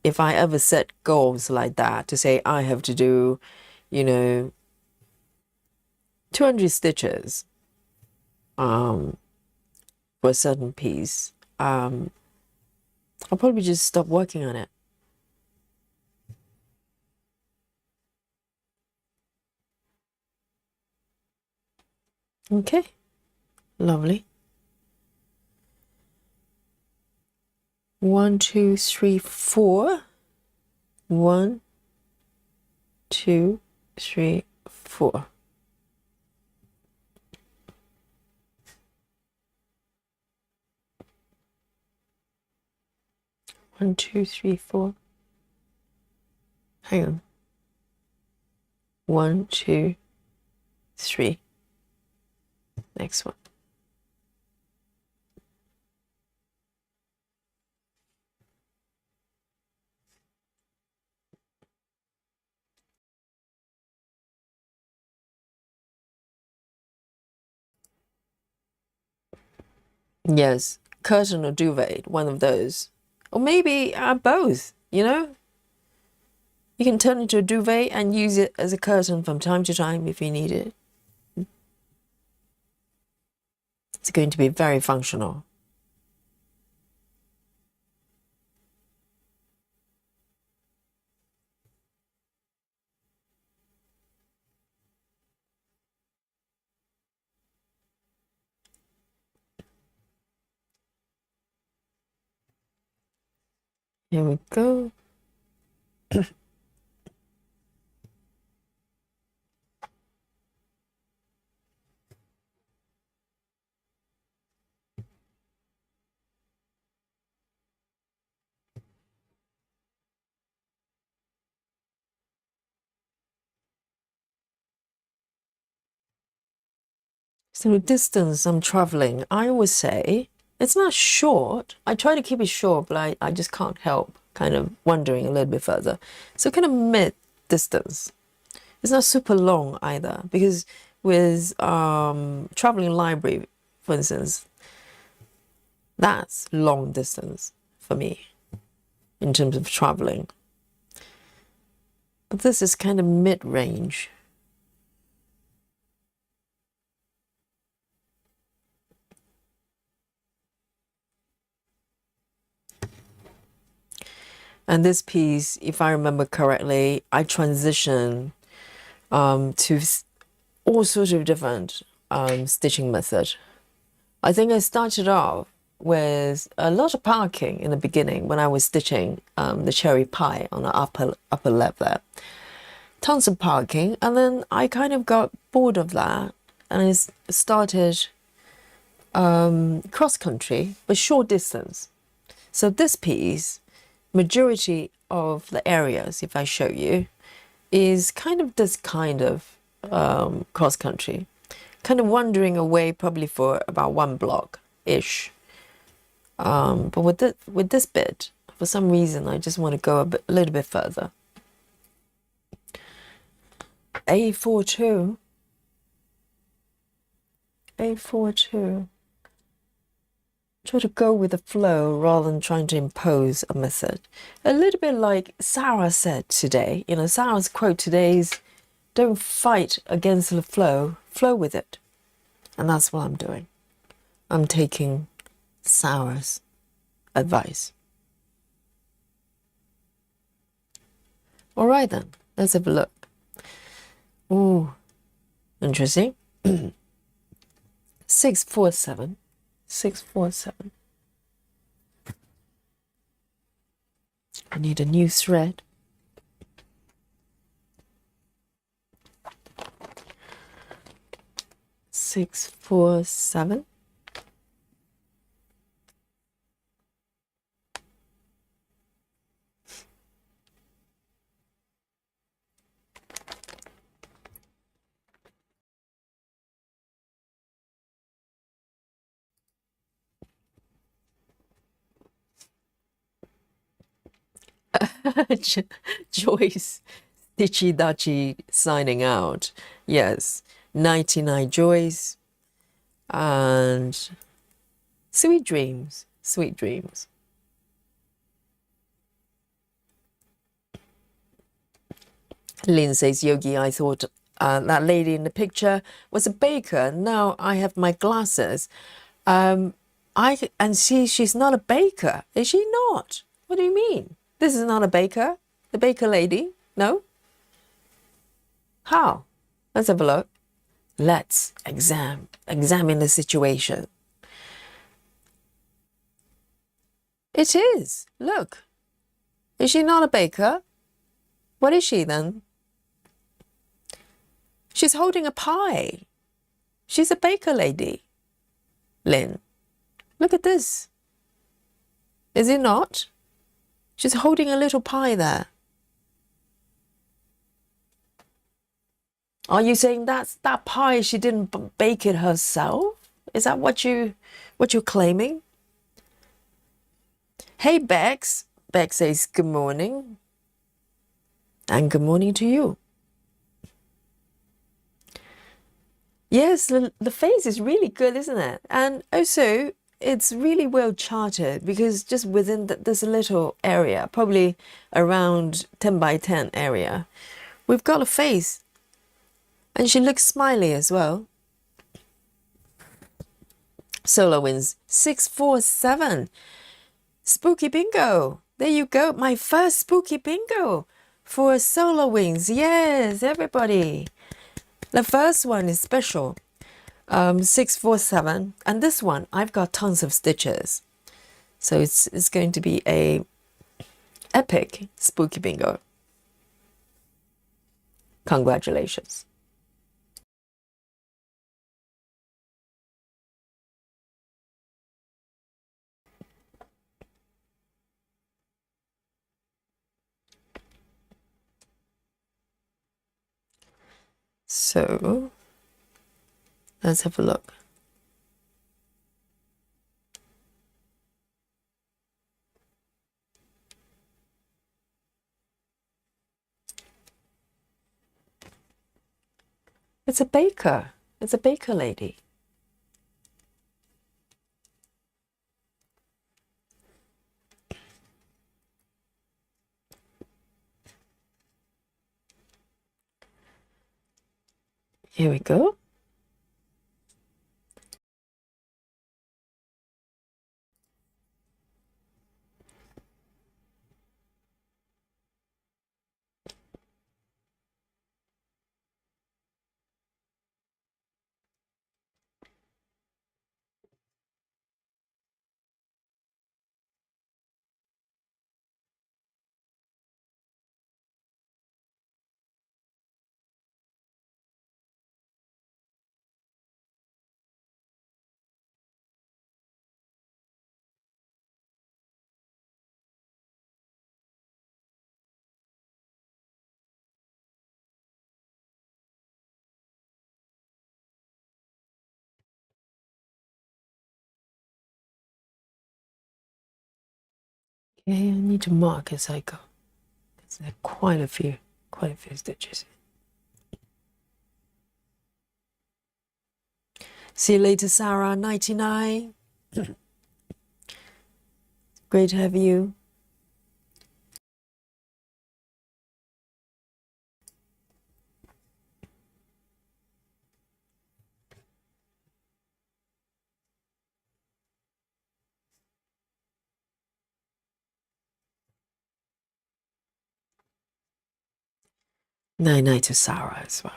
if I ever set goals like that to say I have to do, you know, 200 stitches for a certain piece, I'll probably just stop working on it. Okay, lovely. 1, 2, 3, 4. 1, 2, 3, 4. One, two, three, 4. Hang on. 1, 2, 3. Next one. Yes, curtain or duvet, one of those. Or maybe both, you know? You can turn it into a duvet and use it as a curtain from time to time if you need it. It's going to be very functional. Here we go. So the distance I'm traveling, I would say it's not short. I try to keep it short, but I just can't help kind of wandering a little bit further. So kind of mid distance. It's not super long either, because with traveling library, for instance, that's long distance for me in terms of traveling. But this is kind of mid-range. And this piece, if I remember correctly, I transitioned to all sorts of different stitching methods. I think I started off with a lot of parking in the beginning when I was stitching the cherry pie on the upper left there. Tons of parking, and then I kind of got bored of that, and I started cross country, but short distance. So this piece, majority of the areas, if I show you, is kind of this kind of cross country, kind of wandering away probably for about 1 block ish. But with this bit, for some reason, I just want to go a little bit further. A42. A42. Try to go with the flow rather than trying to impose a method. A little bit like Sarah said today. You know, Sarah's quote today is, don't fight against the flow, flow with it. And that's what I'm doing. I'm taking Sarah's advice. All right then, let's have a look. Ooh, interesting. 647. 647. I need a new thread. 647. Joyce, Ditchy Dutchy signing out. Yes, 99 Joyce, and sweet dreams, sweet dreams. Lynn says, Yogi, I thought that lady in the picture was a baker. Now I have my glasses. She's not a baker. Is she not? What do you mean? This is not a baker? The baker lady? No? How? Let's have a look. Let's examine the situation. It is. Look. Is she not a baker? What is she then? She's holding a pie. She's a baker lady. Lynn, look at this. Is it not? She's holding a little pie there. Are you saying that pie, she didn't bake it herself? Is that what you're claiming? Hey, Bex. Bex says good morning. And good morning to you. Yes, the face is really good, isn't it? And also, it's really well charted because just within this little area, probably around 10 by 10 area, we've got a face. And she looks smiley as well. Solo wins 647. Spooky bingo. There you go. My first spooky bingo for Solo wins. Yes, everybody. The first one is special. 647. And this one, I've got tons of stitches. So it's going to be a epic spooky bingo. Congratulations. So let's have a look. It's a baker. It's a baker lady. Here we go. Okay, I need to mark as I go. There are quite a few stitches. See you later, Sarah, 99. Great to have you. Night to Sarah as well.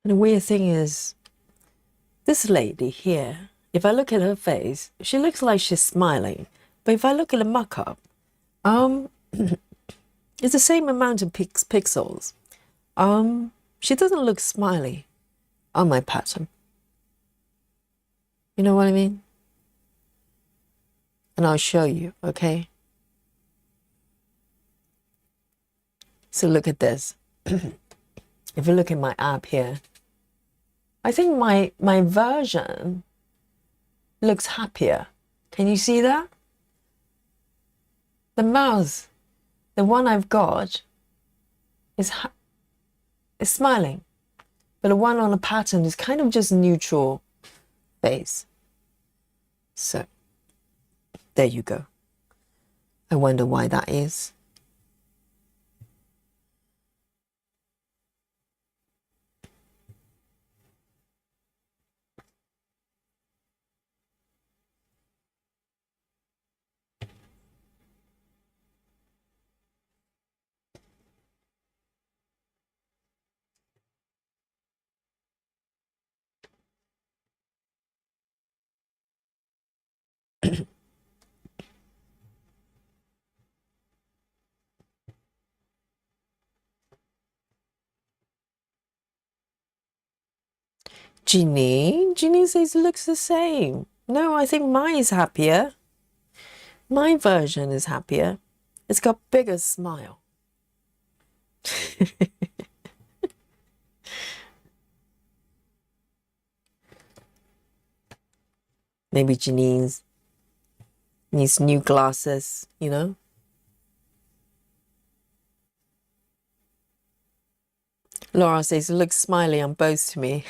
And the weird thing is, this lady here, if I look at her face, she looks like she's smiling. But if I look at the mock-up, It's the same amount of pixels. She doesn't look smiley on my pattern. You know what I mean? And I'll show you, okay? So look at this. If you look at my app here, I think my version looks happier. Can you see that? The mouth, the one I've got, is smiling. But the one on the pattern is kind of just neutral face. So, there you go. I wonder why that is. Jeannie says it looks the same. No, I think mine is happier. My version is happier. It's got bigger smile. Maybe Jeanine needs new glasses, you know? Laura says, it looks smiley on both to me.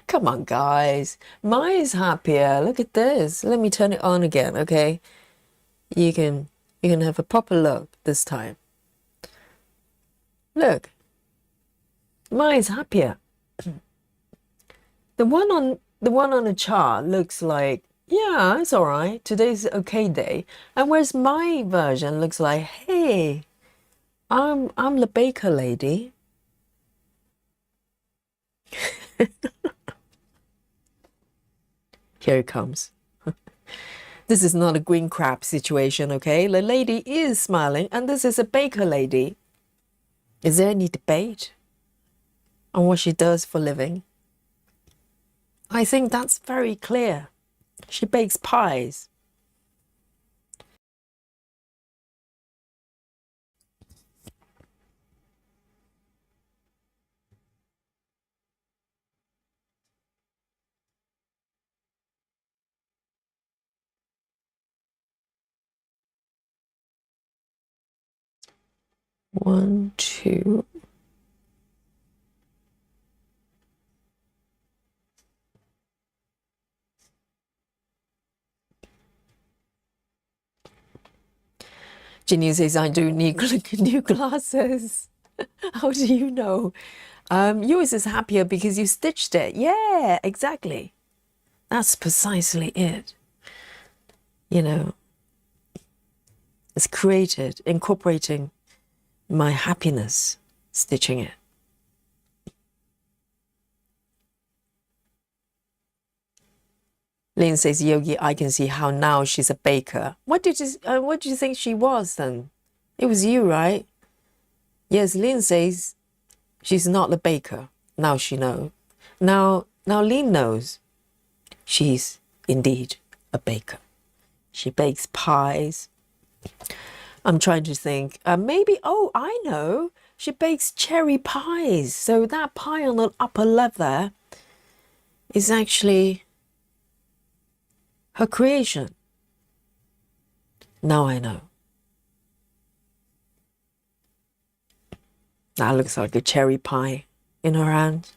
Come on, guys. Mine is happier. Look at this. Let me turn it on again, okay? You can have a proper look this time. Look. Mine's happier. The one on the chart looks like, yeah, it's all right. Today's an okay day. And whereas my version looks like, hey, I'm the baker lady. Here it comes. This is not a green crab situation, okay? The lady is smiling, and this is a baker lady. Is there any debate on what she does for a living? I think that's very clear. She bakes pies. One, two. Ginny says, I do need new glasses. How do you know? Yours is happier because you stitched it. Yeah, exactly. That's precisely it. You know, it's created, incorporating my happiness, stitching it. Lynn says, Yogi, I can see how now she's a baker. What did you think she was then? It was you, right? Yes, Lynn says she's not a baker. Now she knows. Now Lynn knows she's indeed a baker. She bakes pies. I'm trying to think. Maybe, oh, I know. She bakes cherry pies. So that pie on the upper left there is actually her creation. Now I know. That looks like a cherry pie in her hand.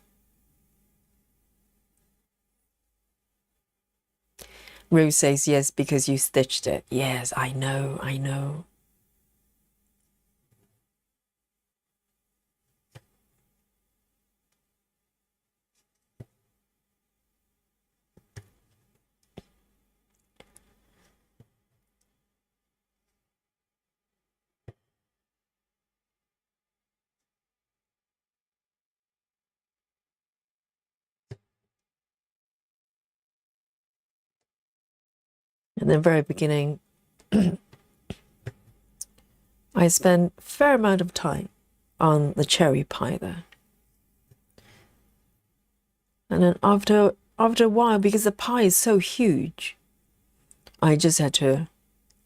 Rose says, yes, because you stitched it. Yes, I know, I know. In the very beginning, I spent a fair amount of time on the cherry pie there. And then after a while, because the pie is so huge, I just had to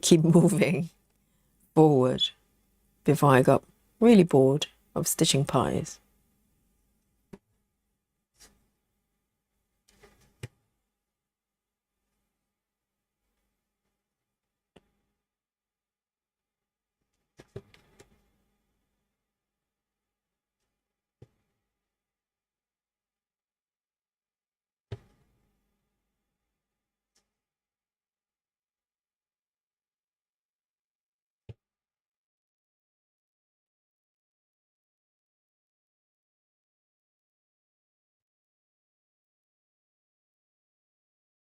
keep moving forward before I got really bored of stitching pies.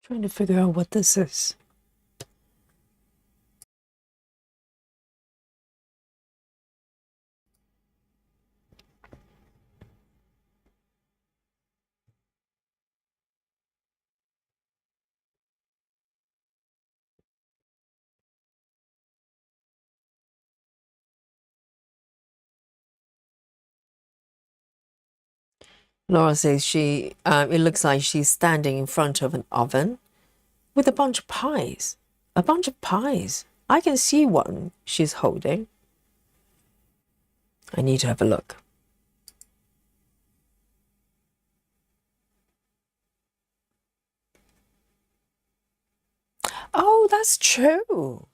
Trying to figure out what this is. Laura says it looks like she's standing in front of an oven with a bunch of pies. A bunch of pies. I can see one she's holding. I need to have a look. Oh, that's true.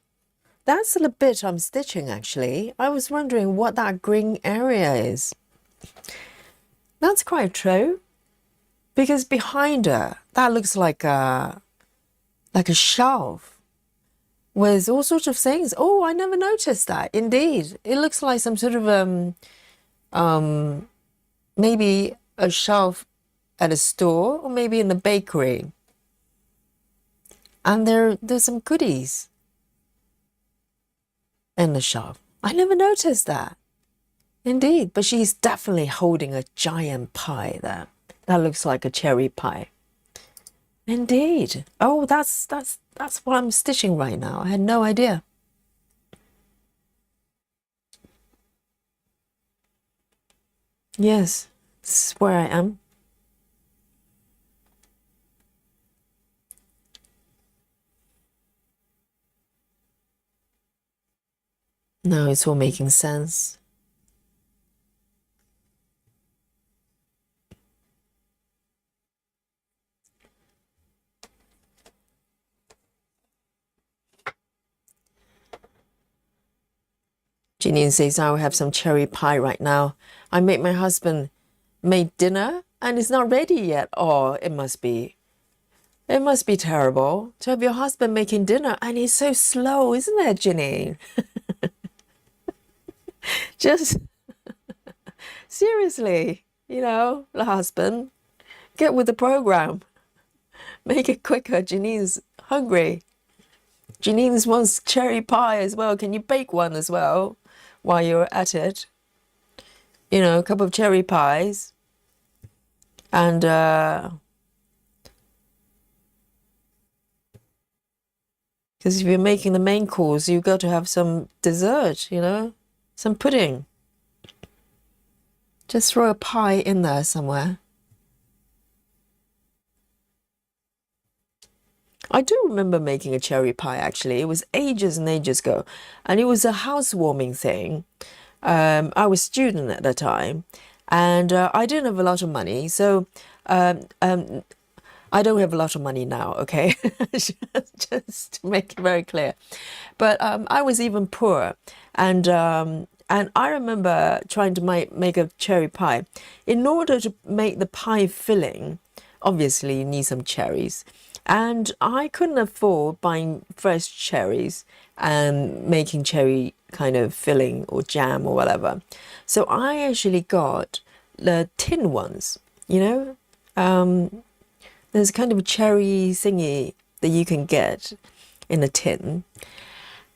That's the bit I'm stitching, actually. I was wondering what that green area is. That's quite true. Because behind her, that looks like a shelf with all sorts of things. Oh, I never noticed that. Indeed. It looks like some sort of maybe a shelf at a store or maybe in a bakery. And there's some goodies in the shelf. I never noticed that. Indeed, but she's definitely holding a giant pie there. That looks like a cherry pie. Indeed. Oh, that's what I'm stitching right now. I had no idea. Yes, this is where I am. Now it's all making sense. Janine says, I will have some cherry pie right now. I made my husband make dinner and it's not ready yet. Oh, it must be terrible to have your husband making dinner and he's so slow, isn't it, Janine? Just seriously, the husband, get with the program. Make it quicker. Janine's hungry. Janine's wants cherry pie as well. Can you bake one as well while you're at it? A couple of cherry pies. And because if you're making the main course, you've got to have some dessert, some pudding. Just throw a pie in there somewhere. I do remember making a cherry pie, actually. It was ages and ages ago. And it was a housewarming thing. I was a student at the time. And I didn't have a lot of money. So I don't have a lot of money now, okay? just to make it very clear. But I was even poor. And I remember trying to make a cherry pie. In order to make the pie filling, obviously you need some cherries. And I couldn't afford buying fresh cherries and making cherry kind of filling or jam or whatever. So I actually got the tin ones, There's kind of a cherry thingy that you can get in a tin.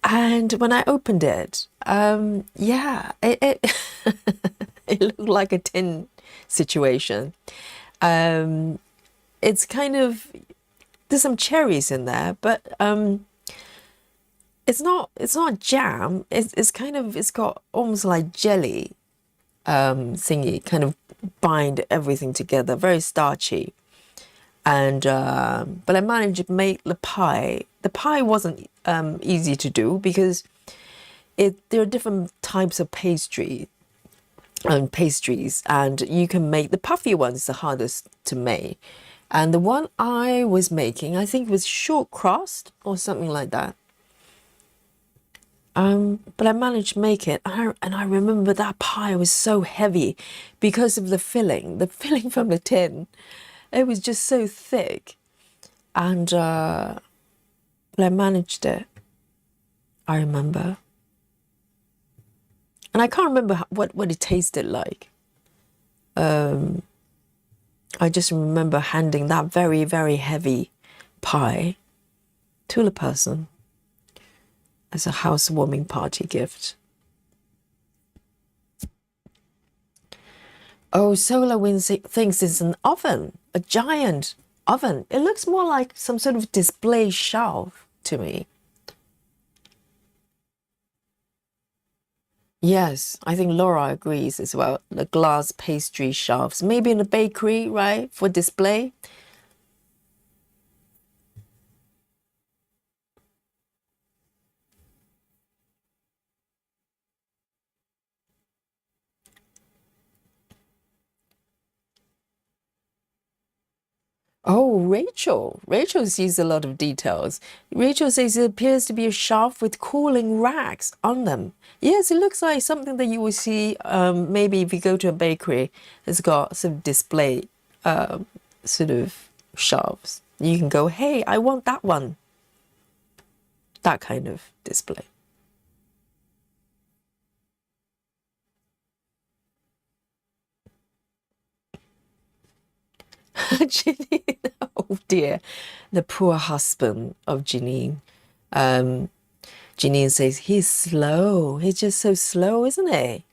And when I opened it, it it looked like a tin situation. It's kind of, there's some cherries in there, but it's not jam. It's kind of, it's got almost like jelly thingy, kind of bind everything together, very starchy. And but I managed to make the pie. The pie wasn't easy to do because there are different types of pastries, and you can make the puffy ones the hardest to make. And the one I was making, I think it was short crust or something like that. But I managed to make it, and I remember that pie was so heavy because of the filling. The filling from the tin, it was just so thick, and but I managed it. I remember, and I can't remember what it tasted like. I just remember handing that very, very heavy pie to the person as a housewarming party gift. Oh, Solar Wind thinks it's an oven, a giant oven. It looks more like some sort of display shelf to me. Yes, I think Laura agrees as well. The glass pastry shelves, maybe in a bakery, right, for display. Oh, Rachel. Rachel sees a lot of details. Rachel says it appears to be a shelf with cooling racks on them. Yes, it looks like something that you will see maybe if you go to a bakery. It's got some display sort of shelves. You can go, hey, I want that one. That kind of display. Janine, oh dear, the poor husband of Janine. Janine says, he's slow. He's just so slow, isn't he?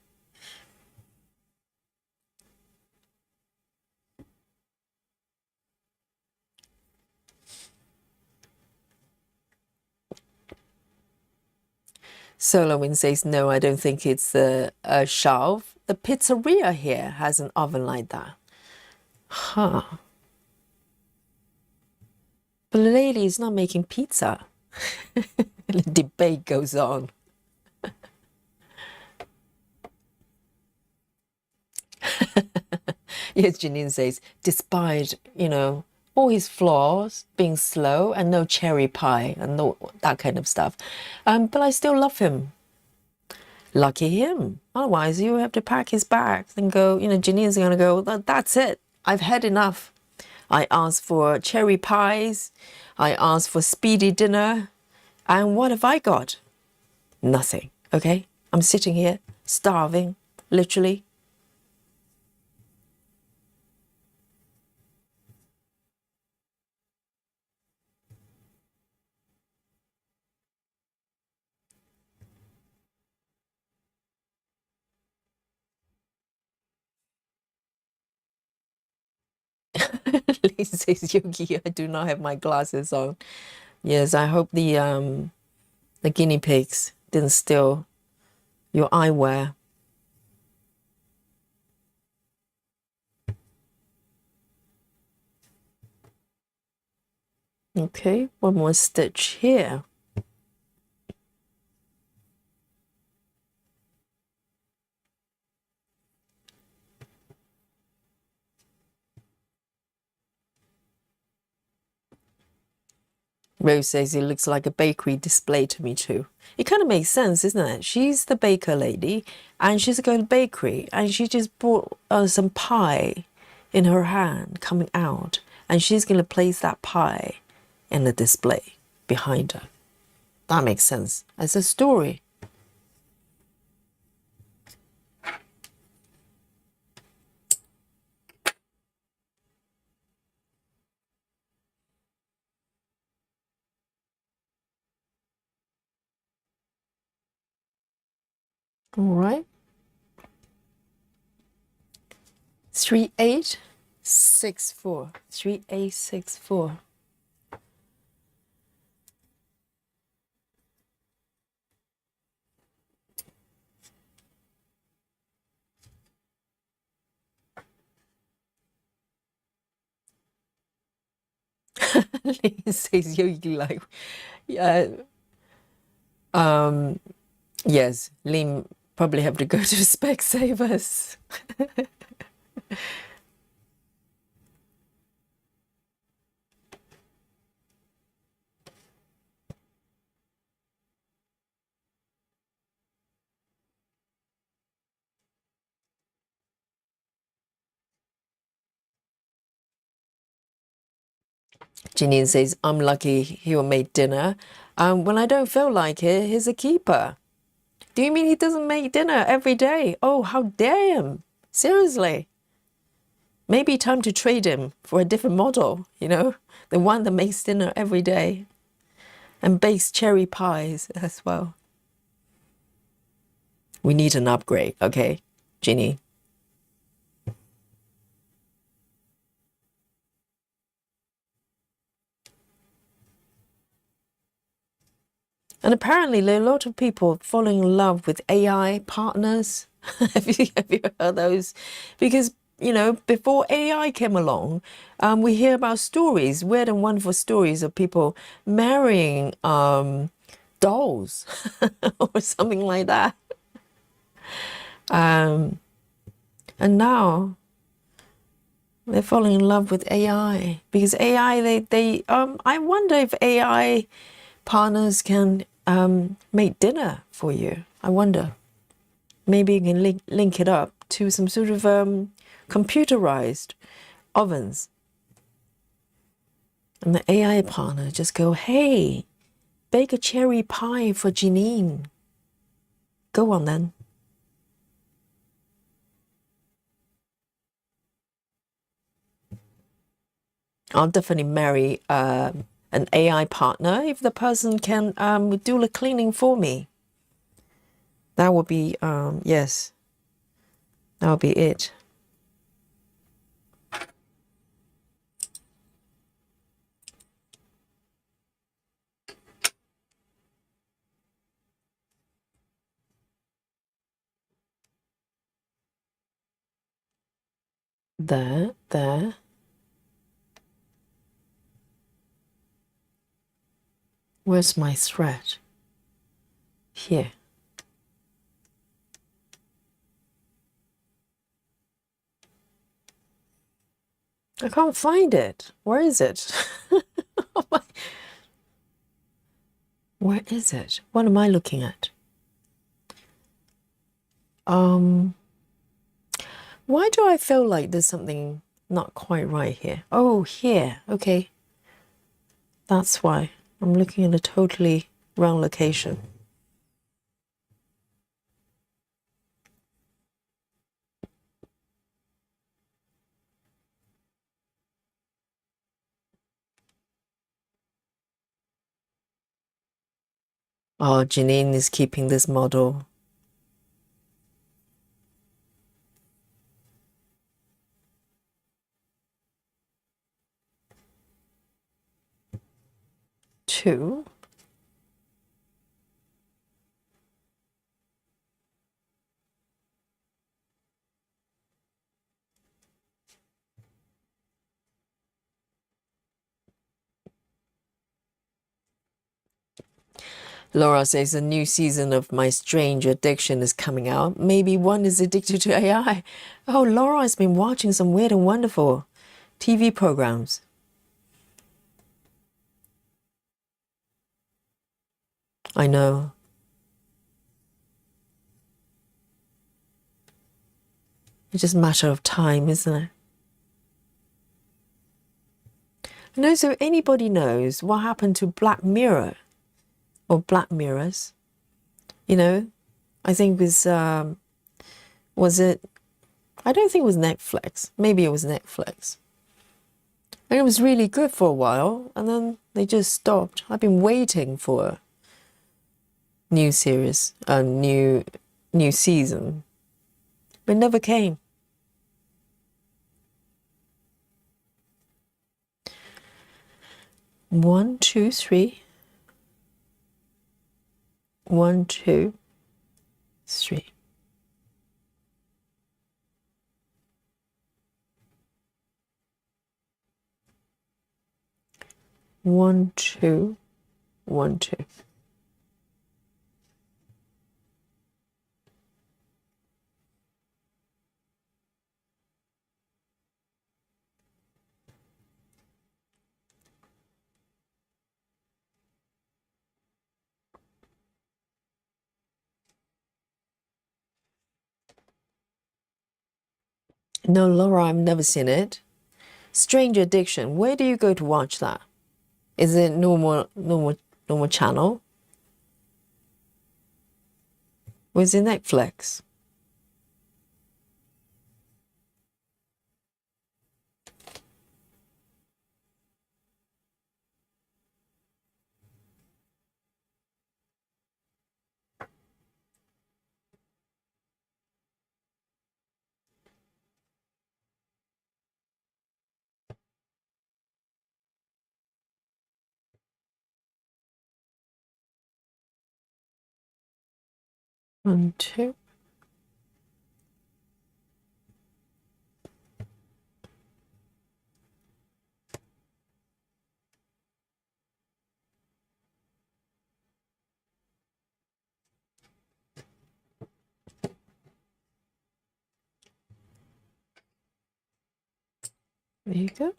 Solar Wind says, no, I don't think it's a shelf. The pizzeria here has an oven like that. Huh. But the lady is not making pizza. The debate goes on. Yes, Janine says, despite, all his flaws, being slow and no cherry pie and no, that kind of stuff. But I still love him. Lucky him. Otherwise, you have to pack his bags and go, Janine's going to go, that's it. I've had enough. I asked for cherry pies. I asked for speedy dinner. And what have I got? Nothing. Okay? I'm sitting here, starving, literally. Lisa says, Yogi, I do not have my glasses on. Yes, I hope the guinea pigs didn't steal your eyewear. Okay, one more stitch here. Rose says it looks like a bakery display to me too. It kind of makes sense, isn't it? She's the baker lady and she's going to bakery and she just brought some pie in her hand coming out and she's going to place that pie in the display behind her. That makes sense as a story. All right. 3864. 3864. Lee says Yogi like, yeah, yes, Lee probably have to go to Specsavers. Janine says, I'm lucky he'll make dinner. When I don't feel like it, he's a keeper. Do you mean he doesn't make dinner every day? Oh, how dare him. Seriously. Maybe time to trade him for a different model, you know? The one that makes dinner every day and bakes cherry pies as well. We need an upgrade, okay, Ginny? And apparently there are a lot of people falling in love with AI partners. Have you heard those? Because, you know, before AI came along, we hear about stories, weird and wonderful stories of people marrying dolls or something like that. And now they're falling in love with AI because AI, I wonder if AI partners can make dinner for you. I wonder. Maybe you can link it up to some sort of computerized ovens. And the AI partner just go, hey, bake a cherry pie for Janine. Go on then. I'll definitely marry an AI partner if the person can do the cleaning for me. That would be, yes, that would be it. There. Where's my thread? Here. I can't find it. Where is it? Oh my. Where is it? What am I looking at? Why do I feel like there's something not quite right here? Oh, here. Okay. That's why. I'm looking at a totally wrong location. Oh, Janine is keeping this model. Two. Laura says a new season of My Strange Addiction is coming out. Maybe one is addicted to AI. Oh, Laura has been watching some weird and wonderful TV programs. I know. It's just a matter of time, isn't it? And also, anybody knows what happened to Black Mirror or Black Mirrors? You know, I think it was it? I don't think it was Netflix. Maybe it was Netflix. And it was really good for a while, and then they just stopped. I've been waiting for a new series, a new season, but it never came. One, two, three. 1, 2, 3. 1, 2, 1, 2. No, Laura, I've never seen it. Strange Addiction. Where do you go to watch that? Is it normal channel? Or is it Netflix? One, two. There you go.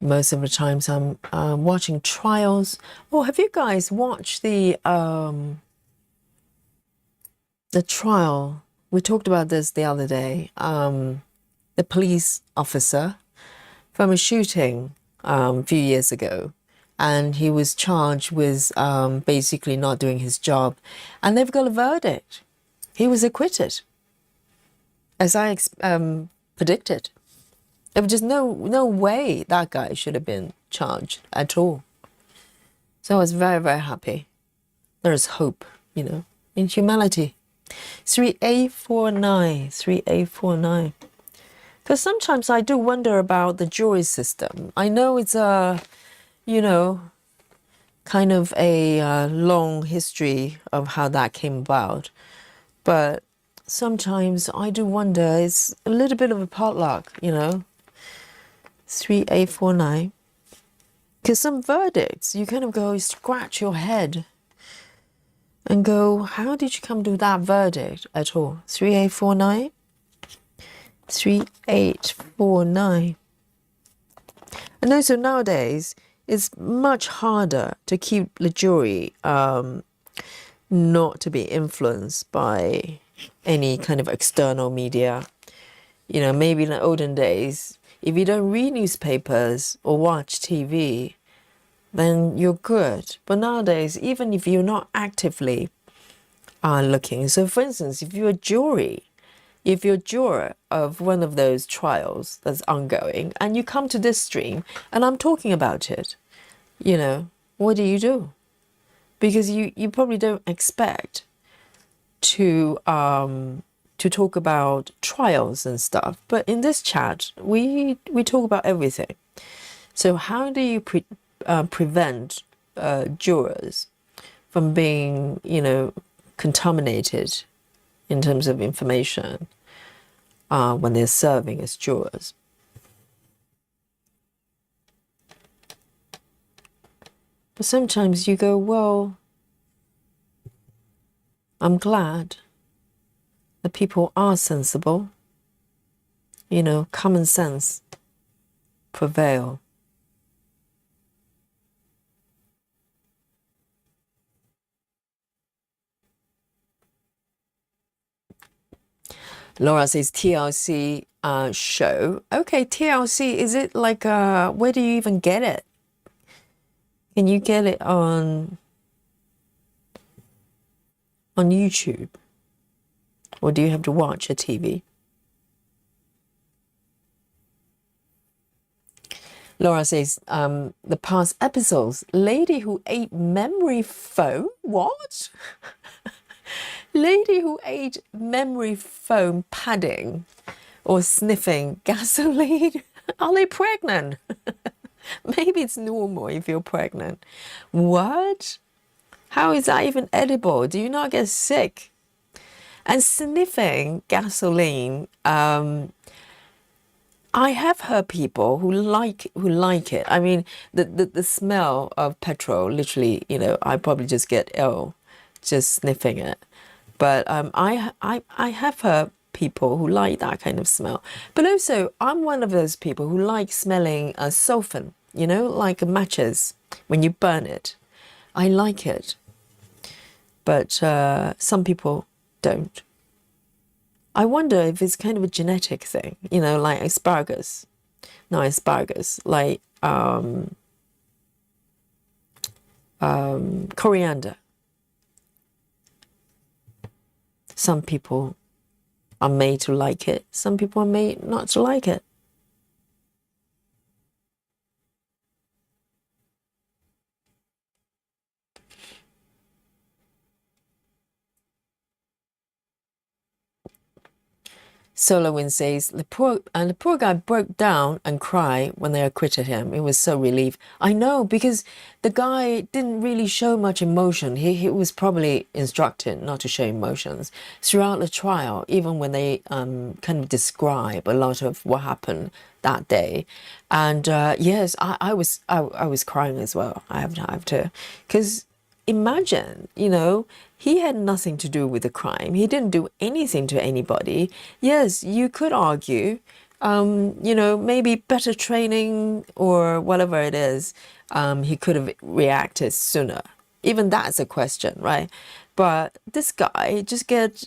Most of the times I'm watching trials. Oh, have you guys watched the trial? We talked about this the other day. The police officer from a shooting a few years ago, and he was charged with basically not doing his job, and they've got a verdict. He was acquitted, as I predicted. There was just no way that guy should have been charged at all. So I was very, very happy. There is hope, in humanity. 3849, 3849. Because sometimes I do wonder about the jury system. I know it's a, kind of a long history of how that came about. But sometimes I do wonder, it's a little bit of a potluck, 3849. Because some verdicts, you kind of go scratch your head and go, how did you come to that verdict at all? 3849? 3849. And also nowadays, it's much harder to keep the jury not to be influenced by any kind of external media. Maybe in the olden days, if you don't read newspapers or watch TV, then you're good. But nowadays, even if you're not actively looking, so for instance, if you're a juror of one of those trials that's ongoing, and you come to this stream, and I'm talking about it, what do? Because you probably don't expect to talk about trials and stuff. But in this chat, we talk about everything. So how do you prevent jurors from being, contaminated in terms of information when they're serving as jurors? But sometimes you go, well, I'm glad that people are sensible. Common sense prevail. Laura says TLC show. Okay, TLC, is it like where do you even get it? Can you get it on YouTube? Or do you have to watch a TV? Laura says, the past episodes, lady who ate memory foam. What? Lady who ate memory foam padding or sniffing gasoline. Are they pregnant? Maybe it's normal if you're pregnant. What? How is that even edible? Do you not get sick? And sniffing gasoline, I have heard people who like it. I mean, the smell of petrol, literally, I probably just get ill just sniffing it. But I have heard people who like that kind of smell. But also, I'm one of those people who like smelling sulfur, like matches when you burn it. I like it. But some people don't. I wonder if it's kind of a genetic thing, like asparagus. No, asparagus, like coriander. Some people are made to like it. Some people are made not to like it. SolarWind says the poor guy broke down and cried when they acquitted him. It was so relief. I know, because the guy didn't really show much emotion. He was probably instructed not to show emotions throughout the trial, even when they kind of describe a lot of what happened that day. And yes, I was crying as well. I have to, because imagine, he had nothing to do with the crime. He didn't do anything to anybody. Yes, you could argue, maybe better training or whatever it is, he could have reacted sooner. Even that's a question, right? But this guy just get,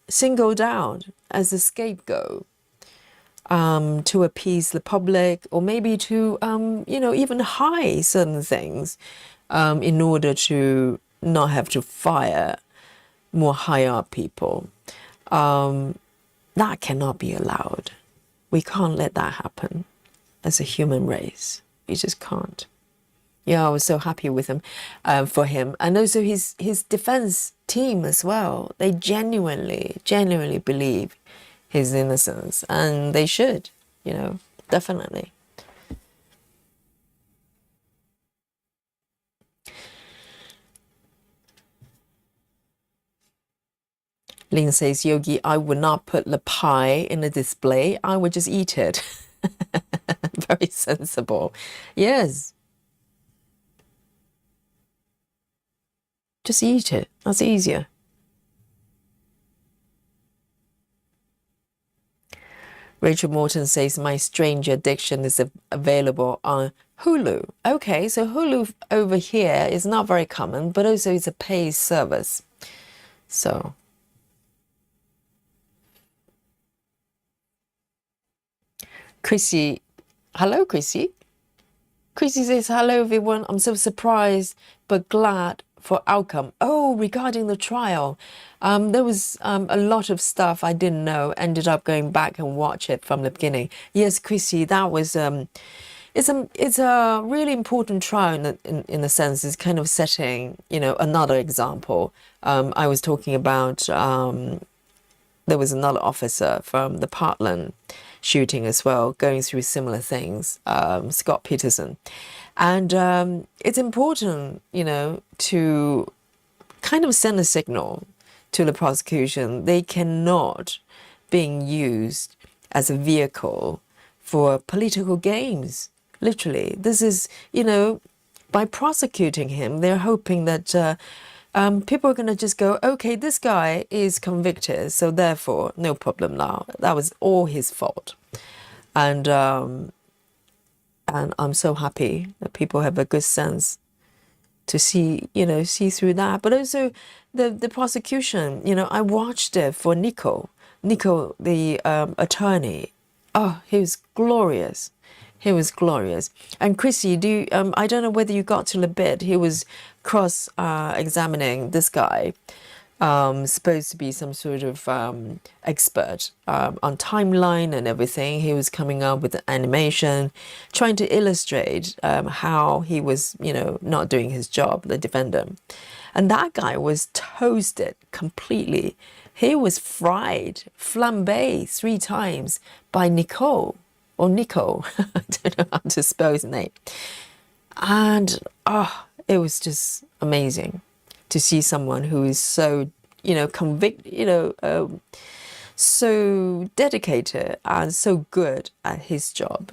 singled out as a scapegoat to appease the public, or maybe to, even hide certain things in order to not have to fire more high up people. That cannot be allowed. We can't let that happen as a human race. We just can't. Yeah, I was so happy with him, for him. And also his defense team as well. They genuinely believe his innocence. And they should, definitely. Lin says, Yogi, I would not put the pie in a display. I would just eat it. Very sensible. Yes. Just eat it. That's easier. Rachel Morton says, my strange addiction is available on Hulu. Okay, so Hulu over here is not very common, but also it's a paid service. So... Chrissy, hello, Chrissy. Chrissy says, hello, everyone. I'm so surprised but glad for outcome. Oh, regarding the trial, there was a lot of stuff I didn't know. Ended up going back and watch it from the beginning. Yes, Chrissy, that was it's a really important trial in the sense it's kind of setting another example. I was talking about there was another officer from the Parkland shooting as well, going through similar things, Scott Peterson. And it's important, to kind of send a signal to the prosecution. They cannot being used as a vehicle for political games. Literally, this is, by prosecuting him, they're hoping that people are going to just go, okay, this guy is convicted, so therefore, no problem now. That was all his fault. And I'm so happy that people have a good sense to see through that. But also the prosecution, I watched it for Nico, the attorney. Oh, he was glorious. He was glorious. And Chrissy, I don't know whether you got to the bit. He was examining this guy, supposed to be some sort of expert on timeline and everything. He was coming up with animation, trying to illustrate how he was, not doing his job, the defendant. And that guy was toasted completely He was fried, flambé 3 times by Nicole, or Nico. I don't know how to spell his name. And it was just amazing to see someone who is so, so dedicated and so good at his job.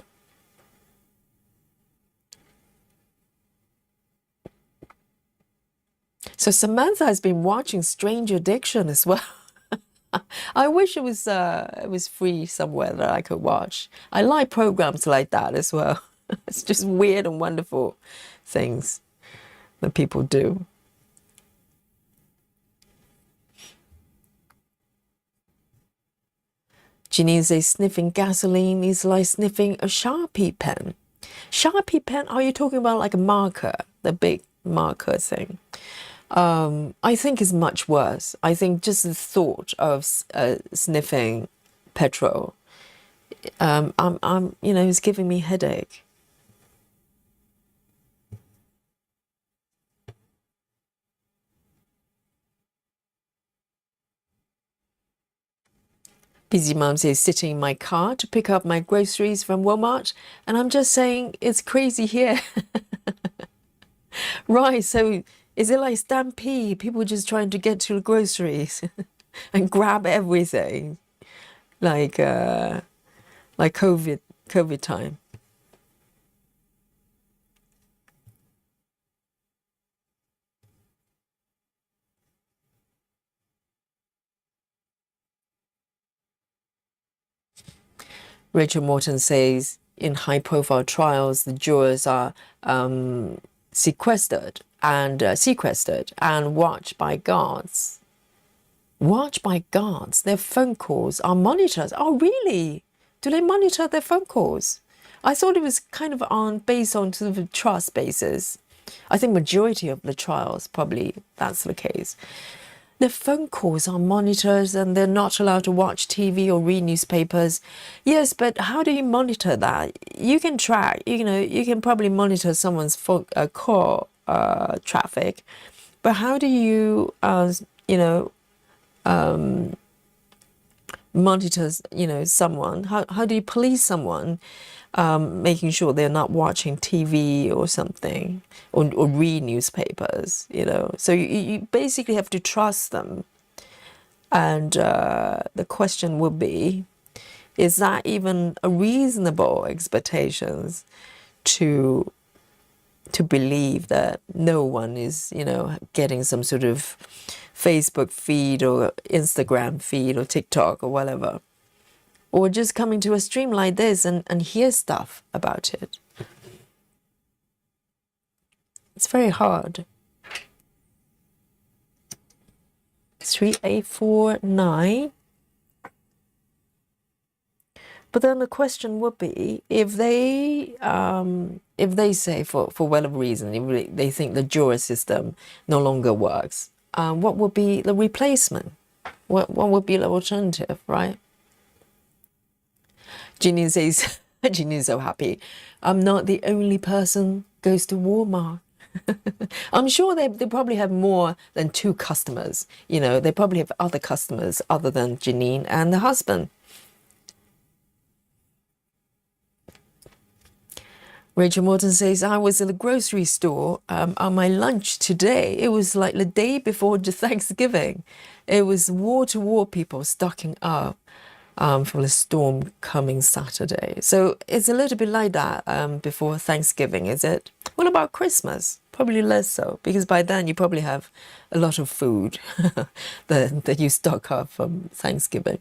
So Samantha has been watching Strange Addiction as well. I wish it was free somewhere that I could watch. I like programs like that as well. It's just weird and wonderful things that people do. Janine says sniffing gasoline is like sniffing a Sharpie pen. Sharpie pen, are you talking about like a marker, the big marker thing? I think is much worse. I think just the thought of sniffing petrol, it's giving me headache. Busy Mom says sitting in my car to pick up my groceries from Walmart, and I'm just saying it's crazy here. Right, so is it like stampede? People just trying to get to the groceries and grab everything, like COVID time. Rachel Morton says in high-profile trials, the jurors are sequestered and watched by guards. Watched by guards. Their phone calls are monitored. Oh, really? Do they monitor their phone calls? I thought it was kind of based on sort of trust basis. I think majority of the trials probably that's the case. Their phone calls are monitored and they're not allowed to watch TV or read newspapers. Yes, but how do you monitor that? You can track, you can probably monitor someone's call traffic, but how do you, monitor, someone? How do you police someone, making sure they're not watching TV or something, or read newspapers, So you basically have to trust them. And the question would be, is that even a reasonable expectations to believe that no one is, getting some sort of Facebook feed or Instagram feed or TikTok or whatever, or just coming to a stream like this and hear stuff about it? It's very hard. 3849. But then the question would be, if they say for whatever reason, if they think the jury system no longer works, what would be the replacement? What would be the alternative, right? Ginny says, Ginny's so happy. I'm not the only person goes to Walmart. I'm sure they probably have more than 2 customers. They probably have other customers other than Janine and the husband. Rachel Morton says, I was in the grocery store on my lunch today. It was like the day before Thanksgiving. It was wall-to-wall people stocking up for the storm coming Saturday. So it's a little bit like that before Thanksgiving, is it? What about Christmas? Probably less so, because by then you probably have a lot of food that you stock up from Thanksgiving.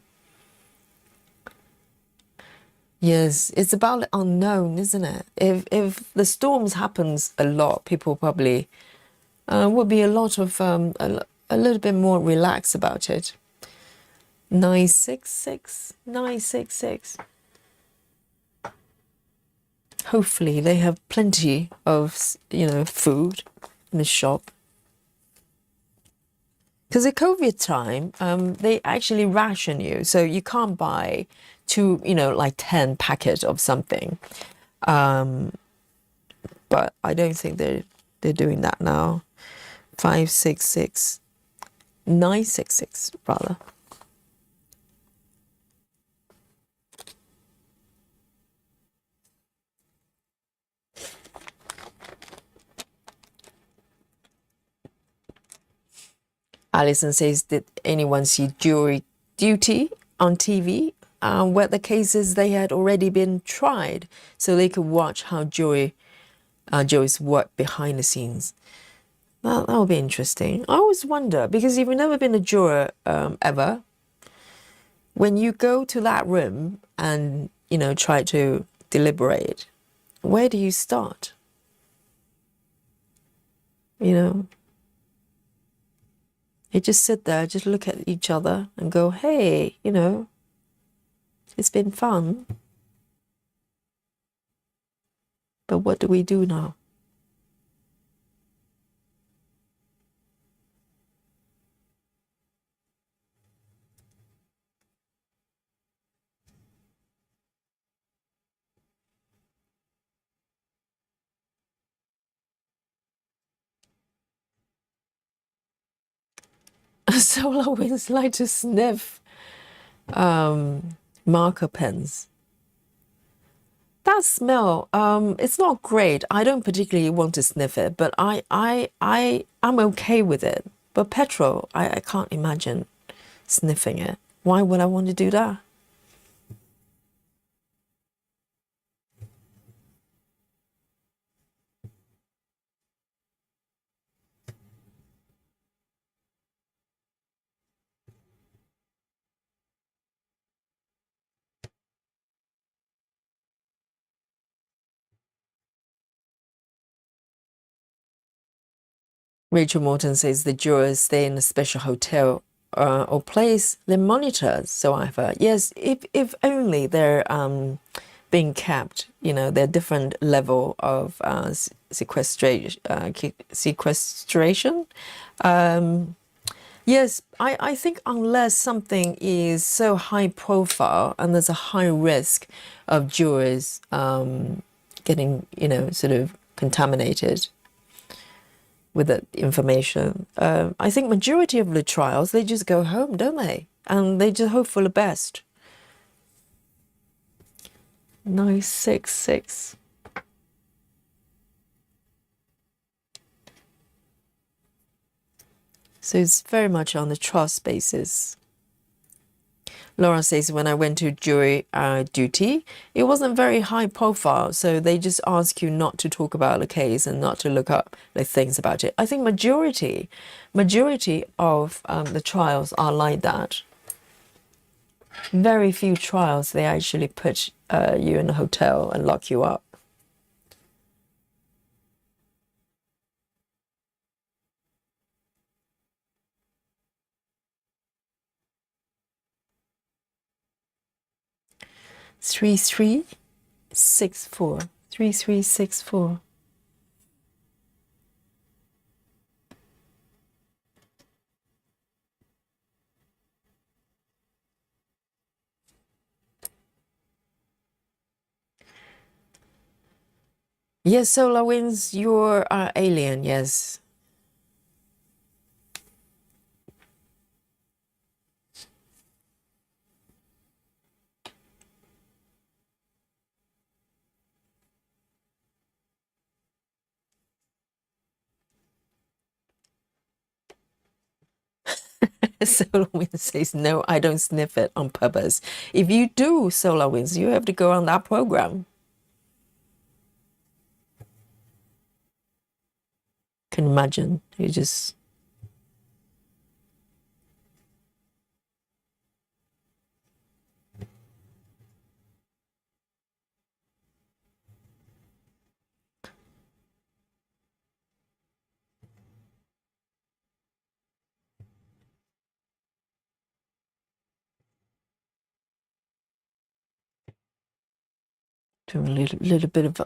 Yes, it's about the unknown, isn't it? If the storms happens a lot, people probably would be a little bit more relaxed about it. 966, 966. Hopefully they have plenty of, food in the shop. Because at COVID time, they actually ration you. So you can't buy 10 packets of something. But I don't think they're doing that now. 566, 966 rather. Alison says, did anyone see jury duty on TV? Where the cases they had already been tried, so they could watch how juries work behind the scenes. That would be interesting. I always wonder, because if you've never been a juror ever, when you go to that room and, you know, try to deliberate, where do you start? You know, you just sit there, just look at each other and go, hey, you know, it's been fun. But what do we do now? Solar winds like to sniff marker pens. That smell, it's not great. I don't particularly want to sniff it, but I'm okay with it. But petrol, I can't imagine sniffing it. Why would I want to do that? Rachel Morton says the jurors stay in a special hotel or place they're monitored. So I've heard. Yes, if only they're being kept, you know, they're different level of sequestration. Yes, I think unless something is so high profile and there's a high risk of jurors getting, you know, sort of contaminated with that information. I think majority of the trials, they just go home, don't they? And they just hope for the best. 966. So it's very much on the trust basis. Laura says, when I went to jury duty, it wasn't very high profile, so they just ask you not to talk about the case and not to look up the things about it. I think majority of the trials are like that. Very few trials, they actually put you in a hotel and lock you up. Three, 3364. Yes, Solar Winds, you're alien, yes. Solar Winds says, no, I don't sniff it on purpose. If you do, Solar Winds, you have to go on that program. Can imagine, you just... do a little bit of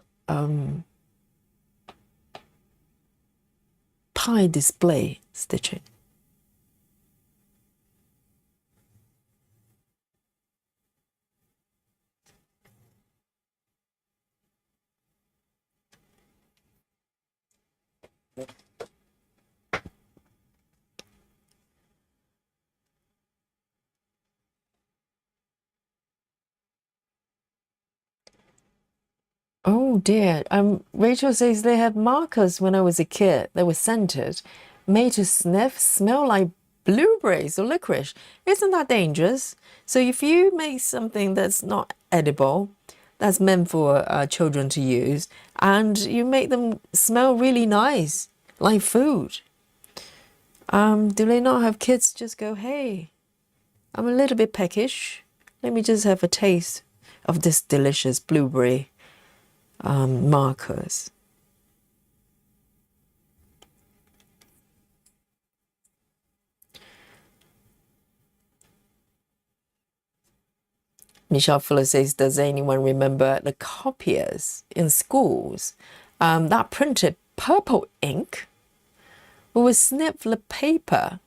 pie display stitching. Oh dear. Rachel says they had markers when I was a kid. They were scented, made to sniff, smell like Blueberries or licorice, isn't that dangerous? So if you make something that's not edible, that's meant for children to use, and you make them smell really nice, like food, do they not have kids just go, hey, I'm a little bit peckish. Let me just have a taste of this delicious blueberry markers. Michelle Fuller says, does anyone remember the copiers in schools that printed purple ink? We would snip the paper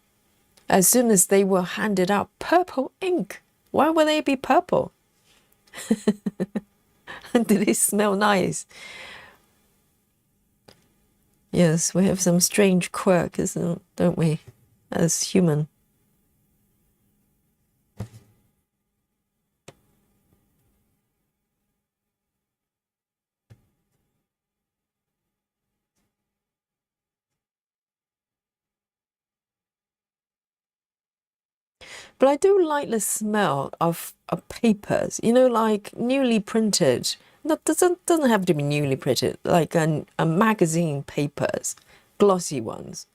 as soon as they were handed out purple ink. Why would they be purple? Do they smell nice? Yes, we have some strange quirks, don't we, as human? But I do like the smell of papers, you know, like newly printed. That doesn't have to be newly printed, like a magazine papers, glossy ones.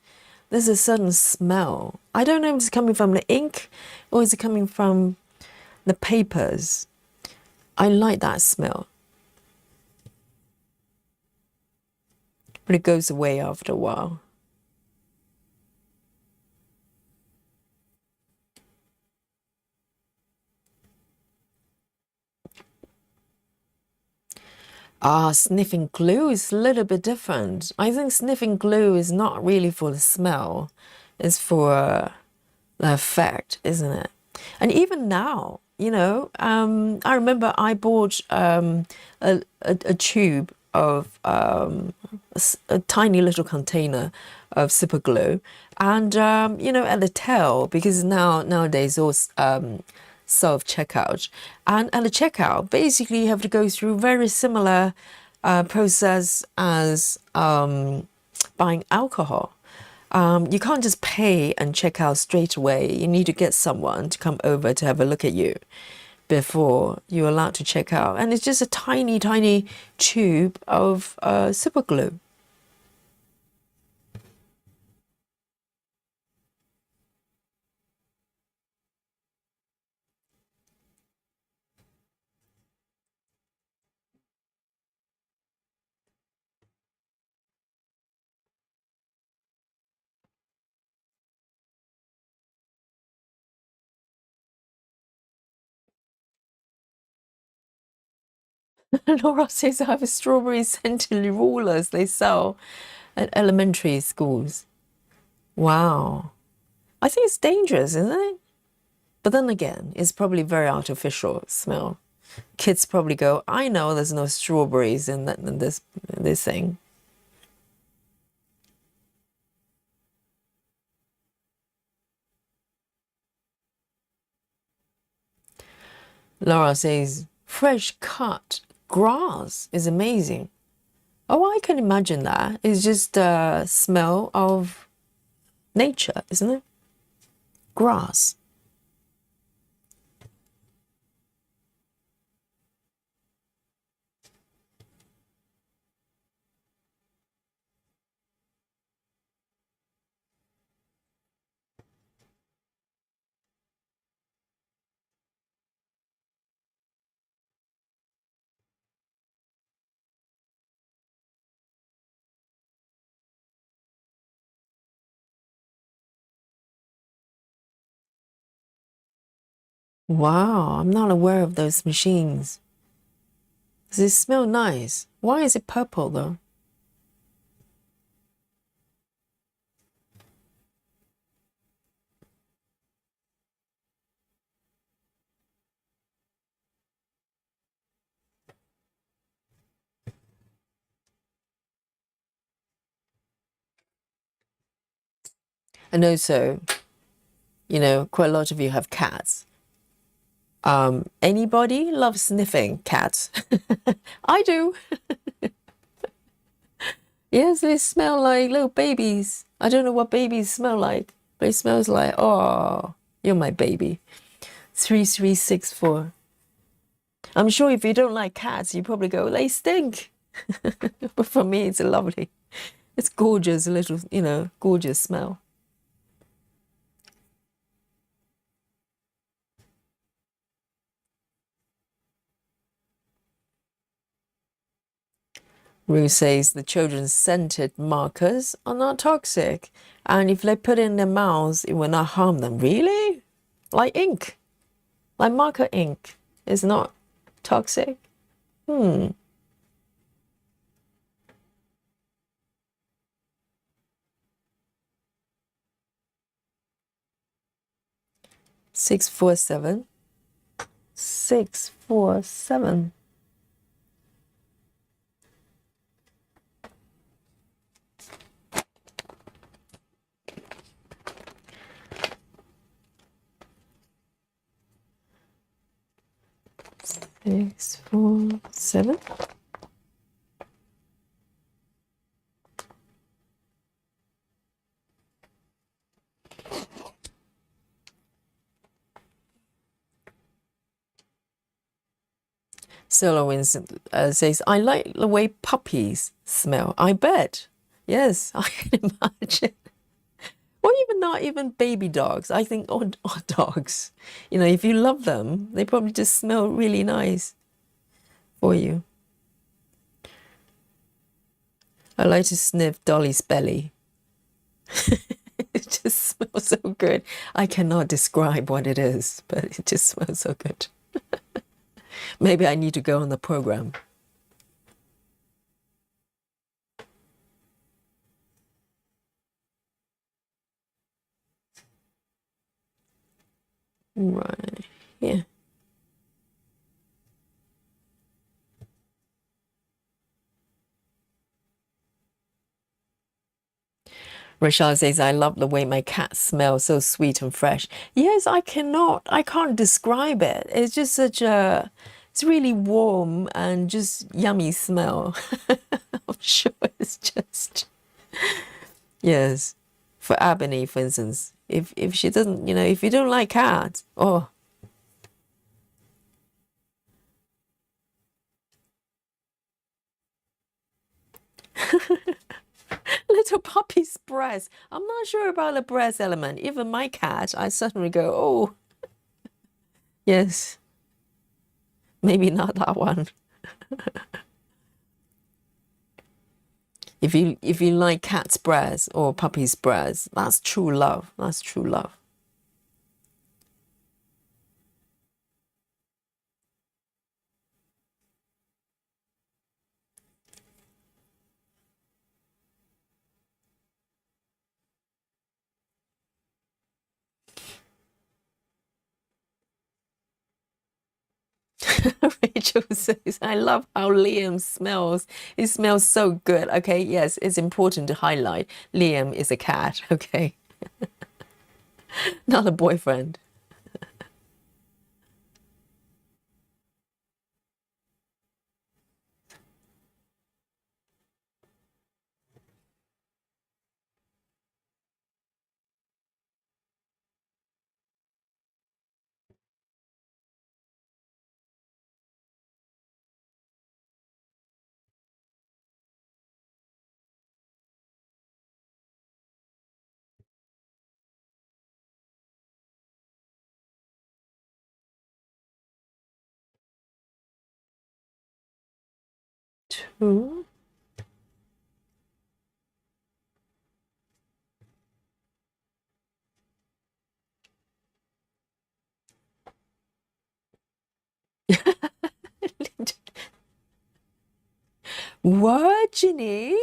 There's a certain smell. I don't know if it's coming from the ink or is it coming from the papers. I like that smell. But it goes away after a while. Sniffing glue is a little bit different. I think sniffing glue is not really for the smell. It's for the effect, isn't it? And even now, you know, I remember I bought a tube of a tiny little container of super glue, and you know, at the tail, because nowadays all self-checkout, and at the checkout basically you have to go through very similar process as buying alcohol. You can't just pay and check out straight away. You need to get someone to come over to have a look at you before you're allowed to check out. And it's just a tiny, tiny tube of super glue. Laura says I have strawberry scented rulers they sell at elementary schools. Wow. I think it's dangerous, isn't it? But then again, it's probably very artificial smell. Kids probably go, I know there's no strawberries in this thing. Laura says, fresh cut grass is amazing. Oh, I can imagine that. It's just a smell of nature, isn't it? Grass. Wow, I'm not aware of those machines. Does it smell nice? Why is it purple though? And also, you know, quite a lot of you have cats. Anybody loves sniffing cats? I do. Yes, they smell like little babies. I don't know what babies smell like, but it smells like, oh, you're my baby. 3364. I'm sure if you don't like cats, you probably go, they stink. But for me, it's lovely. It's gorgeous, little, gorgeous smell. Rue says the children's scented markers are not toxic. And if they put in their mouths, it will not harm them. Really? Like ink. Like marker ink is not toxic? 647. 647. Six, four, seven. Solowins says, I like the way puppies smell. I bet. Yes, I can imagine. Or even not even baby dogs. I think, or dogs. If you love them, they probably just smell really nice for you. I like to sniff Dolly's belly. It just smells so good. I cannot describe what it is, but it just smells so good. Maybe I need to go on the program. Right, yeah. Rachel says, I love the way my cat smells, so sweet and fresh. Yes, I can't describe it. It's just it's really warm and just yummy smell. I'm sure it's just, yes. For Ebony, for instance, if she doesn't, if you don't like cats, oh. Little puppy's breast. I'm not sure about the breast element. Even my cat, I suddenly go, oh, yes, maybe not that one. If you like cat's breast or puppy's breast, that's true love. That's true love. Rachel says, I love how Liam smells. He smells so good. Okay, yes, it's important to highlight Liam is a cat, okay? Not a boyfriend. Two. What, Ginny?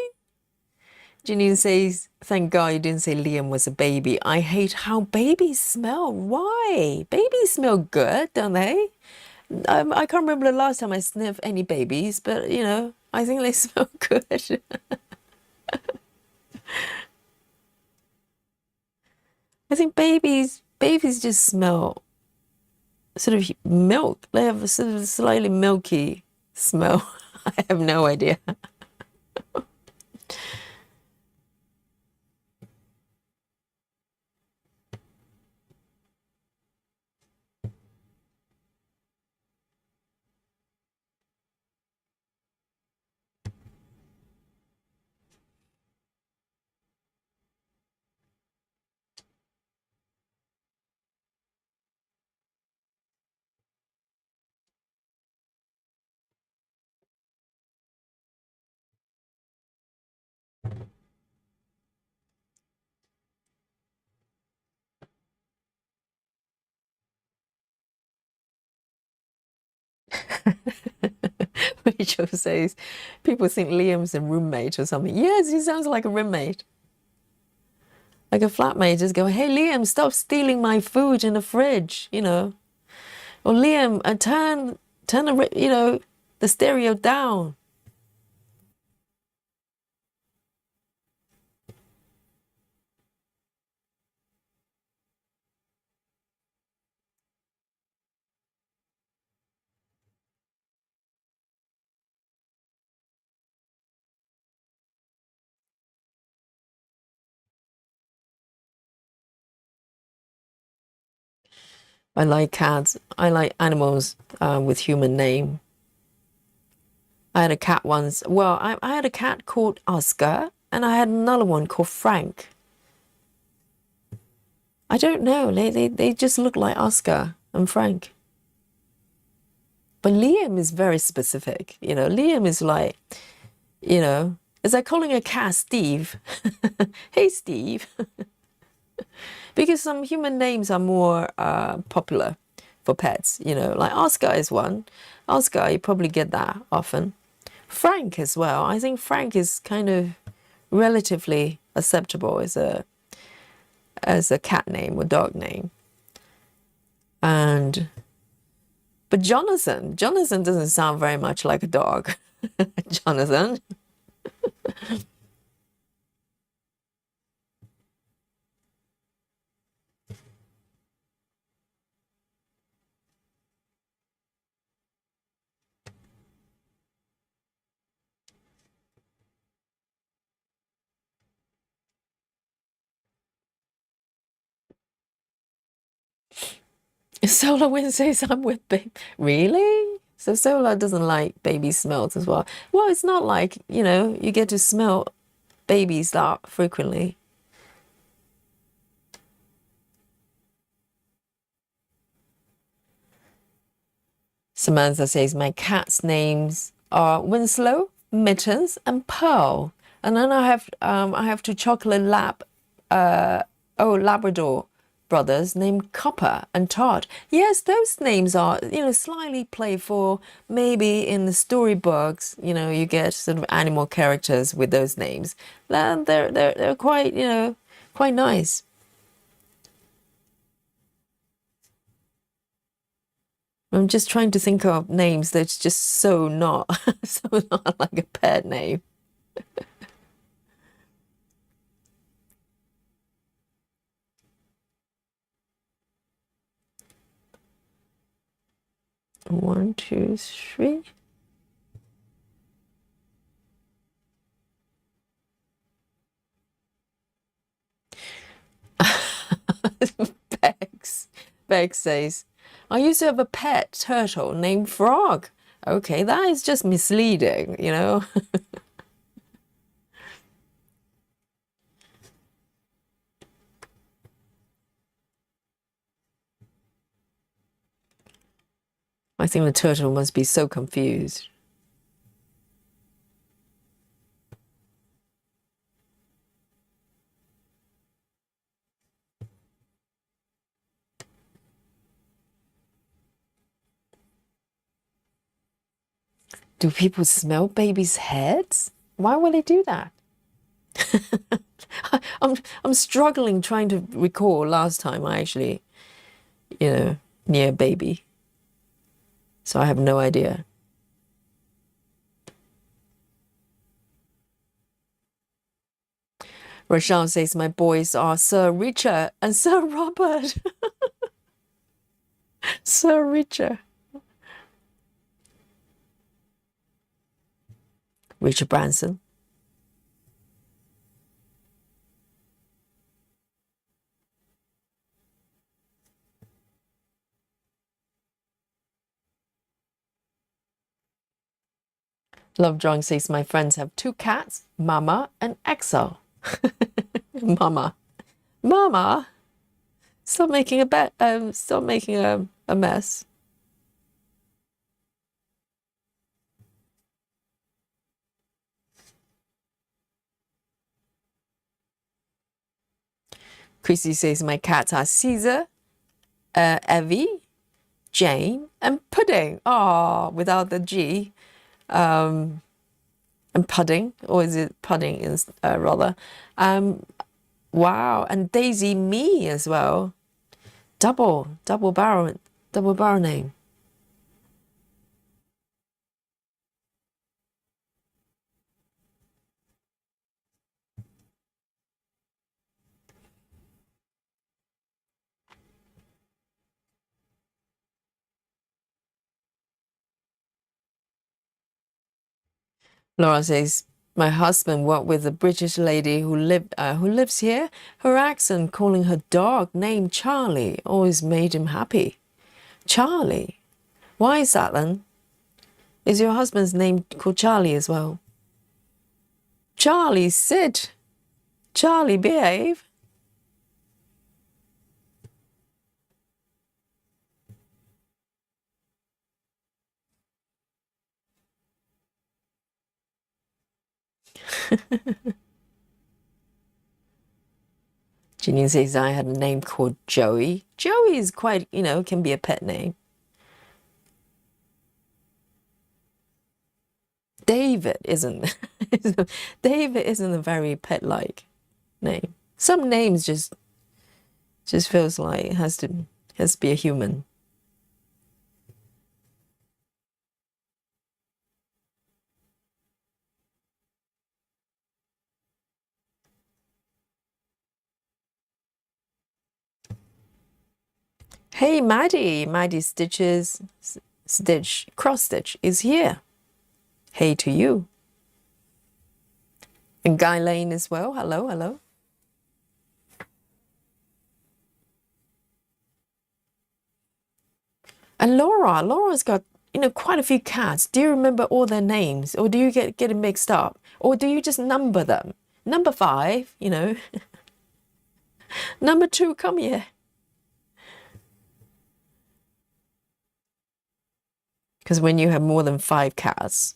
Janine says, thank God you didn't say Liam was a baby. I hate how babies smell. Why? Babies smell good, don't they? I can't remember the last time I sniffed any babies, but I think they smell good. I think babies just smell sort of milk. They have a sort of slightly milky smell. I have no idea. Rachel says, people think Liam's a roommate or something. Yes, he sounds like a roommate. Like a flatmate just going, hey, Liam, stop stealing my food in the fridge, you know. Or Liam, turn the stereo down. I like cats. I like animals with human name. I had a cat once. Well, I had a cat called Oscar, and I had another one called Frank. I don't know. They just look like Oscar and Frank. But Liam is very specific. You know, Liam is like, you know, it's like calling a cat Steve. Hey, Steve. Because some human names are more popular for pets, you know, like Oscar is one. Oscar, you probably get that often. Frank as well. I think Frank is kind of relatively acceptable as a cat name or dog name. But Jonathan doesn't sound very much like a dog. Jonathan. Solar Wind says I'm with babe. Really? So Solar doesn't like baby smells as well. Well, it's not like, you know, you get to smell babies that frequently. Samantha says my cat's names are Winslow, Mittens, and Pearl. And then I have two chocolate Labrador brothers named Copper and Todd. Yes, those names are, you know, slightly playful. Maybe in the storybooks, you know, you get sort of animal characters with those names. They're quite, you know, quite nice. I'm just trying to think of names that's just so not so not like a pet name. One, two, three. Bex says, I used to have a pet turtle named Frog. Okay, that is just misleading, you know. I think the turtle must be so confused. Do people smell babies' heads? Why would they do that? I'm struggling trying to recall last time I actually, you know, near a baby. So I have no idea. Rochelle says my boys are Sir Richard and Sir Robert. Sir Richard. Richard Branson. Love John says my friends have two cats, Mama and Exo. Mama. Mama. Stop making stop making a mess. Chrissy says my cats are Caesar, Evie, Jane, and pudding. Ah, without the G. And pudding, or is it pudding is rather? Um, wow, and Daisy Me as well. Double barrel name. Laura says, my husband worked with a British lady who lives here. Her accent calling her dog named Charlie always made him happy. Charlie? Why is that then? Is your husband's name called Charlie as well? Charlie, sit. Charlie, behave. Janine says I had a name called Joey. Joey is quite, can be a pet name. David isn't. David isn't a very pet-like name. Some names just feels like it has to be a human. Hey, Maddie Cross Stitch is here. Hey to you. And Guy Lane as well. Hello, hello. And Laura's got, quite a few cats. Do you remember all their names? Or do you get it mixed up? Or do you just number them? Number 5, Number 2, come here. Because when you have more than 5 cats,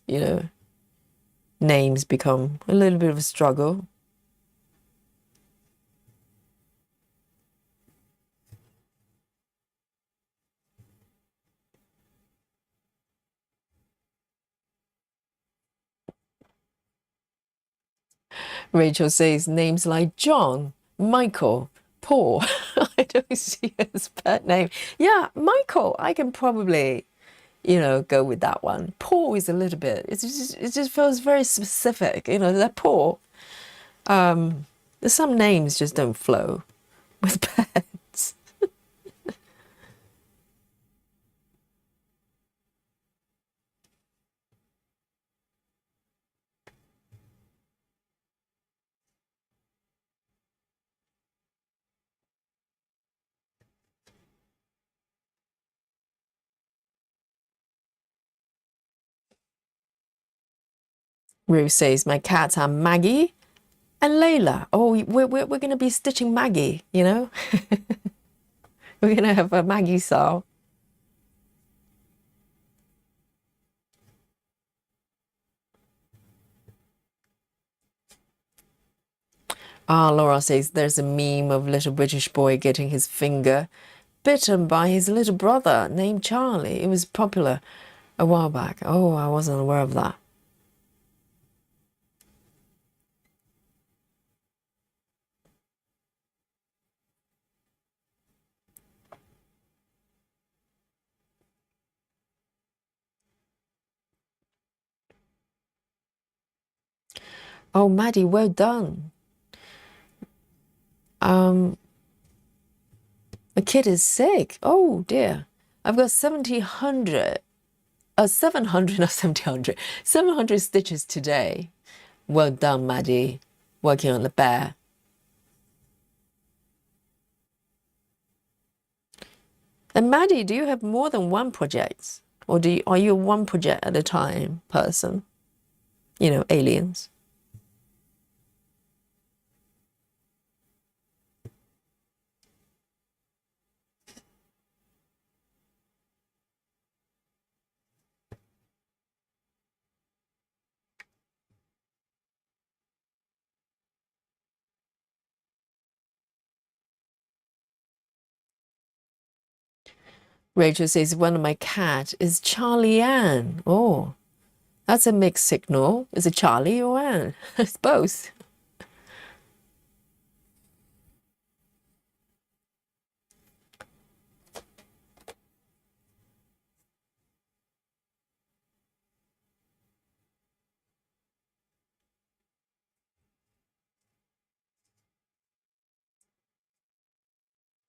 names become a little bit of a struggle. Rachel says names like John, Michael, Paul. I don't see it as pet name. Yeah, Michael, I can probably, go with that one. Paul is a little bit, it just feels very specific, that Paul. Some names just don't flow with pets. Ruth says my cats are Maggie and Layla. Oh, we're going to be stitching Maggie, We're going to have a Maggie style. Ah, Laura says there's a meme of little British boy getting his finger bitten by his little brother named Charlie. It was popular a while back. Oh, I wasn't aware of that. Oh, Maddie, well done. Um, the kid is sick. Oh dear. I've got 700, not 700, 700 stitches today. Well done, Maddie. Working on the bear. And Maddie, do you have more than one project? Or are you a one project at a time person? Aliens. Rachel says one of my cat is Charlie Ann. Oh, that's a mixed signal. Is it Charlie or Ann? It's both.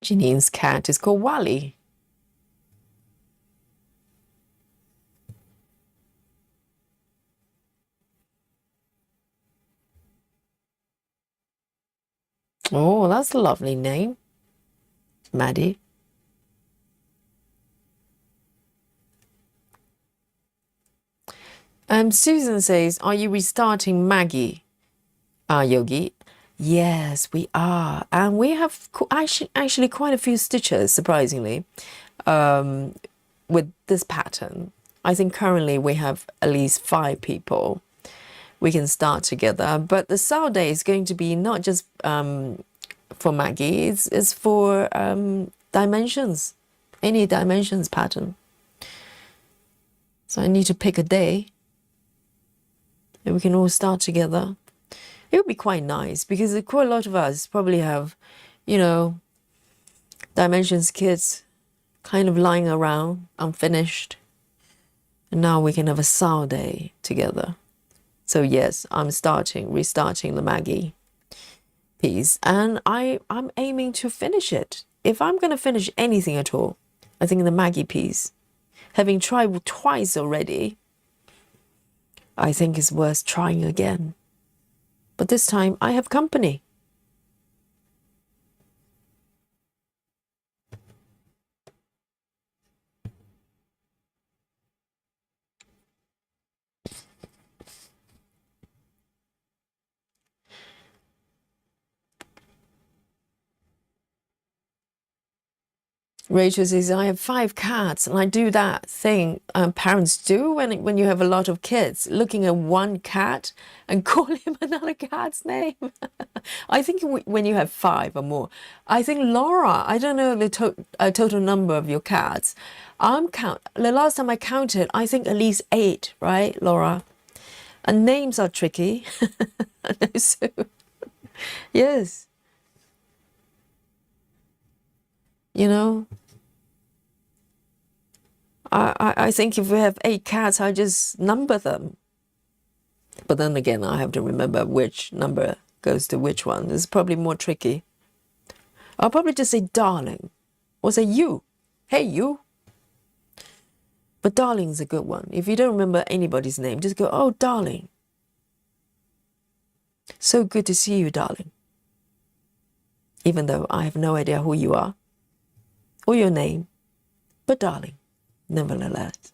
Janine's cat is called Wally. Oh, that's a lovely name. Maddie. Susan says, are you restarting Maggie? Yogi. Yes, we are. And we have actually quite a few stitches, surprisingly, with this pattern. I think currently we have at least 5 people we can start together. But the Saturday is going to be not just for Maggie, it's for dimensions, any dimensions pattern. So I need to pick a day and we can all start together. It would be quite nice because quite a lot of us probably have, you know, dimensions kits kind of lying around, unfinished. And now we can have a Saturday together. So yes, I'm restarting the Maggie piece. And I'm aiming to finish it. If I'm going to finish anything at all, I think the Maggie piece, having tried twice already, I think it's worth trying again. But this time I have company. Rachel says, I have 5 cats, and I do that thing parents do when you have a lot of kids, looking at one cat and call him another cat's name. I think when you have 5 or more, I think Laura, I don't know the total number of your cats. The last time I counted, I think at least 8, right, Laura? And names are tricky. So, yes. You know, I think if we have 8 cats, I just number them. But then again, I have to remember which number goes to which one. It's probably more tricky. I'll probably just say darling or say you. Hey, you. But darling's a good one. If you don't remember anybody's name, just go, oh, darling. So good to see you, darling. Even though I have no idea who you are or your name, but darling, nevertheless.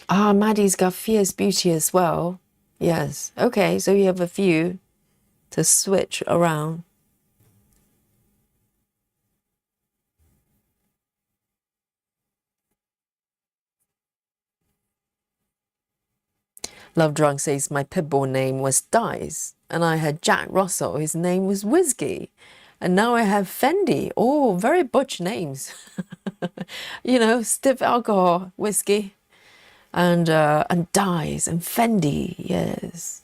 Ah, Maddie's got Fierce Beauty as well. Yes. Okay, so you have a few to switch around. Love Drunk says my pitbull name was Dice, and I had Jack Russell. His name was Whiskey, and now I have Fendi. Oh, very butch names. You know, stiff alcohol whiskey, and Dice and Fendi. Yes.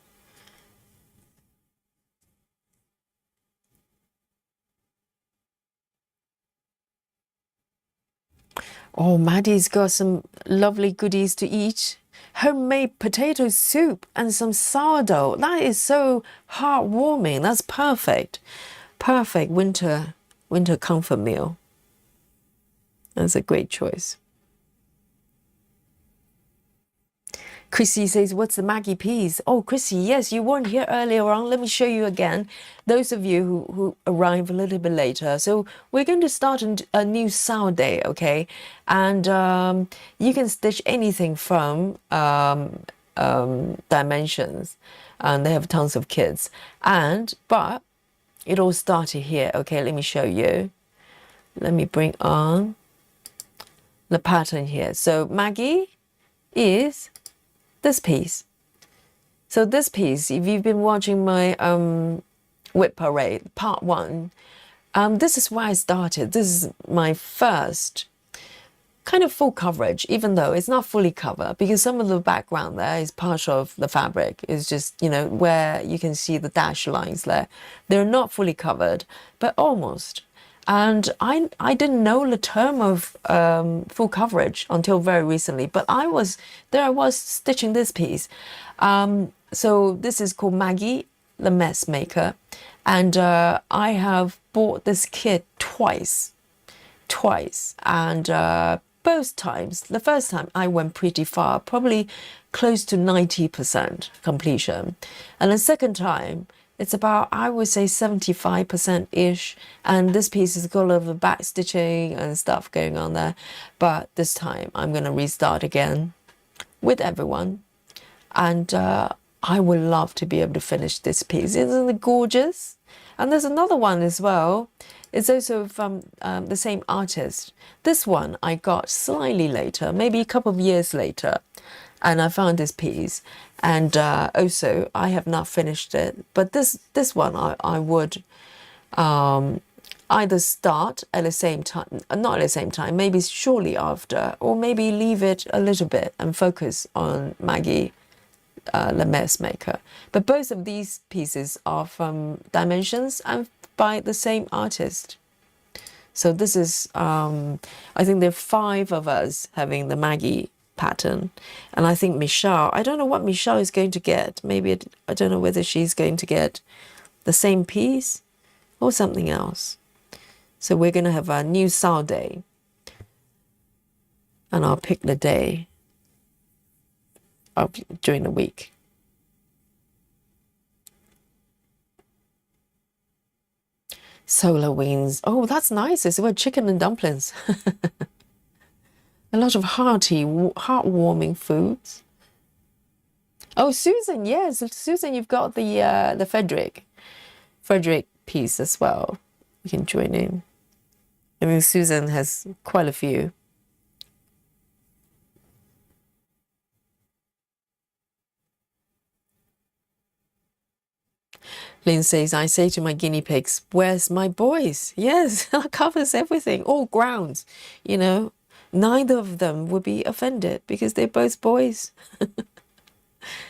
Oh, Maddie's got some lovely goodies to eat. Homemade potato soup and some sourdough. That is so heartwarming. That's perfect. Perfect winter comfort meal. That's a great choice. Chrissy says, what's the Maggie piece? Oh, Chrissy, yes, you weren't here earlier on. Let me show you again. Those of you who arrive a little bit later. So we're going to start a new Saturday, okay? And you can stitch anything from dimensions. And they have tons of kids. But it all started here. Okay, let me show you. Let me bring on the pattern here. So Maggie, is this piece. So this piece, if you've been watching my Whip Parade, part 1, this is where I started. This is my first kind of full coverage, even though it's not fully covered, because some of the background there is part of the fabric. It's just, you know, where you can see the dash lines there. They're not fully covered, but almost. And I didn't know the term of full coverage until very recently, but I was stitching this piece. So this is called Maggie, the Mess Maker. And I have bought this kit twice. And both times, the first time I went pretty far, probably close to 90% completion. And the second time, it's about, I would say, 75%-ish. And this piece has got a lot of back stitching and stuff going on there. But this time, I'm going to restart again with everyone. And I would love to be able to finish this piece. Isn't it gorgeous? And there's another one as well. It's also from the same artist. This one I got slightly later, maybe a couple of years later. And I found this piece. And also, I have not finished it. But this one, I would either start at the same time, not at the same time, maybe shortly after, or maybe leave it a little bit and focus on Maggie, the Mess Maker. But both of these pieces are from Dimensions and by the same artist. So this is, I think there are 5 of us having the Maggie pattern. And I think Michelle, I don't know what Michelle is going to get. Maybe, I don't know whether she's going to get the same piece or something else. So we're going to have a new Sao day. And I'll pick the day during the week. Solar wings. Oh, that's nice. It's about chicken and dumplings. A lot of hearty, heartwarming foods. Oh, Susan, yes. Susan, you've got the Frederick piece as well. You can join in. I mean, Susan has quite a few. Lynn says, I say to my guinea pigs, where's my boys? Yes, that covers everything, all grounds. You know, neither of them would be offended because they're both boys.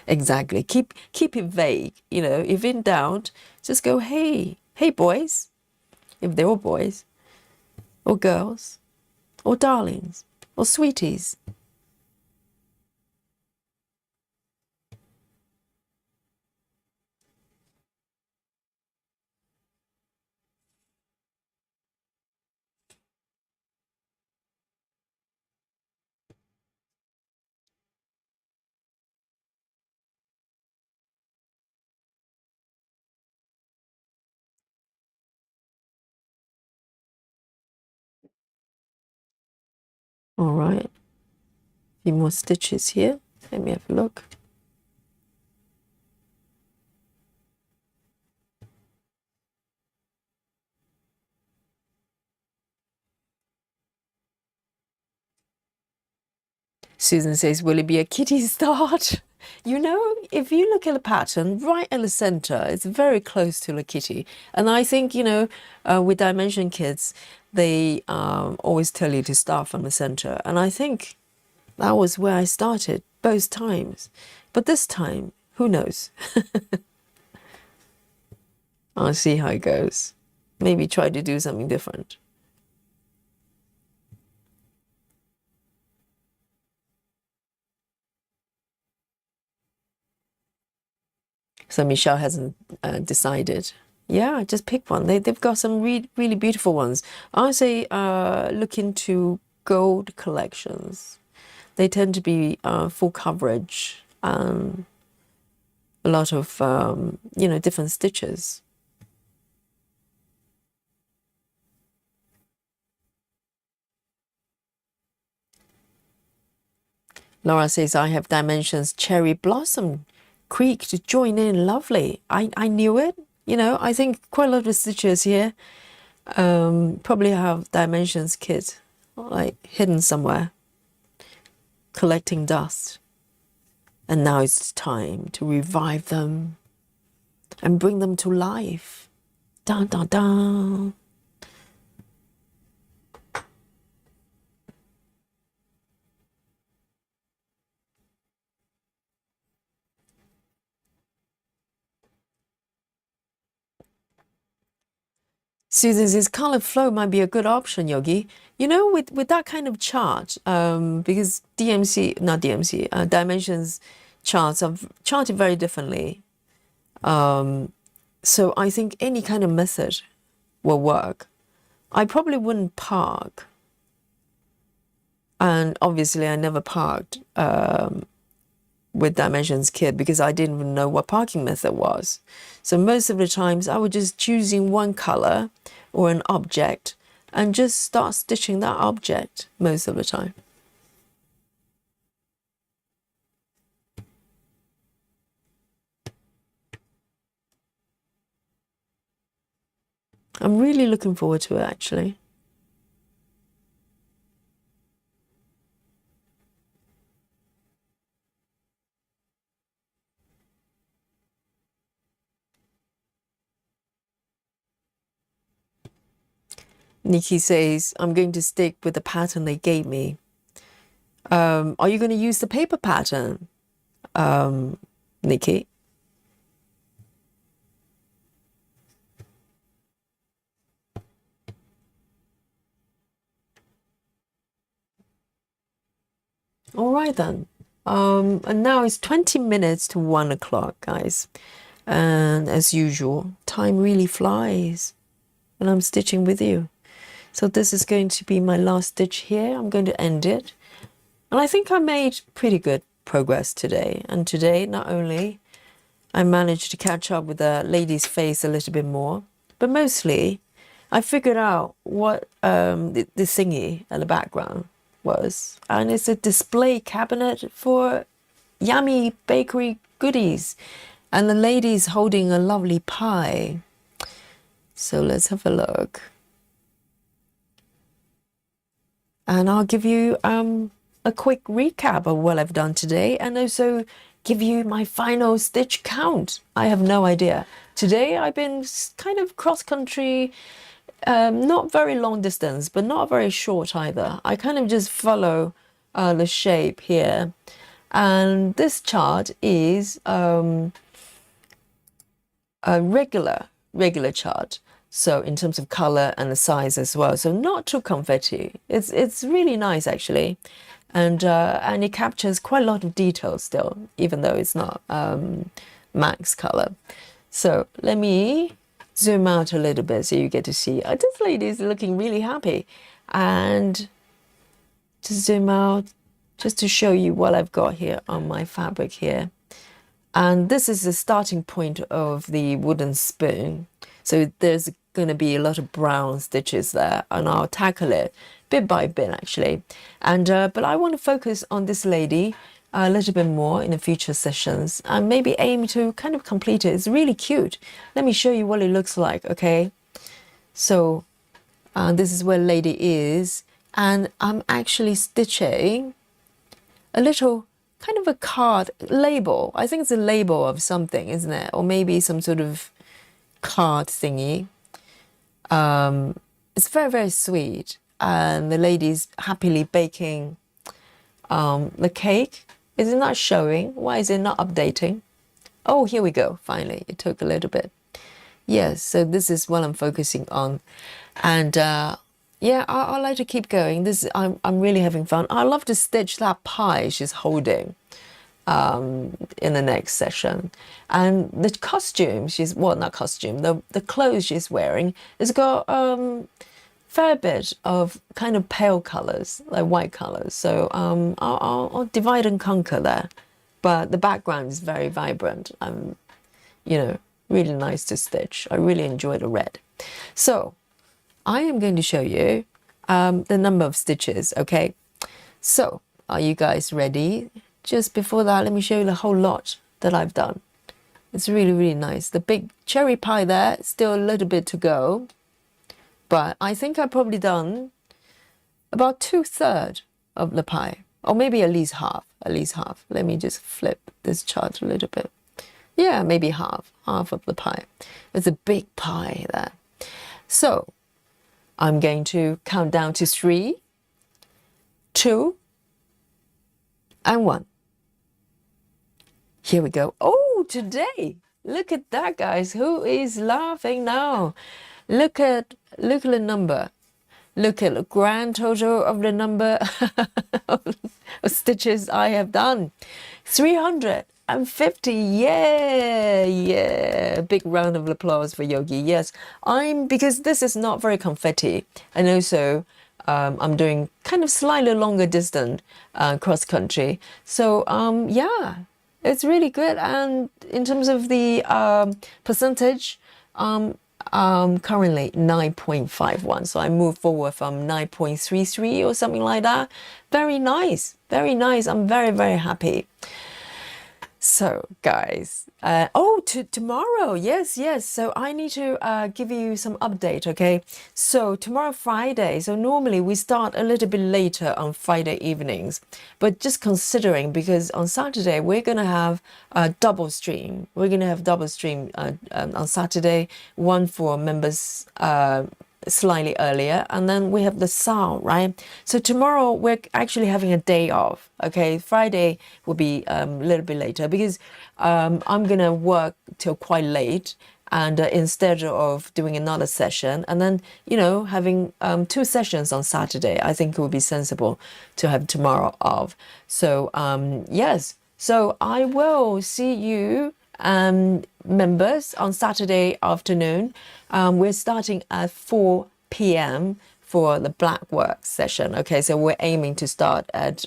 Exactly. Keep it vague. You know, if in doubt, just go, hey boys, if they're all boys, or girls, or darlings, or sweeties. All right. A few more stitches here. Let me have a look. Susan says, will it be a kitty start? You know, if you look at the pattern, right at the center, it's very close to the kitty. And I think, you know, with Dimension Kids, they always tell you to start from the center. And I think that was where I started both times. But this time, who knows? I'll see how it goes. Maybe try to do something different. So Michelle hasn't decided. Yeah, just pick one. They've got some really beautiful ones. I would say look into gold collections. They tend to be full coverage and a lot of, you know, different stitches. Laura says, I have Dimensions Cherry Blossom Creek to join in. Lovely. I knew it. You know, I think quite a lot of stitches here probably have Dimensions kit like hidden somewhere. collecting dust. And now it's time to revive them and bring them to life. Dun, dun, dun. Susan says color flow might be a good option, Yogi. You know, with that kind of chart, because dimensions charts are charted very differently. So I think any kind of method will work. I probably wouldn't park. And obviously I never parked with Dimensions kit because I didn't even know what parking method was. So most of the times I would just choosing one color or an object and just start stitching that object most of the time. I'm really looking forward to it actually. Nikki says, I'm going to stick with the pattern they gave me. Are you going to use the paper pattern, Nikki? All right then. And now it's 20 minutes to 1 o'clock, guys. And as usual, time really flies when I'm stitching with you. So this is going to be my last stitch here. I'm going to end it. And I think I made pretty good progress today. And today, not only I managed to catch up with the lady's face a little bit more, but mostly I figured out what the thingy at the background was. And it's a display cabinet for yummy bakery goodies. And the lady's holding a lovely pie. So let's have a look. And I'll give you a quick recap of what I've done today and also give you my final stitch count. I have no idea. Today I've been kind of cross-country, not very long distance, but not very short either. I kind of just follow the shape here. And this chart is a regular chart. So in terms of color and the size as well, so not too confetti. It's really nice actually, and it captures quite a lot of detail still, even though it's not max color. So let me zoom out a little bit so you get to see. This lady is looking really happy, and to zoom out just to show you what I've got here on my fabric here. And this is the starting point of the wooden spoon. So there's going to be a lot of brown stitches there, and I'll tackle it bit by bit actually. And but I want to focus on this lady a little bit more in the future sessions and maybe aim to kind of complete it. It's really cute. Let me show you what it looks like, okay? So this is where lady is, and I'm actually stitching a little kind of a card label. I think it's a label of something, isn't it? Or maybe some sort of card thingy. It's very, very sweet. And the lady's happily baking the cake. Is it not showing? Why is it not updating? Oh, here we go. Finally, it took a little bit. Yes, so this is what I'm focusing on. And yeah, I like to keep going. I'm really having fun. I love to stitch that pie she's holding in the next session. And the costume not costume, the clothes she's wearing has got fair bit of kind of pale colors, like white colors. So I'll divide and conquer there. But the background is very vibrant. You know, really nice to stitch. I really enjoy the red. So I am going to show you the number of stitches, okay? So are you guys ready? Just before that, let me show you the whole lot that I've done. It's really, really nice. The big cherry pie there, still a little bit to go. But I think I've probably done about 2/3 of the pie. or maybe at least half, at least half. Let me just flip this chart a little bit. Yeah, maybe half of the pie. It's a big pie there. So I'm going to count down to 3, 2, and 1. Here we go. Oh, today. Look at that, guys. Who is laughing now? Look at the number. Look at the grand total of the number of stitches I have done. 350. Yeah, yeah. Big round of applause for Yogi. Yes, because this is not very confetti. And also, I'm doing kind of slightly longer distance cross country. So, yeah, it's really good. And in terms of the percentage, currently 9.51, so I moved forward from 9.33 or something like that. Very nice, very nice. I'm very, very happy. So guys, tomorrow, yes, so I need to give you some update. Okay, so tomorrow Friday, so normally we start a little bit later on Friday evenings, but just considering, because on Saturday we're gonna have a double stream. We're gonna have double stream on Saturday, one for members slightly earlier, and then we have the sound, right? So tomorrow we're actually having a day off. Okay, Friday will be a little bit later because I'm gonna work till quite late, and instead of doing another session and then having 2 sessions on Saturday, I think it would be sensible to have tomorrow off. So yes, so I will see you members on Saturday afternoon. We're starting at 4 p.m. for the black work session. Okay, so we're aiming to start at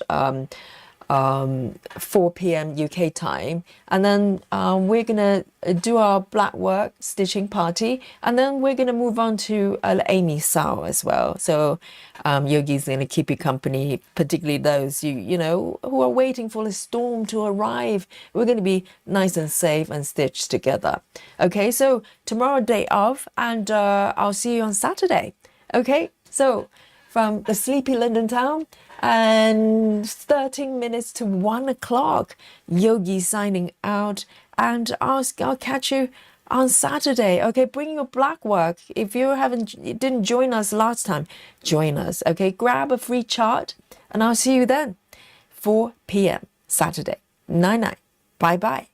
4 p.m. UK time, and then we're gonna do our black work stitching party, and then we're gonna move on to Aimee Sao as well. So Yogi's gonna keep you company, particularly those who are waiting for the storm to arrive. We're gonna be nice and safe and stitch together. Okay, so tomorrow day off, and I'll see you on Saturday. Okay, so from the sleepy London town, and 13 minutes to 1 o'clock, Yogi signing out, and I'll catch you on Saturday. Okay, bring your black work. If you didn't join us last time, join us. Okay, grab a free chart, and I'll see you then. 4 p.m. Saturday. Night night. Bye bye.